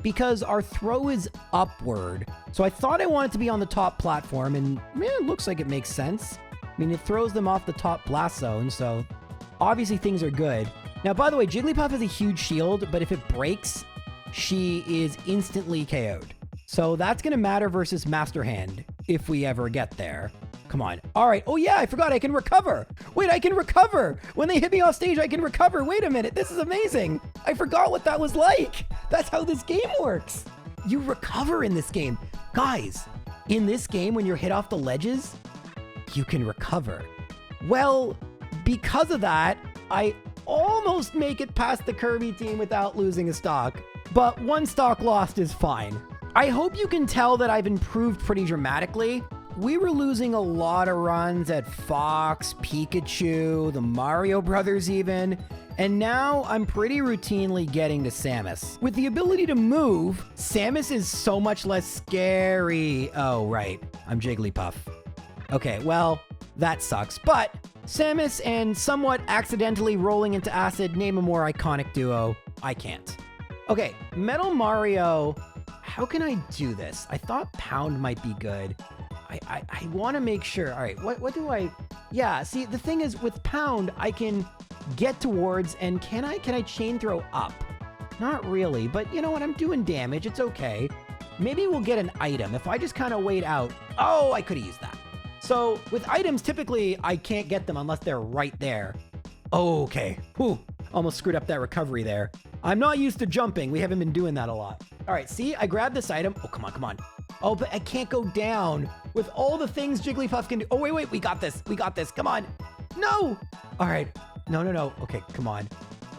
because our throw is upward. So I thought I wanted to be on the top platform, and it looks like it makes sense. I mean, it throws them off the top blast zone, so obviously things are good. Now, by the way, Jigglypuff has a huge shield, but if it breaks, she is instantly KO'd. So that's going to matter versus Master Hand if we ever get there. Come on. All right. Oh, yeah, I forgot I can recover. Wait, I can recover. When they hit me off stage, I can recover. Wait a minute. This is amazing. I forgot what that was like. That's how this game works. You recover in this game. Guys, in this game, when you're hit off the ledges, you can recover. Well, because of that, I almost make it past the Kirby team without losing a stock. But 1 stock lost is fine. I hope you can tell that I've improved pretty dramatically. We were losing a lot of runs at Fox, Pikachu, the Mario Brothers even, and now I'm pretty routinely getting to Samus. With the ability to move, Samus is so much less scary. Oh, right, I'm Jigglypuff. Okay, well, that sucks, but Samus and somewhat accidentally rolling into acid name a more iconic duo. I can't. Okay, Metal Mario, how can I do this? I thought Pound might be good. I want to make sure. All right, what do I... Yeah, see, the thing is, with Pound, I can get towards, and can I chain throw up? Not really, but you know what? I'm doing damage. It's okay. Maybe we'll get an item if I just kind of wait out. Oh, I could have used that. So with items, typically, I can't get them unless they're right there. Oh, okay. Whew. Almost screwed up that recovery there. I'm not used to jumping. We haven't been doing that a lot. All right, see, I grabbed this item. Oh, come on, come on. Oh, but I can't go down with all the things Jigglypuff can do. Oh, wait, we got this. We got this. Come on. No. All right. No. Okay, come on.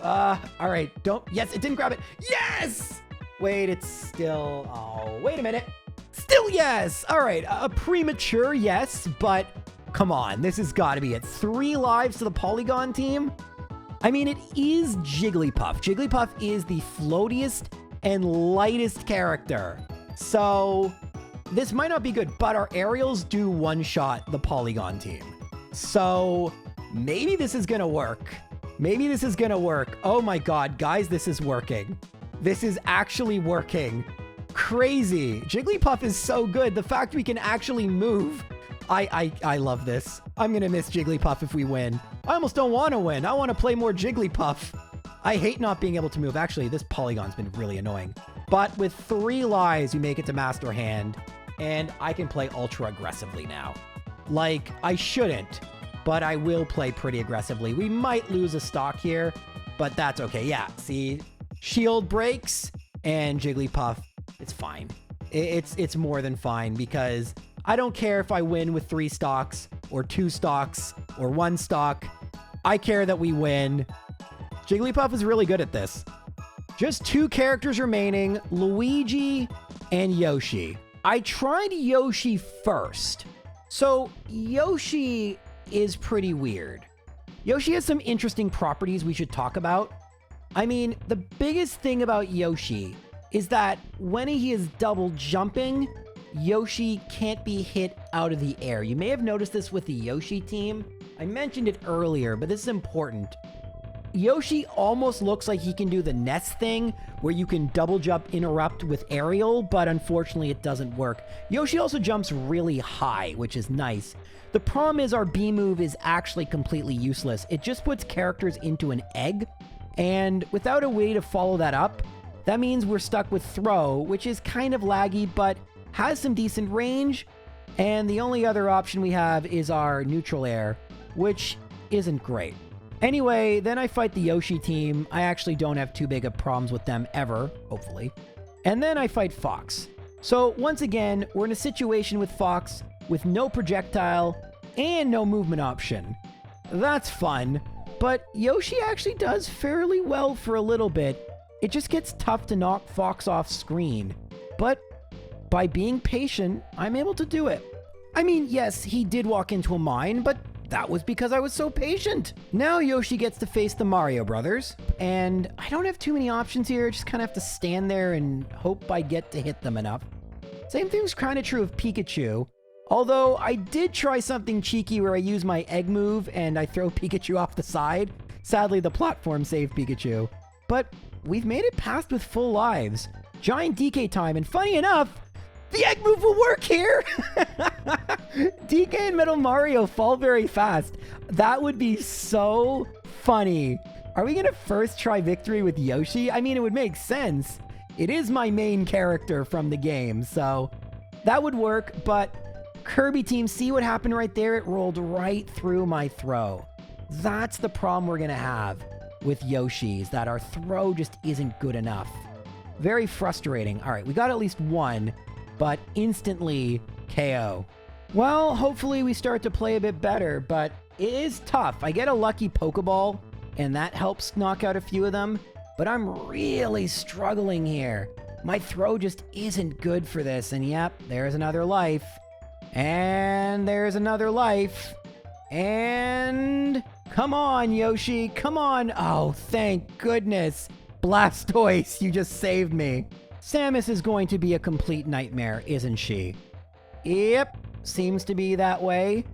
All right, don't. Yes, it didn't grab it. Yes. Wait, it's still. Oh, wait a minute. Still yes. All right, a premature yes, but come on. This has got to be it. 3 lives to the Polygon team. I mean, it is Jigglypuff. Jigglypuff is the floatiest and lightest character. So this might not be good, but our aerials do one-shot the Polygon team. So maybe this is going to work. Maybe this is going to work. Oh my God, guys, this is working. This is actually working. Crazy. Jigglypuff is so good. The fact we can actually move. I love this. I'm going to miss Jigglypuff if we win. I almost don't want to win. I want to play more Jigglypuff. I hate not being able to move. Actually, this Polygon's been really annoying. But with 3 lives, we make it to Master Hand. and I can play ultra aggressively now. Like, I shouldn't, but I will play pretty aggressively. We might lose a stock here, but that's okay. Yeah, see, shield breaks and Jigglypuff, it's fine. It's more than fine because I don't care if I win with 3 stocks or 2 stocks or 1 stock. I care that we win. Jigglypuff is really good at this. Just 2 characters remaining, Luigi and Yoshi. I tried Yoshi first. So Yoshi is pretty weird. Yoshi has some interesting properties we should talk about. I mean, the biggest thing about Yoshi is that when he is double jumping, Yoshi can't be hit out of the air. You may have noticed this with the Yoshi team. I mentioned it earlier, but this is important. Yoshi almost looks like he can do the Ness thing, where you can double jump interrupt with aerial, but unfortunately it doesn't work. Yoshi also jumps really high, which is nice. The problem is our B move is actually completely useless. It just puts characters into an egg, and without a way to follow that up, that means we're stuck with throw, which is kind of laggy, but has some decent range. And the only other option we have is our neutral air, which isn't great. Anyway, then I fight the Yoshi team. I actually don't have too big of problems with them ever, hopefully. And then I fight Fox. So once again, we're in a situation with Fox with no projectile and no movement option. That's fun, but Yoshi actually does fairly well for a little bit. It just gets tough to knock Fox off screen. But by being patient, I'm able to do it. I mean, yes, he did walk into a mine, but that was because I was so patient. Now Yoshi gets to face the Mario Brothers, and I don't have too many options here. Just kind of have to stand there and hope I get to hit them enough. Same thing's kind of true of Pikachu, although I did try something cheeky where I use my egg move and I throw Pikachu off the side. Sadly, the platform saved Pikachu, but we've made it past with full lives. Giant DK time, and funny enough, the egg move will work here! DK and Metal Mario fall very fast. That would be so funny. Are we gonna first try victory with Yoshi? I mean, it would make sense. It is my main character from the game, so that would work, but Kirby team, see what happened right there? It rolled right through my throw. That's the problem we're gonna have with Yoshi, is that our throw just isn't good enough. Very frustrating. All right, we got at least one, but instantly KO. Well, hopefully we start to play a bit better, but it is tough. I get a lucky Pokeball, and that helps knock out a few of them, but I'm really struggling here. My throw just isn't good for this, and yep, there's another life. And there's another life. And come on, Yoshi, come on. Oh, thank goodness. Blastoise, you just saved me. Samus is going to be a complete nightmare, isn't she? Yep, seems to be that way.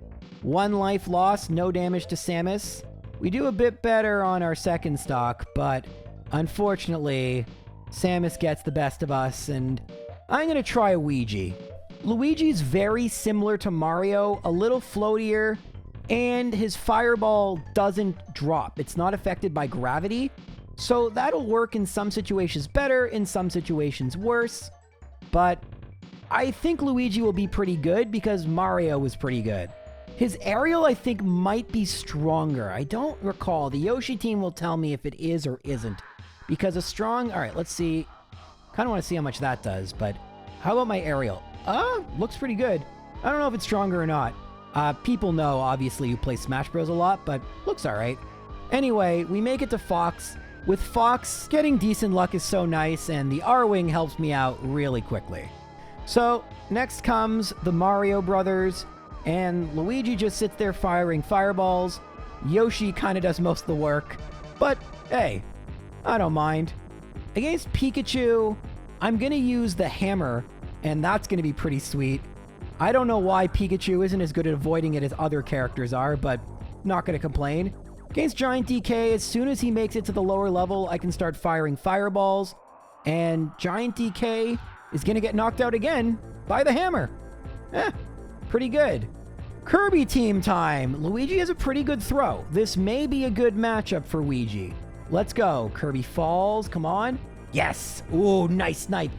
1 life lost, no damage to Samus. We do a bit better on our second stock, but unfortunately, Samus gets the best of us, and I'm gonna try Luigi. Luigi's very similar to Mario, a little floatier, and his fireball doesn't drop. It's not affected by gravity. So that'll work in some situations better, in some situations worse. But I think Luigi will be pretty good because Mario was pretty good. His aerial, I think, might be stronger. I don't recall. The Yoshi team will tell me if it is or isn't. Because a strong... All right, let's see. Kind of want to see how much that does, but how about my aerial? Looks pretty good. I don't know if it's stronger or not. People know, obviously, who play Smash Bros. A lot, but looks all right. Anyway, we make it to Fox. With Fox, getting decent luck is so nice, and the R-Wing helps me out really quickly. So, next comes the Mario Brothers, and Luigi just sits there firing fireballs. Yoshi kind of does most of the work, but hey, I don't mind. Against Pikachu, I'm going to use the hammer, and that's going to be pretty sweet. I don't know why Pikachu isn't as good at avoiding it as other characters are, but not going to complain. Against Giant DK, as soon as he makes it to the lower level, I can start firing fireballs, and Giant DK is going to get knocked out again by the hammer. Pretty good. Kirby team time. Luigi has a pretty good throw. This may be a good matchup for Luigi. Let's go. Kirby falls. Come on. Yes. Ooh, nice snipe.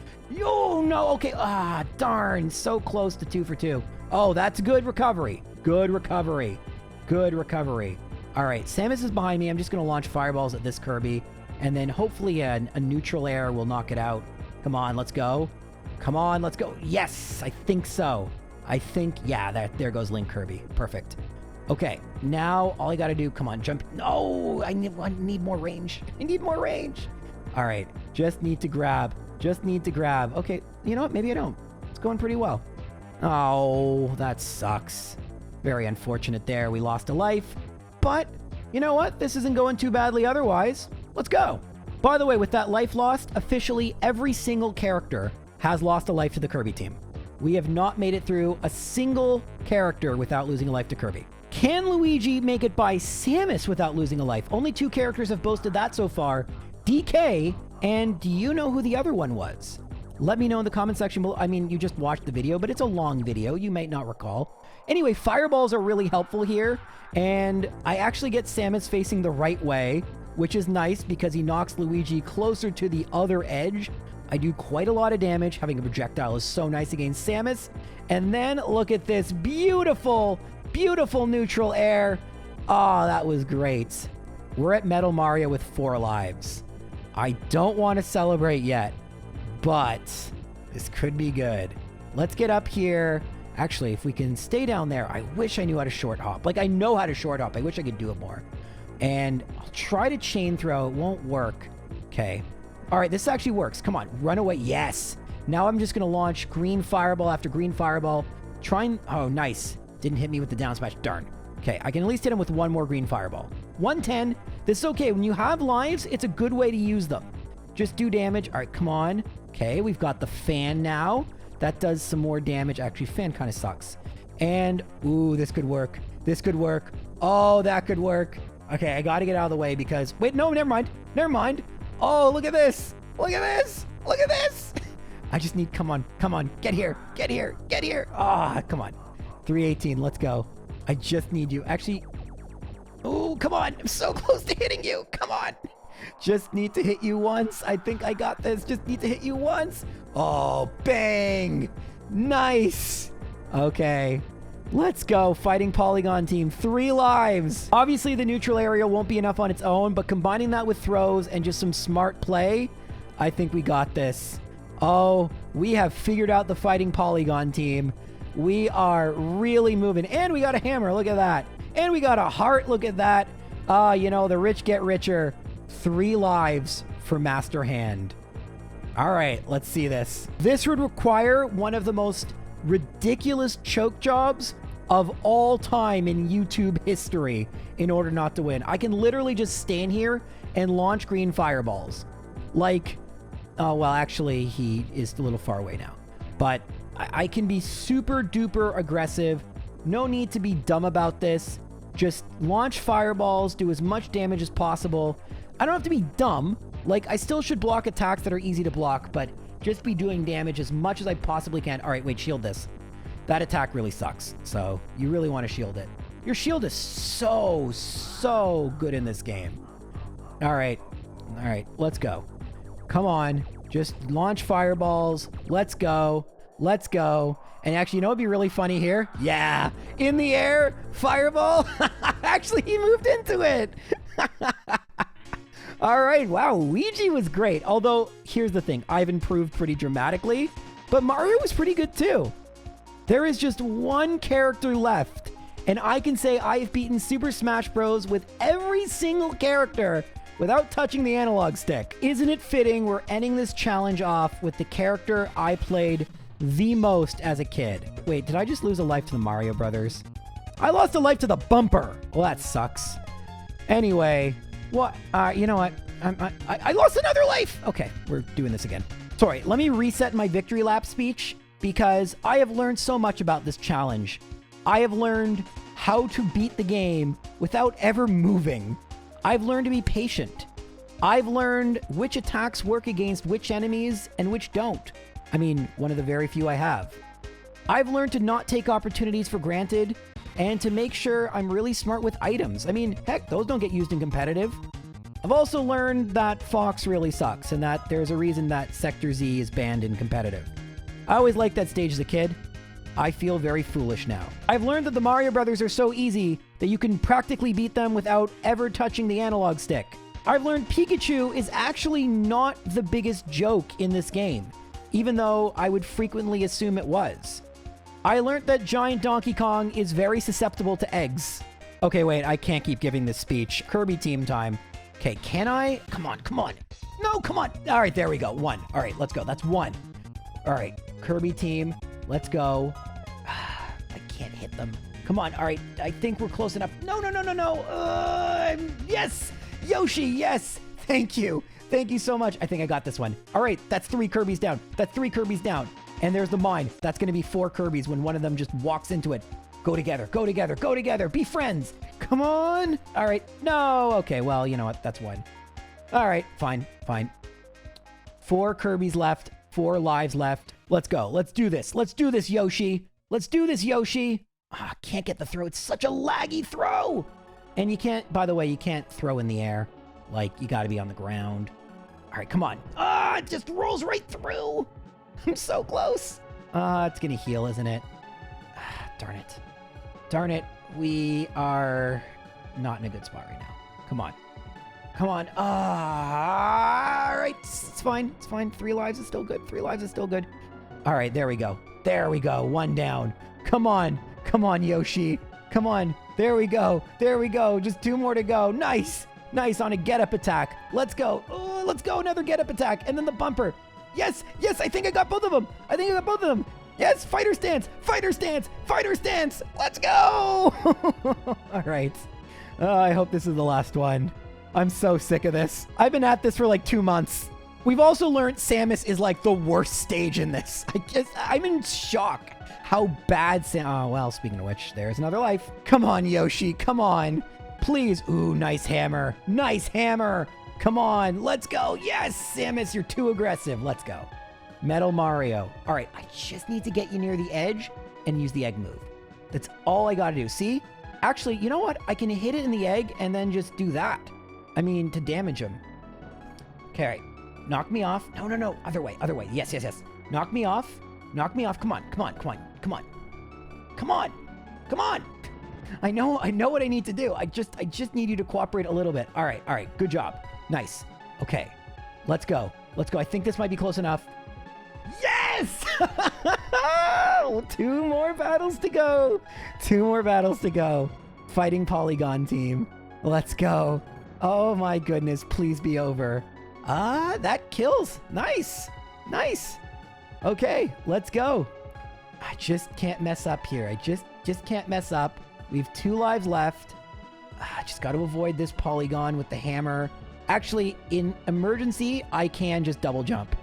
Oh, no. Okay. Ah, darn. So close to 2 for 2. Oh, that's good recovery. Good recovery. Good recovery. All right. Samus is behind me. I'm just going to launch fireballs at this Kirby. And then hopefully a neutral air will knock it out. Come on. Let's go. Come on. Let's go. Yes. I think so. I think, yeah, there goes Link Kirby. Perfect. Okay. Now all I got to do, come on, jump. No, I need more range. I need more range. All right. Just need to grab. Just need to grab. Okay. You know what? Maybe I don't. It's going pretty well. Oh, that sucks. Very unfortunate there. We lost a life. But you know what? This isn't going too badly otherwise. Let's go. By the way, with that life lost, officially every single character has lost a life to the Kirby team. We have not made it through a single character without losing a life to Kirby. Can Luigi make it by Samus without losing a life? Only 2 characters have boasted that so far. DK, and do you know who the other one was? Let me know in the comment section below. I mean, you just watched the video, but it's a long video. You might not recall. Anyway, fireballs are really helpful here, and I actually get Samus facing the right way, which is nice because he knocks Luigi closer to the other edge. I do quite a lot of damage. Having a projectile is so nice against Samus. And then look at this beautiful, beautiful neutral air. Oh, that was great. We're at Metal Mario with 4 lives. I don't want to celebrate yet, but this could be good. Let's get up here. Actually, if we can stay down there, I wish I knew how to short hop. Like, I know how to short hop. I wish I could do it more. And I'll try to chain throw. It won't work. Okay. All right, this actually works. Come on, run away. Yes. Now I'm just going to launch green fireball after green fireball. Oh, nice. Didn't hit me with the down smash. Darn. Okay, I can at least hit him with 1 more green fireball. 110. This is okay. When you have lives, it's a good way to use them. Just do damage. All right, come on. Okay, we've got the fan now. That does some more damage. Actually, fan kind of sucks. And, ooh, this could work. This could work. Oh, that could work. Okay, I got to get out of the way because... Wait, no, never mind. Never mind. Oh, look at this. Look at this. Look at this. I just need... Come on. Come on. Get here. Get here. Get here. Ah, come on. 318. Let's go. I just need you. Actually... Oh, come on. I'm so close to hitting you. Come on. Just need to hit you once. I think I got this. Just need to hit you once. Oh, bang. Nice. Okay. Let's go. Fighting Polygon team. 3 lives. Obviously, the neutral area won't be enough on its own, but combining that with throws and just some smart play, I think we got this. Oh, we have figured out the Fighting Polygon team. We are really moving. And we got a hammer. Look at that. And we got a heart. Look at that. You know, the rich get richer. 3 lives for Master Hand. All right, let's see this. This would require one of the most ridiculous choke jobs of all time in YouTube history in order not to win. I can literally just stand here and launch green fireballs. Like, oh, well, actually, he is a little far away now. But I can be super duper aggressive. No need to be dumb about this. Just launch fireballs, do as much damage as possible. I don't have to be dumb. Like, I still should block attacks that are easy to block, but just be doing damage as much as I possibly can. All right, wait, shield this. That attack really sucks, so you really want to shield it. Your shield is so good in this game. All right, let's go. Come on, just launch fireballs. Let's go. Let's go. And actually, you know what would be really funny here? Yeah, in the air, fireball. Actually, he moved into it. All right, wow, Luigi was great. Although, here's the thing. I've improved pretty dramatically, but Mario was pretty good too. There is just 1 character left, and I can say I've beaten Super Smash Bros. With every single character without touching the analog stick. Isn't it fitting we're ending this challenge off with the character I played the most as a kid? Wait, did I just lose a life to the Mario Brothers? I lost a life to the bumper. Well, that sucks. Anyway... What? You know what? I lost another life. Okay, we're doing this again. Sorry, let me reset my victory lap speech because I have learned so much about this challenge. I have learned how to beat the game without ever moving. I've learned to be patient. I've learned which attacks work against which enemies and which don't. I mean, one of the very few I have. I've learned to not take opportunities for granted and to make sure I'm really smart with items. I mean, heck, those don't get used in competitive. I've also learned that Fox really sucks and that there's a reason that Sector Z is banned in competitive. I always liked that stage as a kid. I feel very foolish now. I've learned that the Mario Brothers are so easy that you can practically beat them without ever touching the analog stick. I've learned Pikachu is actually not the biggest joke in this game, even though I would frequently assume it was. I learned that Giant Donkey Kong is very susceptible to eggs. Okay, wait, I can't keep giving this speech. Kirby team time. Okay, can I? Come on, come on. No, come on. All right, there we go. 1. All right, let's go. That's 1. All right, Kirby team, let's go. I can't hit them. Come on. All right, I think we're close enough. No, no, no, no, no. Yes, Yoshi, yes. Thank you. Thank you so much. I think I got this one. All right, that's 3 Kirbys down. That's 3 Kirbys down. And there's the mine. That's going to be 4 Kirbys when one of them just walks into it. Go together, go together, go together. Be friends. Come on. All right. No. Okay, well, you know what? That's 1. All right, fine, fine. 4 Kirbys left. 4 lives left. Let's go. Let's do this. Let's do this, Yoshi. Let's do this, Yoshi. Ah, can't get the throw. It's such a laggy throw. And you can't, by the way, you can't throw in the air. Like, you got to be on the ground. All right, come on. Ah, it just rolls right through. I'm so close. It's going to heal, isn't it? Ah, darn it. Darn it. We are not in a good spot right now. Come on. Come on. All right. It's fine. It's fine. 3 lives is still good. 3 lives is still good. All right. There we go. There we go. 1 down. Come on. Come on, Yoshi. Come on. There we go. There we go. Just 2 more to go. Nice. Nice on a get-up attack. Let's go. Oh, let's go. Another get-up attack. And then the bumper. Yes. Yes. I think I got both of them. I think I got both of them. Yes. Fighter stance. Fighter stance. Fighter stance. Let's go. All right. I hope this is the last one. I'm so sick of this. I've been at this for like 2 months. We've also learned Samus is like the worst stage in this. I'm in shock how bad Oh, well, speaking of which, there's another life. Come on, Yoshi. Come on. Please. Ooh, nice hammer. Nice hammer. Come on. Let's go. Yes, Samus, you're too aggressive. Let's go. Metal Mario. All right, I just need to get you near the edge and use the egg move. That's all I got to do. See? Actually, you know what? I can hit it in the egg and then just do that. I mean, to damage him. Okay, all right. Knock me off. No, no, no. Other way. Other way. Yes, yes, yes. Knock me off. Knock me off. Come on. Come on. Come on. Come on. Come on. Come on. I know what I need to do. I just need you to cooperate a little bit. All right. All right. Good job. Nice. Okay. Let's go. Let's go. I think this might be close enough. Yes! 2 more battles to go. 2 more battles to go. Fighting Polygon team. Let's go. Oh my goodness. Please be over. That kills. Nice. Nice. Okay. Let's go. I just can't mess up here. I just can't mess up. We have 2 lives left. I just got to avoid this polygon with the hammer. Actually, in emergency, I can just double jump.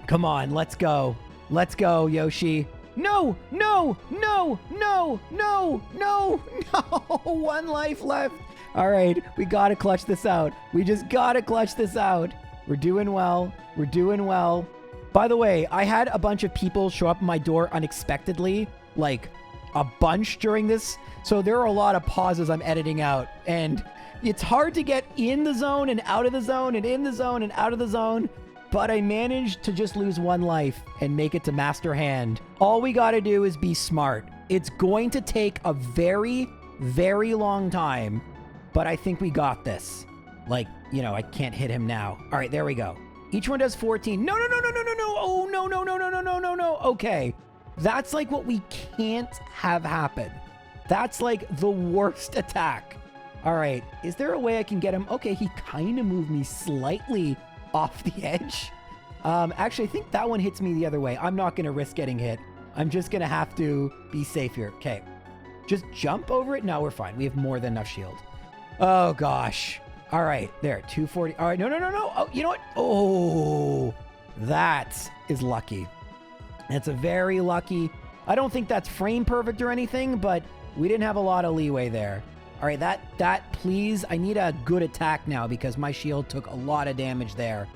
Come on, let's go. Let's go, Yoshi. No, no, no, no, no, no, no. 1 life left. All right, we got to clutch this out. We just got to clutch this out. We're doing well. We're doing well. By the way, I had a bunch of people show up at my door unexpectedly, like a bunch during this. So there are a lot of pauses I'm editing out. And it's hard to get in the zone and out of the zone and in the zone and out of the zone. But I managed to just lose 1 life and make it to Master Hand. All we got to do is be smart. It's going to take a very, very long time. But I think we got this. Like, you know, I can't hit him now. All right, there we go. Each one does 14. No, no, no, no, no, no, no. Oh, no, no, no, no, no, no, no, no. Okay. That's like what we can't have happen. That's like the worst attack. All right. Is there a way I can get him? Okay, he kind of moved me slightly off the edge. Actually, I think that one hits me the other way. I'm not going to risk getting hit. I'm just going to have to be safe here. Okay. Just jump over it. No, we're fine. We have more than enough shield. Oh, gosh. All right. There. 240. All right. No, no, no, no. Oh, you know what? Oh, that is lucky. It's a very lucky. I don't think that's frame perfect or anything, but we didn't have a lot of leeway there. All right, that, please. I need a good attack now because my shield took a lot of damage there.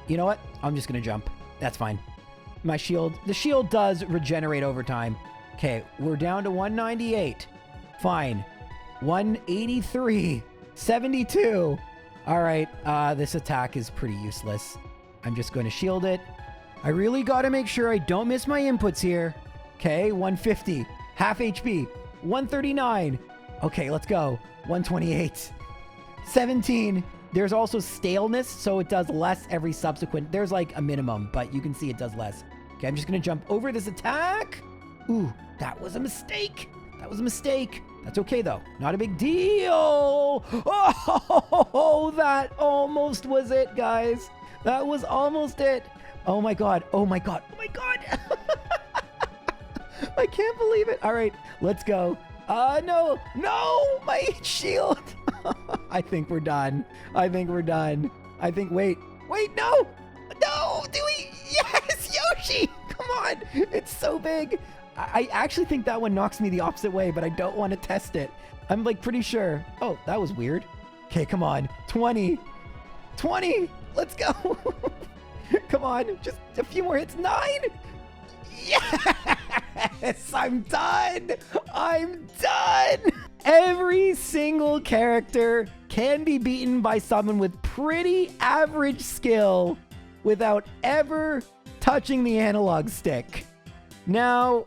You know what? I'm just going to jump. That's fine. My shield, the shield does regenerate over time. Okay, we're down to 198. Fine. 183. 72. All right, this attack is pretty useless. I'm just going to shield it. I really got to make sure I don't miss my inputs here. Okay, 150. Half HP. 139. Okay, let's go. 128. 17. There's also staleness, so it does less every subsequent. There's like a minimum, but you can see it does less. Okay, I'm just going to jump over this attack. Ooh, that was a mistake. That was a mistake. That's okay, though. Not a big deal. Oh, that almost was it, guys. That was almost it. Oh, my God. Oh, my God. Oh, my God. I can't believe it. All right, let's go. No, my shield. I think we're done. I think we're done. Wait, no, do we? Yes, Yoshi, come on. It's so big. I actually think that one knocks me the opposite way, but I don't want to test it. I'm like pretty sure. Oh, that was weird. Okay, come on. 20. Let's go. Come on, just a few more hits. 9. Yes, I'm done. Every single character can be beaten by someone with pretty average skill without ever touching the analog stick. Now,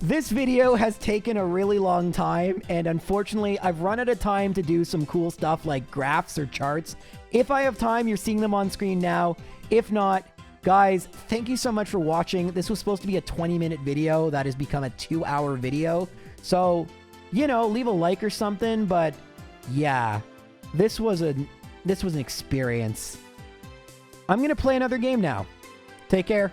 this video has taken a really long time, and unfortunately, I've run out of time to do some cool stuff like graphs or charts. If I have time, you're seeing them on screen now. If not, guys, thank you so much for watching. This was supposed to be a 20-minute video that has become a 2-hour video. So, you know, leave a like or something, but yeah, this was an experience. I'm going to play another game now. Take care.